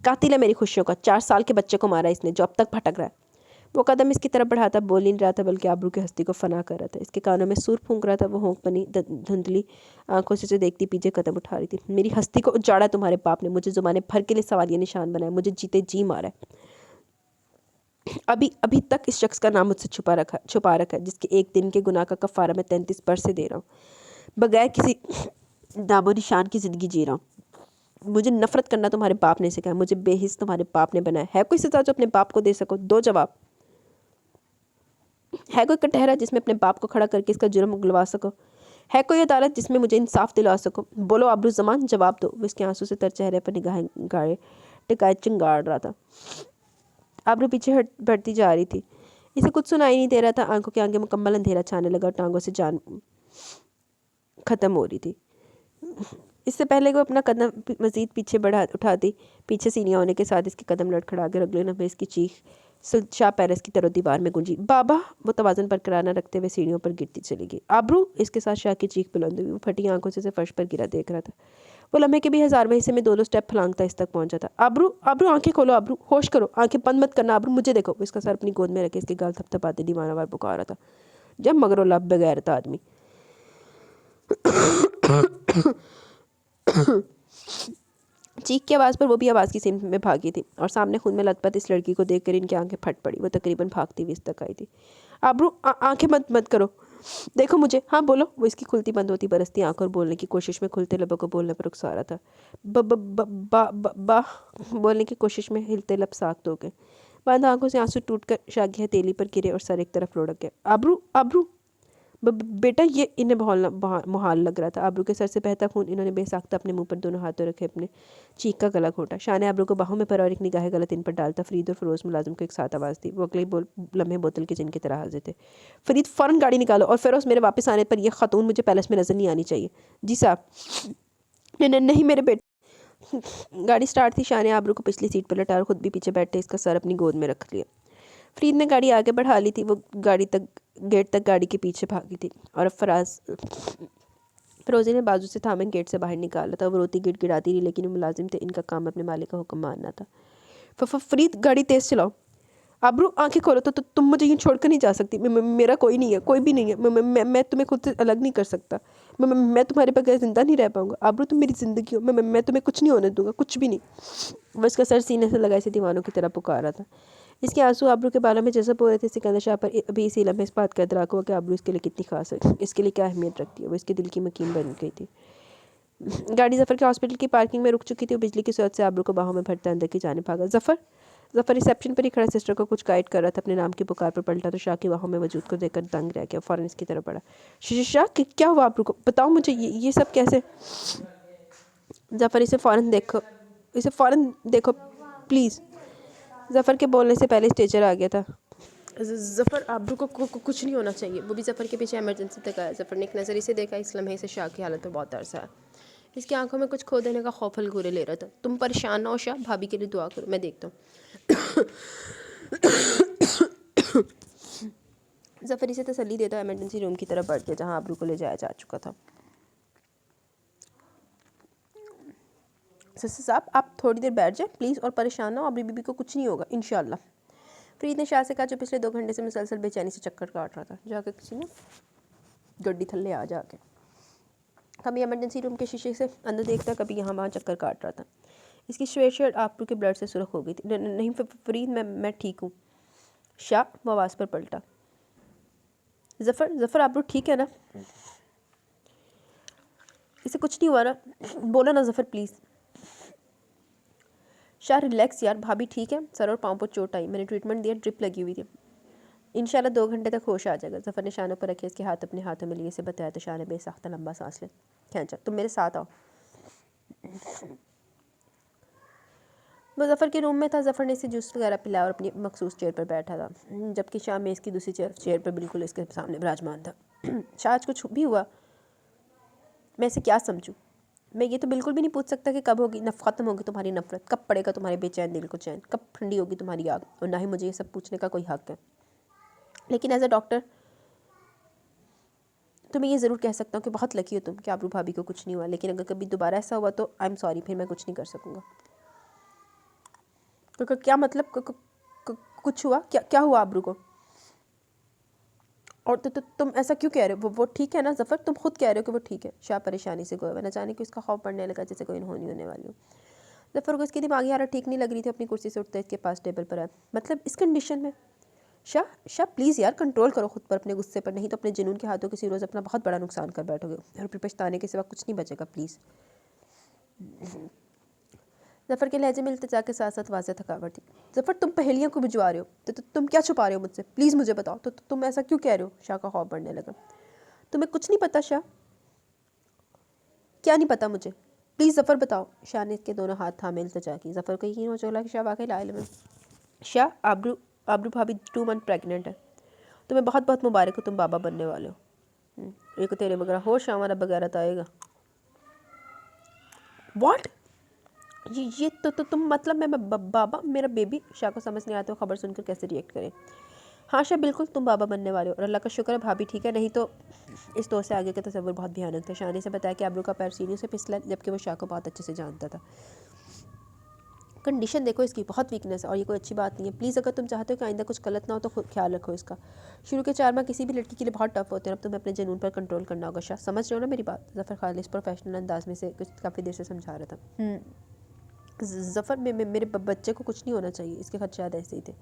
कातिल है मेरी खुशियों का। 4 साल के बच्चे को मारा इसने जो अब तक भटक रहा है। वो कदम इसकी तरफ बढ़ाता बोल नहीं रहा था, बल्कि आबरू की हस्ती को फना कर रहा था। इसके कानों में सुर फूंक रहा था। वो होंक बनी धुंधली आंखों से देखती पीछे कदम उठा रही थी। मेरी हस्ती को उजाड़ा तुम्हारे बाप ने, मुझे ज़ुबाने भर के लिए सवालिया निशान बनाया, मुझे जीते जी मारा है। अभी तक इस शख्स का नाम मुझसे छुपा रखा है, जिसके एक दिन के गुनाह का कफ़ारा मैं 33 बरस से दे रहा हूँ, बगैर किसी नामो निशान की ज़िंदगी जी रहा हूँ। मुझे नफरत करना तुम्हारे बाप ने सिखाया, मुझे बेहिस तुम्हारे बाप ने बनाया। है कोई सज़ा जो अपने बाप को दे सको? दो जवाब। है कोई कटहरा जिसमें अपने बाप को खड़ा करके इसका जुर्म उगलवा सको? है कोई अदालत जिसमें मुझे इंसाफ दिला सको? बोलो आबरू ज़मान, जवाब दो। वो इसके आंसू से तर चेहरे पर निगाहें गाड़े टिकाए चिंगाड़ रहा था। आबरू पीछे बढ़ती जा रही थी। इसे कुछ सुनाई नहीं दे रहा था। आंखों के आगे मुकम्मल अंधेरा छाने लगा, टांगों से जान खत्म हो रही थी। इससे पहले वो अपना कदम मज़ीद पीछे उठाती, पीछे सीनिया होने के साथ इसके कदम लड़खड़ा के अगले लम्हे इसकी चीख शाह पैलेस की तरह दीवार में गूंजी, बाबा। वो तवाज़ुन बरकरार न रखते हुए सीढ़ियों पर गिरती चली गई। आबरू। इसके साथ शाह की चीख बुलंद हुई। वो फटी आंखों से फर्श पर गिरा देख रहा था। वो लम्हे के भी 1000वें हिस्से में 2 स्टेप फलांगता इस तक पहुंचा था। आबरू, आंखें खोलो आबरू, होश करो, आंखें बंद मत करना आबरू, मुझे देखो। वो इसका सर अपनी गोद में रखे इसके गाल थपथपाते दीवानावार पुकार रहा था। जब मगरो लब बगैरत आदमी। चीख की आवाज़ पर वो भी आवाज़ की सिमत में भागी थी, और सामने खुद में लथपथ इस लड़की को देखकर इनकी आंखें फट पड़ी। वो तकरीबन भागती हुई इस तक आई थी। आबरू, आंखें मत करो। देखो मुझे, हाँ बोलो। वो इसकी खुलती बंद होती बरसती आंखों और बोलने की कोशिश में खुलते लबों को बोलने पर उकसा रहा था। ब ब ब बा बा बा बोलने की कोशिश में हिलते लब साख्त हो गए। बंद आंखों से आंसू टूटकर शाह की हथेली पर गिरे और सर एक तरफ लुढ़क गया। आबरू आबरू बेटा, ये इन्हें मुहाल लग रहा था। आबरू के सर से बहता खून इन्होंने बेसाख्ता अपने मुंह पर दोनों हाथों रखे अपने चीख का गला घोटा। शाह ने आबरू को बाहों में पर और एक निगाह गलत इन पर डालता फरीद और फिरोज मुलाजिम को एक साथ आवाज़ दी। वो अगले लम्हे बोतल के जिनकी तरह हाजिर थे। फरीद फ़ौरन गाड़ी निकालो और फिरोज मेरे वापस आने पर यह खातून मुझे पैलेस में नजर नहीं आनी चाहिए। जी साहब। नहीं मेरे बेटे। गाड़ी स्टार्ट थी। शाह ने आबरू को पिछली सीट पर लटा और खुद भी पीछे बैठे इसका सर अपनी गोद में रख लिया। फरीद ने गाड़ी आगे बढ़ा ली थी। वो गाड़ी तक गेट तक गाड़ी के पीछे भागी थी और फिरोजी ने बाजू से थामे गेट से बाहर निकाला था। वो रोती गिड़गिड़ाती रही, लेकिन वो मुलाजिम थे, इनका काम अपने मालिक का हुक्म मानना था। फरीद गाड़ी तेज़ चलाओ। आबरू आंखें खोलो। तो तुम मुझे यूँ छोड़कर नहीं जा सकती। मेरा कोई नहीं है, कोई भी नहीं है। मैं तुम्हें खुद से अलग नहीं कर सकता। मैं तुम्हारे बगैर ज़िंदा नहीं रह पाऊंगा। आबरू तुम मेरी ज़िंदगी हो। मैं तुम्हें कुछ नहीं होने दूंगा, कुछ भी नहीं। वो इसका सर सीने से लगा इसे दीवानों की तरह पुकार रहा था। इसके आंसू आबरू के बालों में जज़ब हो रहे थे। सिकंदर शाह पर अभी इसी लम्हे इस बात का इदराक हुआ कि आबरू इसके लिए कितनी खास है, इसके लिए क्या अहमियत रखती है। वो इसके दिल की मकीन बन गई थी। गाड़ी जफ़र के हॉस्पिटल की पार्किंग में रुक चुकी थी। बिजली की सूरत से आबरू को बाहों में भरता अंदर की जाने भागा। जफ़र रिसेप्शन पर ही खड़ा सिस्टर को कुछ गाइड कर रहा था। अपने नाम की पुकार पर पलटा तो शाह की बाहों में वजूद को देखकर दंग रह गया। फ़ौरन इसकी तरफ बढ़ा। शाह क्या हुआ आबरू को? बताओ मुझे, ये सब कैसे? जफ़र इसे फ़ौरन देखो प्लीज़। जफ़र के बोलने से पहले स्टेचर आ गया था। जफ़र आबरू को कुछ नहीं होना चाहिए। वो भी जफ़र के पीछे इमरजेंसी तक आया। जफ़र ने एक नज़र इसे देखा। इस लम्हे से शाह की हालत पर बहुत तरस आया। इसकी आंखों में कुछ खो देने का खौफ हलगोरे ले रहा था। तुम परेशान ना हो शाह, भाभी के लिए दुआ करो, मैं देखता हूँ। जफ़र इसे तसल्ली देता इमरजेंसी रूम की तरफ बढ़ गया, जहाँ आबरू को ले जाया जा चुका था। साहब आप थोड़ी देर बैठ जाए प्लीज़ और परेशान ना हो। आबरू बीबी को कुछ नहीं होगा इंशाल्लाह। फरीद ने शाह से कहा, जो पिछले 2 घंटे से मुसलसल बेचैनी से चक्कर काट रहा था। जाकर किसी ने गड्डी थल्ले आ जाके कभी इमरजेंसी रूम के शीशे से अंदर देखता, कभी यहाँ वहाँ चक्कर काट रहा था। इसकी स्वेट शर्ट आबरू के ब्लड से सुर्ख हो गई थी। नहीं फरीद, मैं ठीक हूँ। शाह वो आवाज़ पर पलटा। जफ़र आबरू ठीक है ना? इसे कुछ नहीं हुआ ना? बोला ना जफ़र प्लीज़। शाह रिलैक्स यार, भाभी ठीक है। सर और पाँव पर चोट आई, मैंने ट्रीटमेंट दिया, ड्रिप लगी हुई थी। इंशाल्लाह 2 घंटे तक होश आ जाएगा। जफ़र ने शानों पर रखे इसके हाथ अपने हाथों में लिए इसे बताया तो शाह ने बेसाख्ता लंबा सांस ले खींचा। तुम मेरे साथ आओ। वो जफ़र के रूम में था। जफ़र ने इसे जूस वगैरह पिलाया और अपनी मखसूस चेयर पर बैठा था, जबकि शाह में इसकी दूसरी चेयर पर बिल्कुल इसके सामने विराजमान था। शाह आज कुछ भी हुआ, मैं इसे क्या समझूं? मैं ये तो बिल्कुल भी नहीं पूछ सकता कि कब होगी ख़त्म होगी तुम्हारी नफ़रत, कब पड़ेगा तुम्हारे बेचैन दिल को चैन, कब ठंडी होगी तुम्हारी आग, और ना ही मुझे ये सब पूछने का कोई हक़ है। लेकिन एज अ डॉक्टर तुम्हें ये ज़रूर कह सकता हूँ कि बहुत लकी हो तुम कि आबरू भाभी को कुछ नहीं हुआ। लेकिन अगर कभी दोबारा ऐसा हुआ तो आई एम सॉरी, फिर मैं कुछ नहीं कर सकूँगा। तो क्या मतलब कुछ हुआ? क्या हुआ आबरू को? और तो तुम ऐसा क्यों कह रहे हो? वो ठीक है ना जफ़र? तुम खुद कह रहे हो कि वो ठीक है। शाह परेशानी से गोया, न जाने कि उसका खौफ पड़ने लगा जैसे कोई अनहोनी होने वाली हो। जफ़र को इसकी दिमागी हालत ठीक नहीं लग रही थी। अपनी कुर्सी से उठते इसके पास टेबल पर आया। मतलब इस कंडीशन में? शाह प्लीज़ यार, कंट्रोल करो खुद पर, अपने गुस्से पर, नहीं तो अपने जुनून के हाथों किसी रोज़ अपना बहुत बड़ा नुकसान कर बैठोगे और फिर पछताने के सिवा कुछ नहीं बचेगा। प्लीज़। जफ़र के लहजे में इल्तिजा के साथ साथ वाज़ेह थकावट थी। जफ़र तुम पहेलियाँ को भिजवा रहे हो तो तुम क्या छुपा रहे हो मुझसे? प्लीज़ मुझे बताओ। तो तुम ऐसा क्यों कह रहे हो? शाह का खौफ बढ़ने लगा। तुम्हें कुछ नहीं पता शाह? क्या नहीं पता मुझे? प्लीज़ जफ़र बताओ। शाह ने इसके दोनों हाथ थामे इल्तिजा की। जफ़र को यकीन हो चला कि शाह वाकई लाइल में। शाह आबरू भाभी 2 मंथ प्रेगनेंट है। तुम्हें बहुत बहुत मुबारक हो, तुम बाबा बनने वाले हो। एक तेरे बगैर होश हमारा बगैर आएगा। व्हाट? ये तो तुम मतलब मैं बाबा, मेरा बेबी? शाह को समझ नहीं आता वो खबर सुनकर कैसे रिएक्ट करे। हाँ शाह बिल्कुल, तुम बाबा बनने वाले हो और अल्लाह का शुक्र है भाभी ठीक है, नहीं तो इस दौर से आगे का तस्वर बहुत भयानक था। शाह ने से बताया कि आबरू का पैर सीने से फिसला, जबकि वो शाह को बहुत अच्छे से जानता था। कंडीशन देखो इसकी, बहुत वीकनेस है और ये कोई अच्छी बात नहीं है। प्लीज़ अगर तुम चाहते हो कि आइंदा कुछ गलत ना हो तो खुद ख्याल रखो इसका। शुरू के 4 माह किसी भी लड़की के लिए बहुत टफ होते हैं। अब तुम्हें अपने जुनून पर कंट्रोल करना होगा शाह, समझ रहे हो ना मेरी बात? जफ़र खालिस प्रोफेशनल अंदाज में से कुछ काफ़ी देर से समझा रहा था। जफ़र मेरे बच्चे को कुछ नहीं होना चाहिए, इसके खदशात ऐसे ही थे।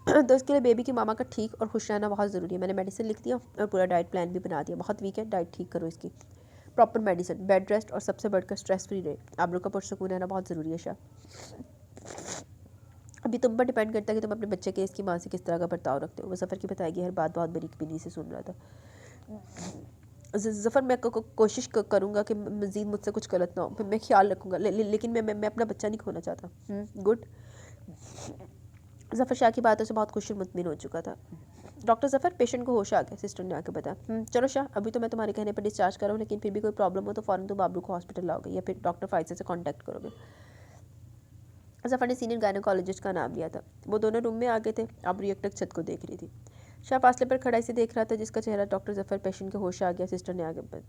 तो इसके लिए बेबी की मामा का ठीक और खुश रहना बहुत ज़रूरी है। मैंने मेडिसिन लिख दिया और पूरा डाइट प्लान भी बना दिया। बहुत वीक है, डाइट ठीक करो इसकी, प्रॉपर मेडिसिन, बेड रेस्ट और सबसे बढ़कर स्ट्रेस फ्री रहे। आबरू का पुरसकून रहना बहुत ज़रूरी है शाह। अभी तुम पर डिपेंड करता है कि तुम अपने बच्चे के इसकी माँ से किस तरह का बर्ताव रखते हो। वो ज़फ़र की बताएगी, हर बात बहुत बरीकी से सुन रहा था। ज़फ़र मैं कोशिश करूँगा कि मज़ीद मुझसे कुछ गलत ना हो, मैं ख्याल रखूँगा, लेकिन मैं अपना बच्चा नहीं खोना चाहता। गुड। ज़फ़र शाह की बातों से बहुत खुश और मुतमिन हो चुका था। डॉक्टर ज़फ़र, पेशेंट को होश आ गया, सिस्टर ने आके बताया। चलो शाह, अभी तो मैं तुम्हारे कहने पर डिस्चार्ज कर रहा हूँ, लेकिन फिर भी कोई प्रॉब्लम हो तो फ़ौरन तुम आबरू को हॉस्पिटल लाओगे या फिर डॉक्टर फाइज़ा से कॉन्टैक्ट करोगे। ज़फ़र ने सीनियर गायनेकोलॉजिस्ट का नाम लिया था। वो दोनों रूम में आ गए थे। आबरू एकटक छत को देख रही थी। शाह फासले पर खड़ा इसे देख रहा था, जिसका चेहरा डॉक्टर ज़फ़र, पेशेंट के होश आ गया, सिस्टर ने आगे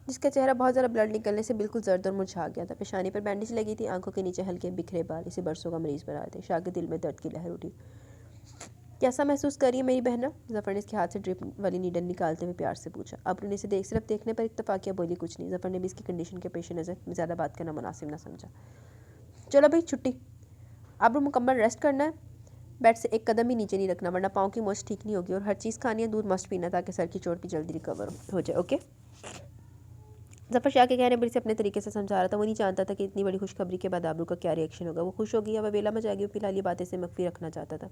जिसका चेहरा बहुत ज़्यादा ब्लड निकलने से बिल्कुल जर्द और मुरझा गया था। पेशानी पर बैंडेज लगी थी, आंखों के नीचे हल्के बिखरे बाल इसे बरसों का मरीज बना रहे थे। शाह के दिल में दर्द की लहर उठी। कैसा महसूस कर रही है मेरी बहना? ज़फ़र ने इसके हाथ से ड्रिप वाली नीडल निकालते हुए प्यार से पूछा। आबरू ने इसे सिर्फ देखने पर इत्तफाकिया बोली कुछ नहीं। ज़फ़र ने भी इसकी कंडीशन के पेश नज़र ज़्यादा बात करना मुनासिब ना समझा। चलो भाई छुट्टी। आबरू, मुकम्मल रेस्ट करना है, बेड से एक कदम भी नीचे नहीं रखना, वरना पाँव की मोच ठीक नहीं होगी, और हर चीज़ खानी है, दूध मस्ट पीना, ताकि सर की चोट भी जल्दी रिकवर हो जाए। ओके। ज़फ़र शाह के कहने पर इसे अपने तरीके से समझा रहा था। वो नहीं जानता था कि इतनी बड़ी खुशखबरी के बाद आबरू का क्या रिएक्शन होगा। वो खुश होगी या वह वेला में जाएगी, फिलहाल ये बातें से मख्फी रखना चाहता था।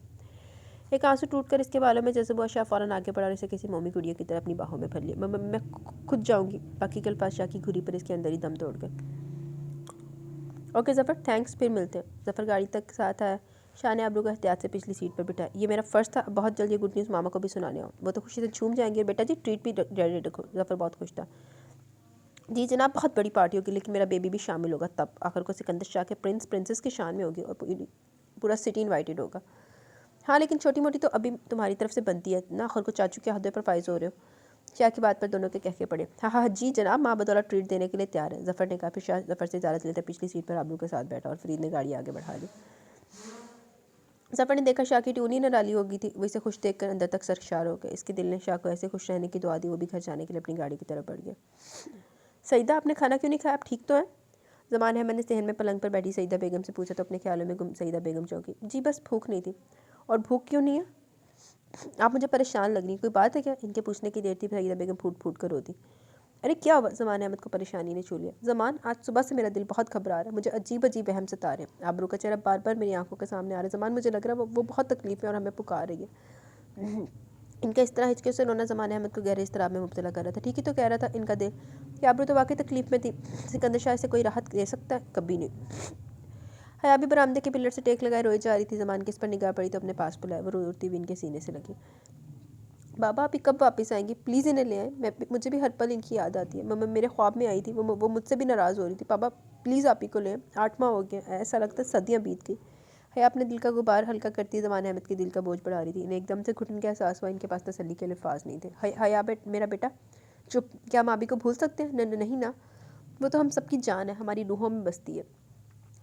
एक आंसू टूटकर इसके बालों में जज़्ब हुआ। शाह फ़ौरन आगे बढ़ा और इसे किसी मोमी गुड़िया की तरह अपनी बाहों में भर लिया। मैं खुद जाऊँगी। बाकी के अल्फाज शाह की घुरी पर इसके अंदर ही दम तोड़ गए। ओके ज़फ़र, थैंक्स, फिर मिलते हैं। ज़फ़र गाड़ी तक साथ आया। शाह ने आबरू को एहतियात से पिछली सीट पर बिठाया। ये मेरा फ़र्ज़ था, बहुत जल्द ये गुड न्यूज़ मामा को भी सुनाने आओ। वो तो खुशी से झूम जाएंगे। बेटा जी, ट्रीट भी रेडी रखो। ज़फ़र बहुत खुश था। जी जनाब, बहुत बड़ी पार्टी होगी, लेकिन मेरा बेबी भी शामिल होगा। तब आखिर को सिकंदर शाह के प्रिंस प्रिंसेस की शान में होगी और पूरा सिटी इन्वाइटेड होगा। हाँ, लेकिन छोटी मोटी तो अभी तुम्हारी तरफ से बनती है ना। आखिर को चाचू के अहदे पर फाइज हो रहे हो। शाह की बात पर दोनों के कहके पड़े। हाँ हाँ जी जनाब, माँ बदौलत ट्रीट देने के लिए तैयार है, ज़फ़र ने कहा। फिर शाह ज़फ़र से इजाज़त लेकर पिछली सीट पर आबरू के साथ बैठा और फरीद ने गाड़ी आगे बढ़ा ली। ज़फ़र ने देखा शाह की ट्यून ही न डाली होगी थी। वो इसे खुश देखकर अंदर तक सरशार हो गए। इसके दिल ने शाह को ऐसे खुश रहने की दुआ दी। वो भी घर जाने के लिए अपनी गाड़ी की तरफ बढ़ गया। सईदा, आपने खाना क्यों नहीं खाया? आप ठीक तो हैं? ज़मान अहमद ने सहन में पलंग पर बैठी सईदा बेगम से पूछा तो अपने ख्यालों में गुम सईदा बेगम चौंकी। जी बस भूख नहीं थी। और भूख क्यों नहीं है? आप मुझे परेशान लग रही, कोई बात है क्या? इनके पूछने की देर थी, सईदा बेगम फूट फूट कर रोती। अरे क्या हुआ? ज़मान अहमद को परेशानी ने छू लिया। ज़मान, आज सुबह से मेरा दिल बहुत घबरा रहा है, मुझे अजीब अजीब वहम सता रहे हैं। आबरू का चेहरा बार बार मेरी आंखों के सामने आ रहा है। ज़मान, मुझे लग रहा है वो बहुत तकलीफ में और हमें पुकार रही है। इनका इस तरह हिचके से रोना ज़मान अहमद को गहरे इस्तराब में मुब्तला कर रहा था। ठीक ही तो कह रहा था इनका दिल कि आबरू तो वाकई तकलीफ में थी। सिकंदर शाह से कोई राहत दे सकता है? कभी नहीं। हया भी बरामदे के पिलर से टेक लगाए रोई जा रही थी। ज़मान की इस पर निगाह पड़ी तो अपने पास बुलाया। वो रोती हुई इनके सीने से लगी। बाबा अभी कब वापस आएंगी? प्लीज़ इन्हें ले आएँ। मुझे भी हर पल इनकी याद आती है। मेरे ख्वाब में आई थी, वो मुझसे भी नाराज़ हो रही थी। पापा प्लीज़ आप ही को ले आएँ। 8 माह हो गए, ऐसा लगता है सदियाँ बीत गई। हया अपने दिल का गुबार हल्का करती ज़मान अहमद के दिल का बोझ बढ़ा रही थी। इन्हें एकदम से घुटन का एहसास हुआ। इनके पास तसल्ली के अल्फाज नहीं थे। हया मेरा बेटा चुप। क्या हम आबी को भूल सकते हैं? नहीं ना, वो तो हम सबकी जान है, हमारी रूहों में बसती है।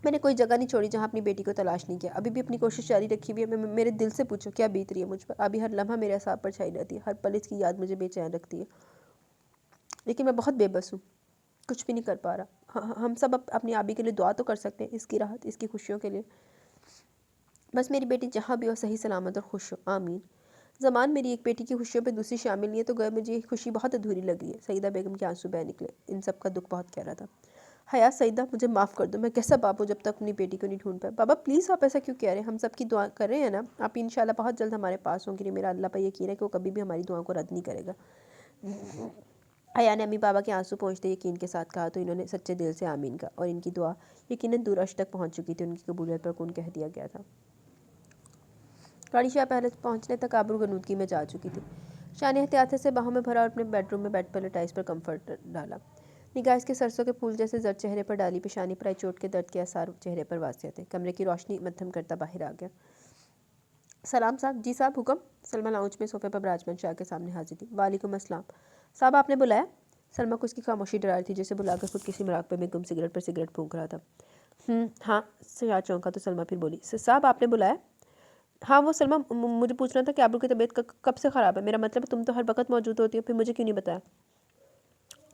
मैंने कोई जगह नहीं छोड़ी जहाँ अपनी बेटी को तलाश नहीं किया। अभी भी अपनी कोशिश जारी रखी हुई है। मेरे दिल से पूछो क्या बीत रही है मुझ पर? अभी हर लम्हा मेरे असाब पर छाई रहती है। हर पल इसकी याद मुझे बेचैन रखती है। लेकिन मैं बहुत बेबस हूँ, कुछ भी नहीं कर पा रहा। हम सब अपनी आबी के लिए दुआ तो कर सकते हैं, इसकी राहत, इसकी खुशियों के लिए। बस मेरी बेटी जहाँ भी हो सही सलामत और खुश हो, आमीन। ज़मान, मेरी एक बेटी की खुशियों पे दूसरी शामिल नहीं है तो गए मुझे ये खुशी बहुत अधूरी लग रही है। सईदा बेगम के आंसू बह निकले। इन सब का दुख बहुत गहरा था। हया, सईदा मुझे माफ़ कर दो, मैं कैसा बाप हूँ जब तक अपनी बेटी को नहीं ढूंढ पाया। बाबा प्लीज़ आप ऐसा क्यों कह रहे हैं? हम सबकी दुआ कर रहे हैं ना। आप इंशाल्लाह बहुत जल्द हमारे पास होंगी। मेरा अल्लाह पर यकीन है कि वो कभी भी हमारी दुआओं को रद्द नहीं करेगा। हया ने अम्मी बाबा के आंसू पहुँचते यकीन के साथ कहा तो इन्होंने सच्चे दिल से आमीन कहा और इनकी दुआ यकीनन दूर अर्श तक पहुँच चुकी थी। उनकी कबूलियत पर कौन कह दिया गया था। गाड़ी शाह पहले पहुँचने तक आबरू गनूदगी में जा चुकी थी। शाह ने एहतियात से बाहों में भरा और अपने बेडरूम में बेड पर लटाइस पर कम्फर्ट डाला। निगाह इसके सरसों के फूल जैसे जर्द चेहरे पर डाली। पेशानी पर आई चोट के दर्द के आसार चेहरे पर वासिया थे। कमरे की रोशनी मध्यम करता बाहर आ गया। सलाम साहब। जी साहब, हुक्म। सलमा लाउंज में सोफे पर बराजमान शाह के सामने हाजिर थी। वालेकुम अस्सलाम। साहब आपने बुलाया? सलमा को उसकी खामोशी डरा रही थी, जैसे बुलाकर खुद किसी मराकबे में गुम सिगरेट पर सिगरेट फूंक रहा था। हाँ। शाह चौंका तो सलमा फिर बोली, साहब आपने बुलाया? हाँ वो सलमा, मुझे पूछना था कि आबरू की तबीयत कब से ख़राब है। मेरा मतलब है तुम तो हर वक्त मौजूद होती हो, फिर मुझे क्यों नहीं बताया?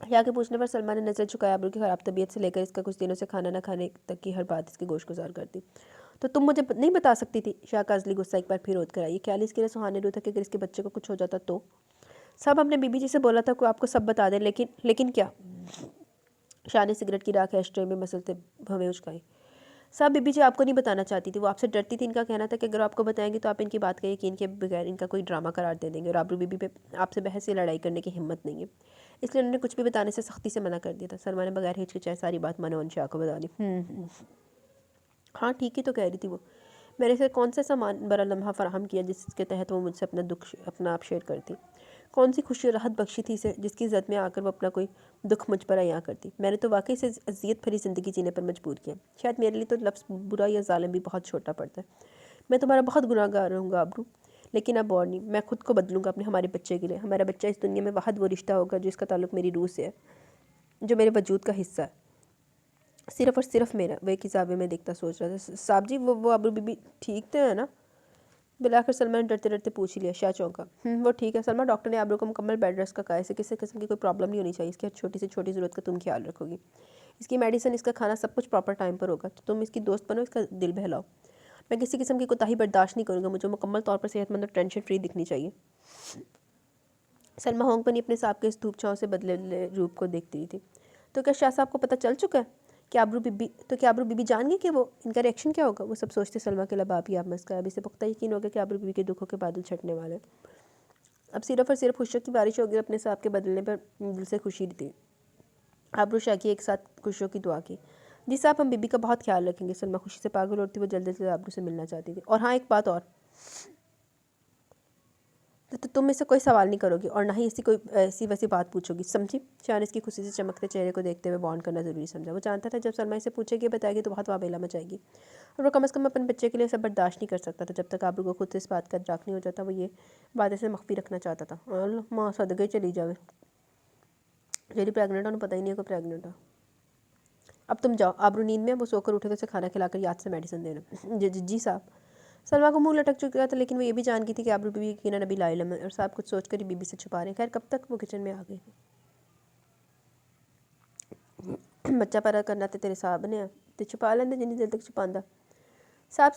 यहाँ के पूछने पर सलमा ने नज़र झुकाया। आबरू की ख़राब तबीयत से लेकर इसका कुछ दिनों से खाना न खाने तक की हर बात इसके गोश गुजार कर दी। तो तुम मुझे नहीं बता सकती थी? शाह काजली गुस्सा एक बार फिर रोध कर आई। ख्याल इसके लिए सुहाने रू था कि अगर इसके बच्चे को कुछ हो जाता तो। सब हमने बीबी जी से बोला था कि आपको सब बता दें, लेकिन क्या? शाह ने सिगरेट की राख एस्ट्रे में मसलते भवें उचकाई। साहब बीबी जी आपको नहीं बताना चाहती थी, वो आपसे डरती थी। इनका कहना था कि अगर आपको बताएंगे तो आप इनकी बात का यकीन के बगैर इनका कोई ड्रामा करार दे देंगे, और आबरू बीबी पे आपसे बहस या लड़ाई करने की हिम्मत नहीं है, इसलिए उन्होंने कुछ भी बताने से सख्ती से मना कर दिया था। सलमा ने बगैर हिचकिचाए सारी बात मनोहन शाह को बता दी। हाँ ठीक ही तो कह रही थी वो। मैंने इसे कौन सा सामान बड़ा लम्हा फराहम किया जिसके तहत वो मुझसे अपना दुख अपना आप शेयर करती? कौन सी खुशी राहत बख्शी थी इसे जिसकी जद में आकर वो अपना कोई दुख मुझ पर अयां करती? मैंने तो वाकई से अजियत भरी ज़िंदगी जीने पर मजबूर किया। शायद मेरे लिए तो लफ्ज़ बुरा या जालिम भी बहुत छोटा पड़ता है। मैं तुम्हारा बहुत गुनाहगार रहूँगा आबरू, लेकिन अब और नहीं। मैं खुद को बदलूंगा अपने हमारे बच्चे के लिए। हमारा बच्चा इस दुनिया में वाहद वो रिश्ता होगा जिसका ताल्लुक मेरी रूह से है, जो मेरे वजूद का हिस्सा है, सिर्फ और सिर्फ मेरा। वह किताबें में देखता सोच रहा था। साहब जी वो आबरू बीबी ठीक तो है ना? बिलाकर सलमा ने डरते डरते पूछ ही लिया। शाह चौंका। वो ठीक है सलमा, डॉक्टर ने आबरू को मुकम्मल बेड रेस्ट का कहा है। इसे किसी किस्म की कोई प्रॉब्लम नहीं होनी चाहिए। इसकी छोटी से छोटी ज़रूरत का तुम ख्याल रखोगी। इसकी मेडिसिन, इसका खाना, सब कुछ प्रॉपर टाइम पर होगा। तो तुम इसकी दोस्त बनो, इसका दिल बहलाओ। मैं किसी किस्म की कोताही बर्दाश्त नहीं करूँगा। मुझे मुकम्मल तौर पर सेहतमंद और टेंशन फ्री दिखनी चाहिए। सलमा होंग बनी अपने साहब के इस धूप छाँव से बदले रूप को देखती रही थी। तो क्या शाह साहब को पता चल चुका है? क्या आबरू बीबी जान गई कि वो इनका रिएक्शन क्या होगा? वो सब सोचते सलमा के लब आप ही आप मस्का। अब इसे पुख्ता यकीन हो गया कि आबरू बीबी के दुखों के बादल छटने वाले हैं। अब सिर्फ और सिर्फ खुशियों की बारिश होगी। अपने साहब के बदलने पर दिल से खुशी थी। आबरू शाह की एक साथ खुशियों की दुआ की। जी साहब, हम बीबी का बहुत ख्याल रखेंगे। सलमा खुशी से पागल होती, वो जल्दी से आबरू से मिलना चाहती थी। और हाँ, एक बात और, तो तुम इससे कोई सवाल नहीं करोगी और ना ही इसकी कोई ऐसी वैसी बात पूछोगी, समझी? शाह ने इसकी खुशी से चमकते चेहरे को देखते हुए बॉन्ड करना ज़रूरी समझा। वो जानता था जब सलमा इसे पूछेगी बताएगी तो बहुत वाबेला मचाएगी, और वो कम अज़ कम अपने बच्चे के लिए सब बर्दाश्त नहीं कर सकता था। जब तक आबरू को खुद से इस बात का इदराक नहीं हो जाता, वो ये बात ऐसे मख्फी रखना चाहता था। और माँ सदके चली जावे, जेडी प्रेगनेंट हो, पता ही नहीं है को प्रेगनेंट हो। अब तुम जाओ। आबरू नींद में, वो सोकर उठे तो उसे खाना खिलाकर याद से मेडिसिन देना। जी साहब। सलमा को मुंह लटक चुका था, लेकिन वो ये भी जान गई थी कि आबरू बीबी यकीनन अभी लाइलम है, और साहब कुछ सोचकर ही बीबी से छुपा रहे हैं। खैर कब तक? वो किचन में आ गई। बच्चा पैदा करना तो तेरे साहब ने तो छुपा लेंदे जिन्नी देर तक छुपांदा। साहब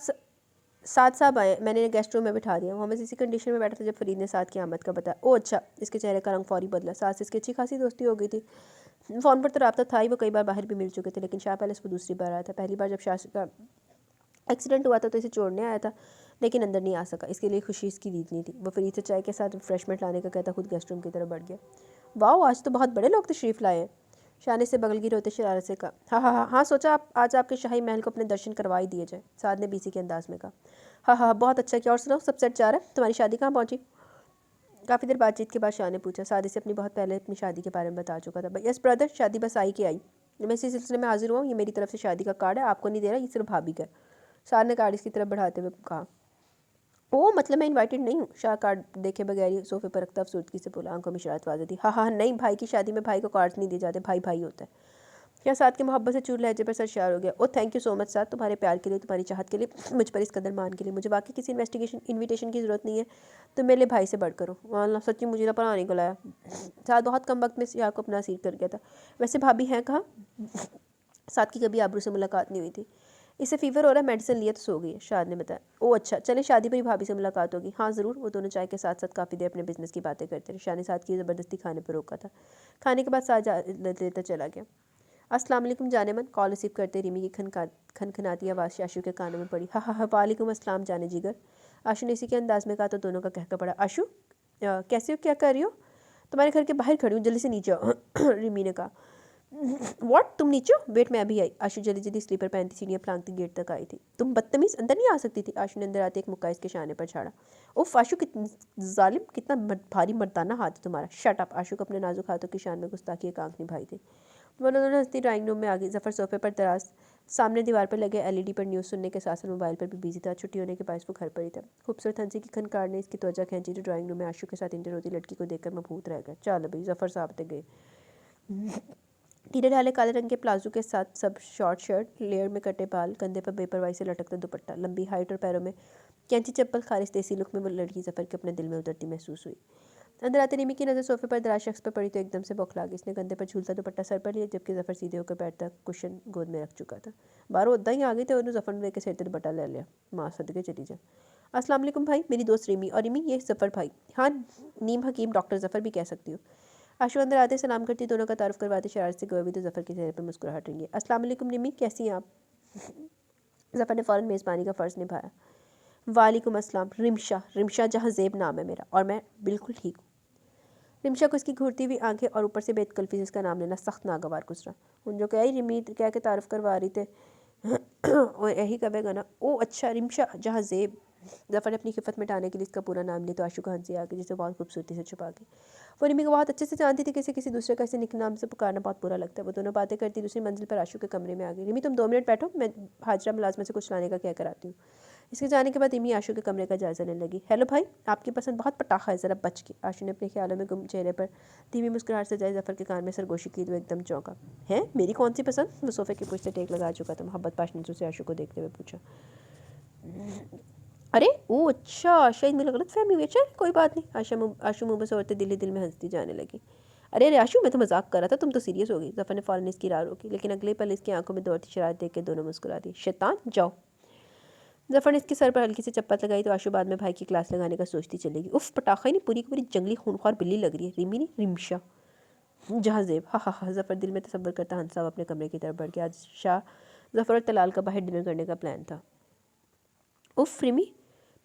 साथ साहब आए, मैंने गेस्ट रूम में बिठा दिया। मोहम्मद इसी कंडीशन में बैठा था जब फरीद ने साथ की आमद का बताया। ओ अच्छा। इसके चेहरे का रंग फौरी बदला। साथ से इसकी अच्छी खासी दोस्ती हो गई थी। फ़ोन पर तो रब्ता था ही, वो कई बार बाहर भी मिल चुके थे, लेकिन शाह पैलेस वो दूसरी बार आया था। पहली बार जब शाह का एक्सीडेंट हुआ था तो इसे छोड़ने आया था, लेकिन अंदर नहीं आ सका। इसके लिए खुशी इसकी रीत नहीं थी। वो फरीद से चाय के साथ रिफ्रेशमेंट लाने का कहता खुद गेस्ट रूम की तरफ बढ़ गया। वाह, आज तो बहुत बड़े लोग तशरीफ़ लाए हैं। शाह ने से बगलगिर होते शरारत से कहा। हाँ हाँ हाँ हाँ, सोचा आप आज आपके शाही महल को अपने दर्शन करवा ही दिए जाए, साद ने बीसी के अंदाज में कहा। हाँ हाँ, बहुत अच्छा किया। और सुनाओ, सब सेट जा रहा है? तुम्हारी शादी कहाँ पहुँची? काफ़ी देर बातचीत के बाद शाह ने पूछा। साद इसे अपनी बहुत पहले अपनी शादी के बारे में बता चुका था। यस ब्रदर, शादी बस आई के आई। मैं इसी सिलसिले में हाजिर हुआ। ये मेरी तरफ से शादी का कार्ड है, आपको नहीं दे रहा, ये सिर्फ भाभी का। साद ने कार्ड इसकी तरफ बढ़ाते हुए कहा। ओ मतलब मैं इनवाइटेड नहीं हूँ? शाह कार्ड देखे बगैर ही सोफे पर रखता अफसुर्दगी से बोला। आंखों में शरारत वाज़ेह थी। हाँ हाँ नहीं, भाई की शादी में भाई को कार्ड्स नहीं दिए जाते, भाई भाई होता है। क्या साथ की मोहब्बत से चूर लहजे पर सरशार हो गया। ओ थैंक यू सो मच साथ, तुम्हारे प्यार के लिए, तुम्हारी चाहत के लिए, मुझ पर इस कदर मान के लिए। मुझे बाकी किसी इन्विटेशन की ज़रूरत नहीं है, तुम मेरे भाई से बढ़कर हो। वाह सच्ची मुझे ना पढ़ाने को लाया। साथ बहुत कम वक्त में शाह को अपना असीर कर गया था। वैसे भाभी हैं कहाँ? साथ की कभी आबरू से मुलाकात नहीं हुई थी। इसे फीवर हो रहा है, मेडिसिन लिया तो सो गई है, शाद ने बताया। ओह अच्छा, चले शादी पर ही भाभी से मुलाकात होगी। हाँ ज़रूर। वो दोनों चाय के साथ साथ काफ़ी देर अपने बिजनेस की बातें करते रहे। शाह ने साथ की ज़बरदस्ती खाने पर रोका था। खाने के बाद साथ लेता चला गया। अस्सलाम वालेकुम जाने मन, कॉल रिसीव करते रिमी की खनखनाती आवाज़ आशु के कानों में पड़ी। हाँ हाँ हाँ, वालेकुम अस्सलाम जाने जिगर। आशु ने इसी के अंदाज में कहा तो दोनों का कहका पड़ा। आशु कैसे हो, क्या कर रही हो? तुम्हारे घर के बाहर खड़ी हूँ, जल्दी से नीचे आओ। रिमी ने कहा। व्हाट, तुम नीचे हो? वेट मैं अभी आई। आशु जल्दी जल्दी स्लीपर पहनती सीढ़ियाँ प्लांगती गेट तक आई थी। तुम बदतमीज़, अंदर नहीं आ सकती थी? आशु ने अंदर आते एक मुक्का इसके शाने पर छाड़ा। उफ आशु, कितनी जालिम, कितना भारी मर्दाना हाथ है तुम्हारा। Shut up. आशु को अपने नाजुक हाथों की शान में गुस्ताखी एक आंख निभाई थी। दोनों हंसती ड्राइंग रूम में आ गई। जफ़र सोफे पर दराज सामने दीवार पर लगे एलईडी पर न्यूज़ सुनने के साथ साथ मोबाइल पर भी बिजी था। छुट्टी होने के बायस वो घर पर ही था। खूबसूरत हंसी की खनकार ने इसकी त्वचा खींची जो ड्राइंग रूम में आशु के साथ इंटर होती लड़की को देखकर मबहूत रह गया। चल भाई, जफ़र साहब तक गए। टीरे डाले काले रंग के प्लाजो के साथ सब शॉर्ट शर्ट, लेयर में कटे बाल, कंधे पर बेपरवाही से लटकता दुपट्टा, लंबी हाइट और पैरों में कैंची चप्पल, खारिज देसी लुक में वो लड़की जफ़र के अपने दिल में उतरती महसूस हुई। अंदर आते रिमी की नज़र सोफे पर दराज शख्स पर पड़ी तो एकदम से बौखला गई। इसने कंधे पर झूलता दुपट्टा सर पर लिया जबकि जफ़र सीधे होकर बैठता कुशन गोद में रख चुका था। बाहर उदा ही आ गई तो उन्होंने जफ़र ने लेकर सिर दुपट्टा ले लिया। माँ सदके चली जा। अस्सलाम वालेकुम भाई, मेरी दोस्त रिमी, और रिमी ये जफ़र भाई। हाँ, नीम हकीम डॉक्टर जफ़र भी कह सकती हो। आशु अंदर आते सलाम करती दोनों का तारुफ करवाते शरारत से गए भी तो जफ़र के चेहरे पर मुस्कुराहट रही है। अस्सलाम वालेकुम रिमी, कैसी हैं आप? जफ़र ने फ़ौरन मेज़बानी का फ़र्ज़ निभाया। वालेकुम अस्सलाम रिमशा, रिमशा जहाज़ेब नाम है मेरा, और मैं बिल्कुल ठीक हूँ। रिमशा को इसकी घूरती हुई आंखें और ऊपर से बेतकल्फी से इसका नाम लेना सख्त नागवार गुजरा। उन जो कह रिमी कह के तारुफ करवा रही थे और यही कहेगा ना, ओ अच्छा रिमशा जहाज़ेब। जफ़र ने अपनी खिफत मिटाने के लिए इसका पूरा नाम लिया तो आशु का हंसी आ गई जिसे बहुत खूबसूरती से छुपा के। वो रिमी को बहुत अच्छे से जानती थी कि किसी दूसरे का इसे निक नाम से पुकारना बहुत बुरा लगता है। वो दोनों बातें करती दूसरी मंजिल पर आशु के कमरे में आ गई। रिमी तुम 2 मिनट बैठो, मैं हाजरा मुलाजमा से कुछ लाने का क्या कराती हूँ। इसके जाने के बाद रिमी आशु के कमरे का जायज़ा लेने लगी। हेलो भाई, आपकी पसंद बहुत पटाखा है, ज़रा बच के। आशु ने अपने ख्यालों में गुम चेहरे पर धीमी मुस्कुराहट से जाए जफ़र के कान में सरगोशी की तो एकदम चौंका। है मेरी कौन सी पसंद? वो सोफे की पुष्ट से टेक लगा चुका था। मोहब्बत पाशनीसों से आशु को देखते हुए पूछा। अरे ओ अच्छा, शायद मुझे गलत फहमी हुई। चल कोई बात नहीं। आशु मुँह से औरतें दिल में हंसती जाने लगी। अरे आशु, मैं तो मजाक कर रहा था, तुम तो सीरियस हो गई। जफ़र ने फ़ौरन इसकी राह रोकी लेकिन अगले पल इसकी आंखों में दौड़ती शरारत देख के दोनों मुस्कुरा दी। शैतान जाओ। जफ़र ने इसके सर पर हल्की सी चप्पत लगाई तो आशु बाद में भाई की क्लास लगाने का सोचती चलेगी। उफ, पटाखा ही नहीं, पूरी की पूरी जंगली खूनख्वार बिल्ली लग रही है। रिमी नहीं, रिमशा जहाज़ेब। हा हा हा। जफ़र दिल में तसब्बर करता हंसा अपने कमरे की तरफ बढ़ गया। आज शाह जफ़र और तलाल का बाहर डिनर करने का प्लान था। उफ रिमी,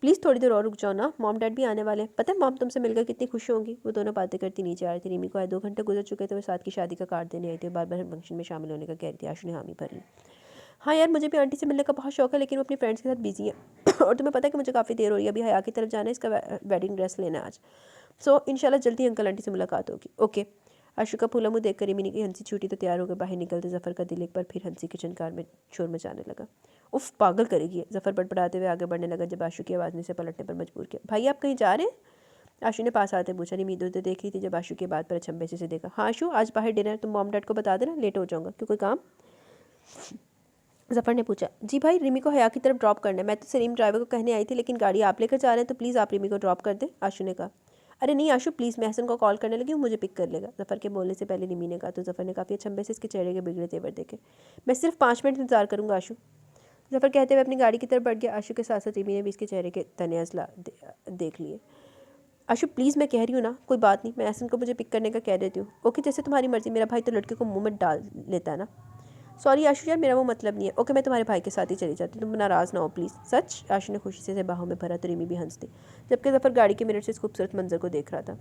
प्लीज़ थोड़ी देर और रुक जाओ ना, मॉम डैड भी आने वाले हैं। पता है मॉम तुमसे मिलकर कितनी खुश होंगी। वो दोनों बातें करती नीचे आ रही थी। रिमी को आज 2 घंटे गुजर चुके थे। वो साथ की शादी का कार्ड देने आई थी, बार बार फंक्शन में शामिल होने का कह रही थी। आशु ने हामी भर ली। हाँ यार, मुझे भी आंटी से मिलने का बहुत शौक है लेकिन वो अपनी फ्रेंड्स के साथ बिजी है और तुम्हें पता है कि मुझे काफ़ी देर हो रही है। अभी हया की तरफ जाना है, इसका वेडिंग ड्रेस लेना है आज। सो इंशाल्लाह जल्दी अंकल आंटी से मुलाकात होगी। ओके। आशु का फूला मुँह देखकर रिमी की हंसी छूटी तो तैयार होकर बाहर निकलते जफ़र का दिल एक बार फिर हंसी किचन कार में शोर मचाने लगा। उफ, पागल करेगी। जफ़र बड़बड़ाते हुए आगे बढ़ने लगा जब आशु की आवाज़ ने इसे पलटने पर मजबूर किया। भाई आप कहीं जा रहे हैं? आशु ने पास आते पूछा। रिमी इधर उधर देख रही थी जब आशु की बात पर अचंभे से देखा। हाँ आशु, आज बाहर डिनर, तुम मॉम डैड को बता देना, लेट हो जाऊँगा। क्यों, कोई काम? जफ़र ने पूछा। जी भाई, रिमी को हया की तरफ ड्रॉप करना है। मैं तो सलीम ड्राइवर को कहने आई थी लेकिन गाड़ी आप लेकर जा रहे हैं तो प्लीज़ आप रिमी को ड्रॉप कर दें, आशु ने कहा। अरे नहीं आशु प्लीज़, मैं हसन को कॉल करने लगी हूँ, मुझे पिक कर लेगा। जफ़र के बोलने से पहले रिमी ने कहा तो जफ़र ने काफ़ी अचंभे से इसके चेहरे के बिगड़े तेवर देखे। मैं सिर्फ 5 मिनट इंतजार करूँगा आशु। जफ़र कहते हुए अपनी गाड़ी की तरफ बढ़ गया। आशु के साथ साथ रिमी ने भी इसके चेहरे के तने अजला देख लिए। आशु प्लीज़, मैं कह रही हूँ ना, कोई बात नहीं, मैं एहसन को मुझे पिक करने का कह देती हूँ। ओके, जैसे तुम्हारी मर्ज़ी। मेरा भाई तो लड़के को मुँह में डाल लेता है ना। सॉरी आशु यार, मेरा वो मतलब नहीं है। ओके, मैं तुम्हारे भाई के साथ ही चली जाती हूँ, तुम नाराज़ ना हो प्लीज़। सच? आशु ने खुशी से बाहों में भरा तो रिमी भी हंस दी जबकि जफ़र गाड़ी के मिनट से इस खूबसूरत मंजर को देख रहा था।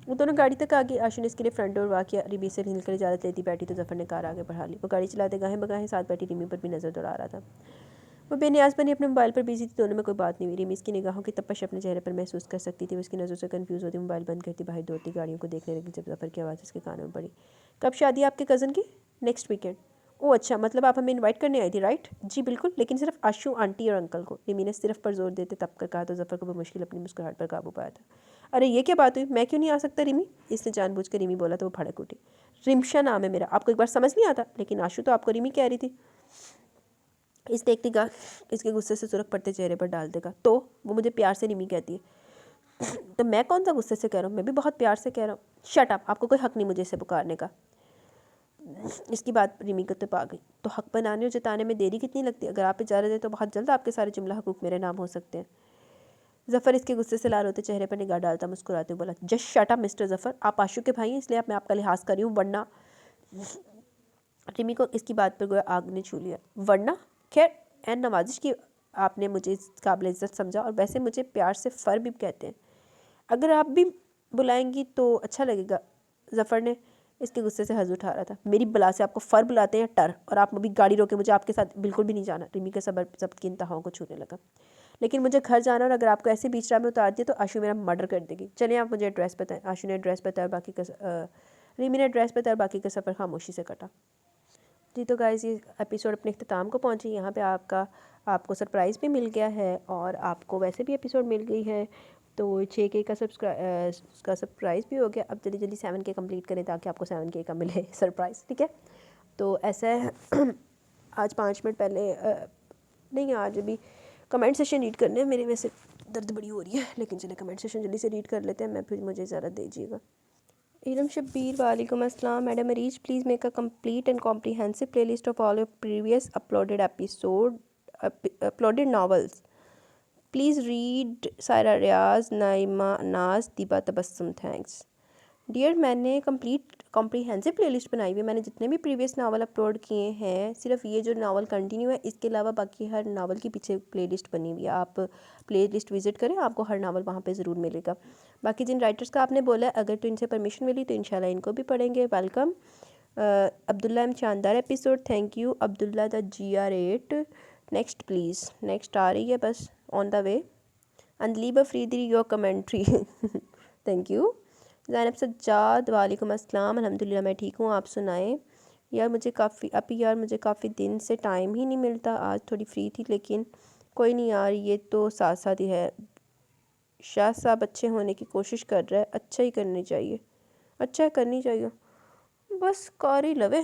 वो दोनों गाड़ी तक आ गई। आशु ने इसके लिए फ्रंट डोर वाक किया। रिमी से हिलकर इजाज़त लेती बैठी तो जफ़र ने कार आगे बढ़ा ली। वो गाड़ी चलाते गाहें बगाहें साथ बैठी रिमी पर भी नज़र दौड़ा रहा था। वो बेनियाज बनी अपने मोबाइल पर बिजी थी। दोनों में कोई बात नहीं हुई। रिमी इसकी निगाहों की तपश अपने चेहरे पर महसूस कर सकती थी। वो इसकी नज़रों से कंफ्यूज होती मोबाइल बंद करती बाहर दौड़ती गाड़ियों को देखने लगी जब जफ़र की आवाज़ इसके कानों में पड़ी। कब शादी आपके कज़न की? Next weekend. ओह अच्छा, मतलब आप हमें इनवाइट करने आई थी, राइट? जी बिल्कुल, लेकिन सिर्फ आशु आंटी और अंकल को। रिमी ने सिर्फ पर जोर देते तब कर कहा तो जफ़र को मुश्किल अपनी मुस्कुराहट पर काबू पाया था। अरे ये क्या बात हुई, मैं क्यों नहीं आ सकता रिमी? इसने जानबूझ कर रिमी बोला तो वो भड़क उठी। रिमशा नाम है मेरा, आपको एक बार समझ नहीं आता? लेकिन आशु तो आपको रिमी कह रही थी। इस देखती गा इसके गुस्से से सुरख पड़ते चेहरे पर डाल देगा। तो वो मुझे प्यार से रिमी कहती है तो मैं कौन सा गुस्से से कह रहा हूँ, मैं भी बहुत प्यार से कह रहा हूँ। शट अप, आपको कोई हक नहीं मुझे इसे पुकारने का। इसकी बात रिमी को तब आ गई। तो हक बनाने और जताने में देरी कितनी लगती है? अगर आप इजाज़त दें तो बहुत जल्द आपके सारे जुमला हकूक मेरे नाम हो सकते हैं। जफ़र इसके गुस्से से लाल होते चेहरे पर निगाह डालता मुस्कुराते बोला। Just shut up mister Zafar, आप आशु के भाई हैं इसलिए मैं आपका लिहाज कर रही हूँ, वरना। रिमी को इसकी बात पर गोया आग ने छू लिया। वरना? खैर, एन नवाजिश की आपने मुझे इस काबिल इज़्ज़त समझा, और वैसे मुझे प्यार से फ़र भी कहते हैं। अगर आप भी बुलाएंगी तो अच्छा लगेगा। जफ़र ने इसके गुस्से से हंस उठा रहा था। मेरी बला से आपको फ़र बुलाते हैं टर, और आप अभी गाड़ी रोके, मुझे आपके साथ बिल्कुल भी नहीं जाना। रिमी के सबर जब्त की इंतहाओं को छूने लगा। लेकिन मुझे घर जाना, और अगर आपको ऐसे बीच राह में उतार दिया तो आशु मेरा मर्डर कर देगी। चलिए आप मुझे एड्रेस बताएं। आशु ने एड्रेस बताया और बाकी का रिमी ने एड्रेस बताया और बाकी का सफ़र खामोशी से कटा। जी तो गाइस, ये एपिसोड अपने इख्तिताम को पहुँची। यहाँ पे आपको सरप्राइज़ भी मिल गया है और आपको वैसे भी एपिसोड मिल गई है। तो 6K का सरप्राइज़ भी हो गया। अब जल्दी जल्दी 7K कंप्लीट करें ताकि आपको 7K का मिले सरप्राइज़, ठीक है? तो ऐसा है आज 5 मिनट पहले नहीं, आज अभी कमेंट सेशन रीड करने हैं मेरे, वैसे दर्द बड़ी हो रही है, लेकिन चले कमेंट सेशन जल्दी से रीड कर लेते हैं, मैं फिर मुझे इजाज़त दीजिएगा। इलम शब्बीर वालेकुम अस्सलाम madam Mariz, please make a complete and comprehensive playlist of all your previous uploaded novels. Please read Saira Riaz, Naima Naz, Deeba Tabassum, thanks. Dear, मैंने कंप्लीट कॉम्प्रीहेंसिव प्लेलिस्ट बनाई हुई है। मैंने जितने भी प्रीवियस नावल अपलोड किए हैं, सिर्फ ये जो नावल कंटिन्यू है, इसके अलावा बाकी हर नावल की पीछे प्लेलिस्ट बनी हुई है। आप प्लेलिस्ट विजिट करें, आपको हर नावल वहाँ पे ज़रूर मिलेगा। बाकी जिन राइटर्स का आपने बोला है, अगर तो इनसे परमिशन मिली तो इंशाल्लाह इनको भी पढ़ेंगे। वेलकम अब्दुल्ला एम, शानदार episode, thank you Abdullah the GR8। Next please, next आ रही है बस, on the way. Andleeb Afridi your commentary thank you. Zainab Sajjad वालेकुम अस्सलाम, अल्हम्दुलिल्लाह मैं ठीक हूँ, आप सुनाएं। यार मुझे काफ़ी दिन से टाइम ही नहीं मिलता, आज थोड़ी फ्री थी, लेकिन कोई नहीं यार, ये तो साथ साथ ही है। शाह साहब अच्छे होने की कोशिश कर रहा है, अच्छा ही करनी चाहिए, अच्छा करनी चाहिए, बस कर ही लवे।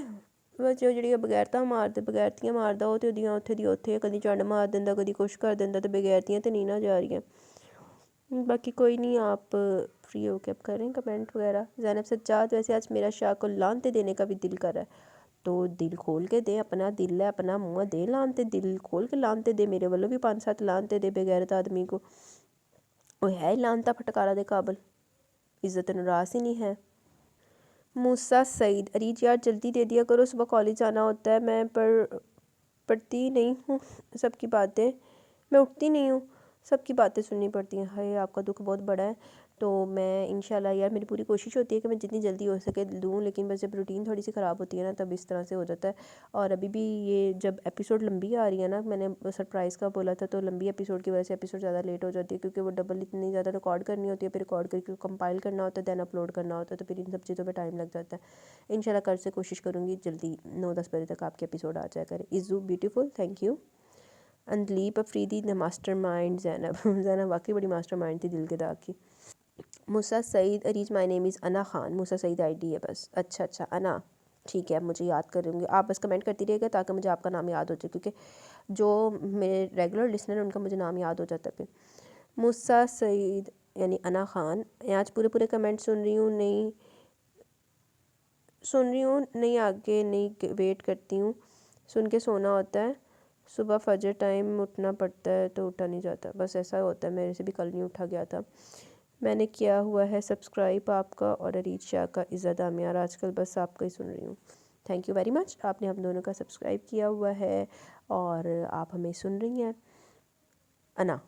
बस जो ਜਿਹੜੀਆਂ ਬਗੈਰਤਾਂ ਮਾਰਦੇ ਬਗੈਰਤੀਆਂ ਮਾਰਦਾ ਉਹ ਤੇ ਉਹਦੀਆਂ ਉੱਥੇ ਦੀ ਉੱਥੇ ਕਦੀ ਚੰਡ ਮਾਰ ਦਿੰਦਾ कभी कुछ कर ਦਿੰਦਾ ਤੇ ਬਗੈਰਤੀਆਂ ਤੇ नहीं ना जा रही हैं। बाकी कोई नहीं, आप फ्री हो के अब करें कमेंट वगैरह। ज़ैनब सज्जाद, वैसे आज मेरा शाह को लानते देने का भी दिल कर रहा है, तो दिल खोल के दे, अपना दिल है, अपना मुँह दे लानते, दिल खोल के लानते दे, मेरे वालों भी 5-7 लानते दे बेगैरत आदमी को। वो है ही लानता फटकारा दे काबल, इज़्ज़त नरास ही नहीं है। मूसा सईद, अरीज यार जल्दी दे दिया करो, सुबह कॉलेज जाना होता है, मैं पढ़ती नहीं हूँ सबकी बातें, मैं उठती नहीं हूँ, सबकी बातें सुननी पड़ती हैं। हाय आपका दुख बहुत बड़ा है। तो मैं इंशाल्लाह यार, मेरी पूरी कोशिश होती है कि मैं जितनी जल्दी हो सके दूँ, लेकिन बस जब रूटीन थोड़ी सी ख़राब होती है ना, तब इस तरह से हो जाता है। और अभी भी ये जब एपिसोड लंबी आ रही है ना, मैंने सरप्राइज़ का बोला था, तो लंबी एपिसोड की वजह से एपिसोड ज़्यादा लेट हो जाती है, क्योंकि वो डबल इतनी ज़्यादा रिकॉर्ड करनी होती है, फिर रिकॉर्ड करके कंपाइल करना होता है, दैन अपलोड करना होता है, तो फिर इन सब चीज़ों पर टाइम लग जाता है। इंशाल्लाह कल से कोशिश करूँगी जल्दी 9-10 बजे तक आपके एपिसोड आ जाया करे। इज़ू beautiful, thank you. Andleeb Afridi the master mind, Zainab वाकई बड़ी मास्टर माइंड थी दिल के दाग की। Musa Saeed, Areej my name is Ana Khan, Musa Saeed ID है बस। अच्छा अना, ठीक है, अब मुझे याद करूँगी, आप बस कमेंट करती रहिएगा ताकि मुझे आपका नाम याद हो जाए, क्योंकि जो मेरे रेगुलर लिसनर हैं उनका मुझे नाम याद हो जाता है फिर। मूसा सईद यानी अना खान, आज पूरे कमेंट सुन रही हूँ, नहीं आगे नहीं वेट करती हूँ, सुन के सोना होता है, सुबह फजर टाइम उठना पड़ता है तो उठा नहीं जाता, बस ऐसा होता है, मेरे से भी कल नहीं उठा गया था। मैंने किया हुआ है सब्सक्राइब आपका और अरीज शाह का, इज़्ज़त आमियार, आजकल बस आपका ही सुन रही हूँ। थैंक यू वेरी मच, आपने हम दोनों का सब्सक्राइब किया हुआ है और आप हमें सुन रही हैं। अना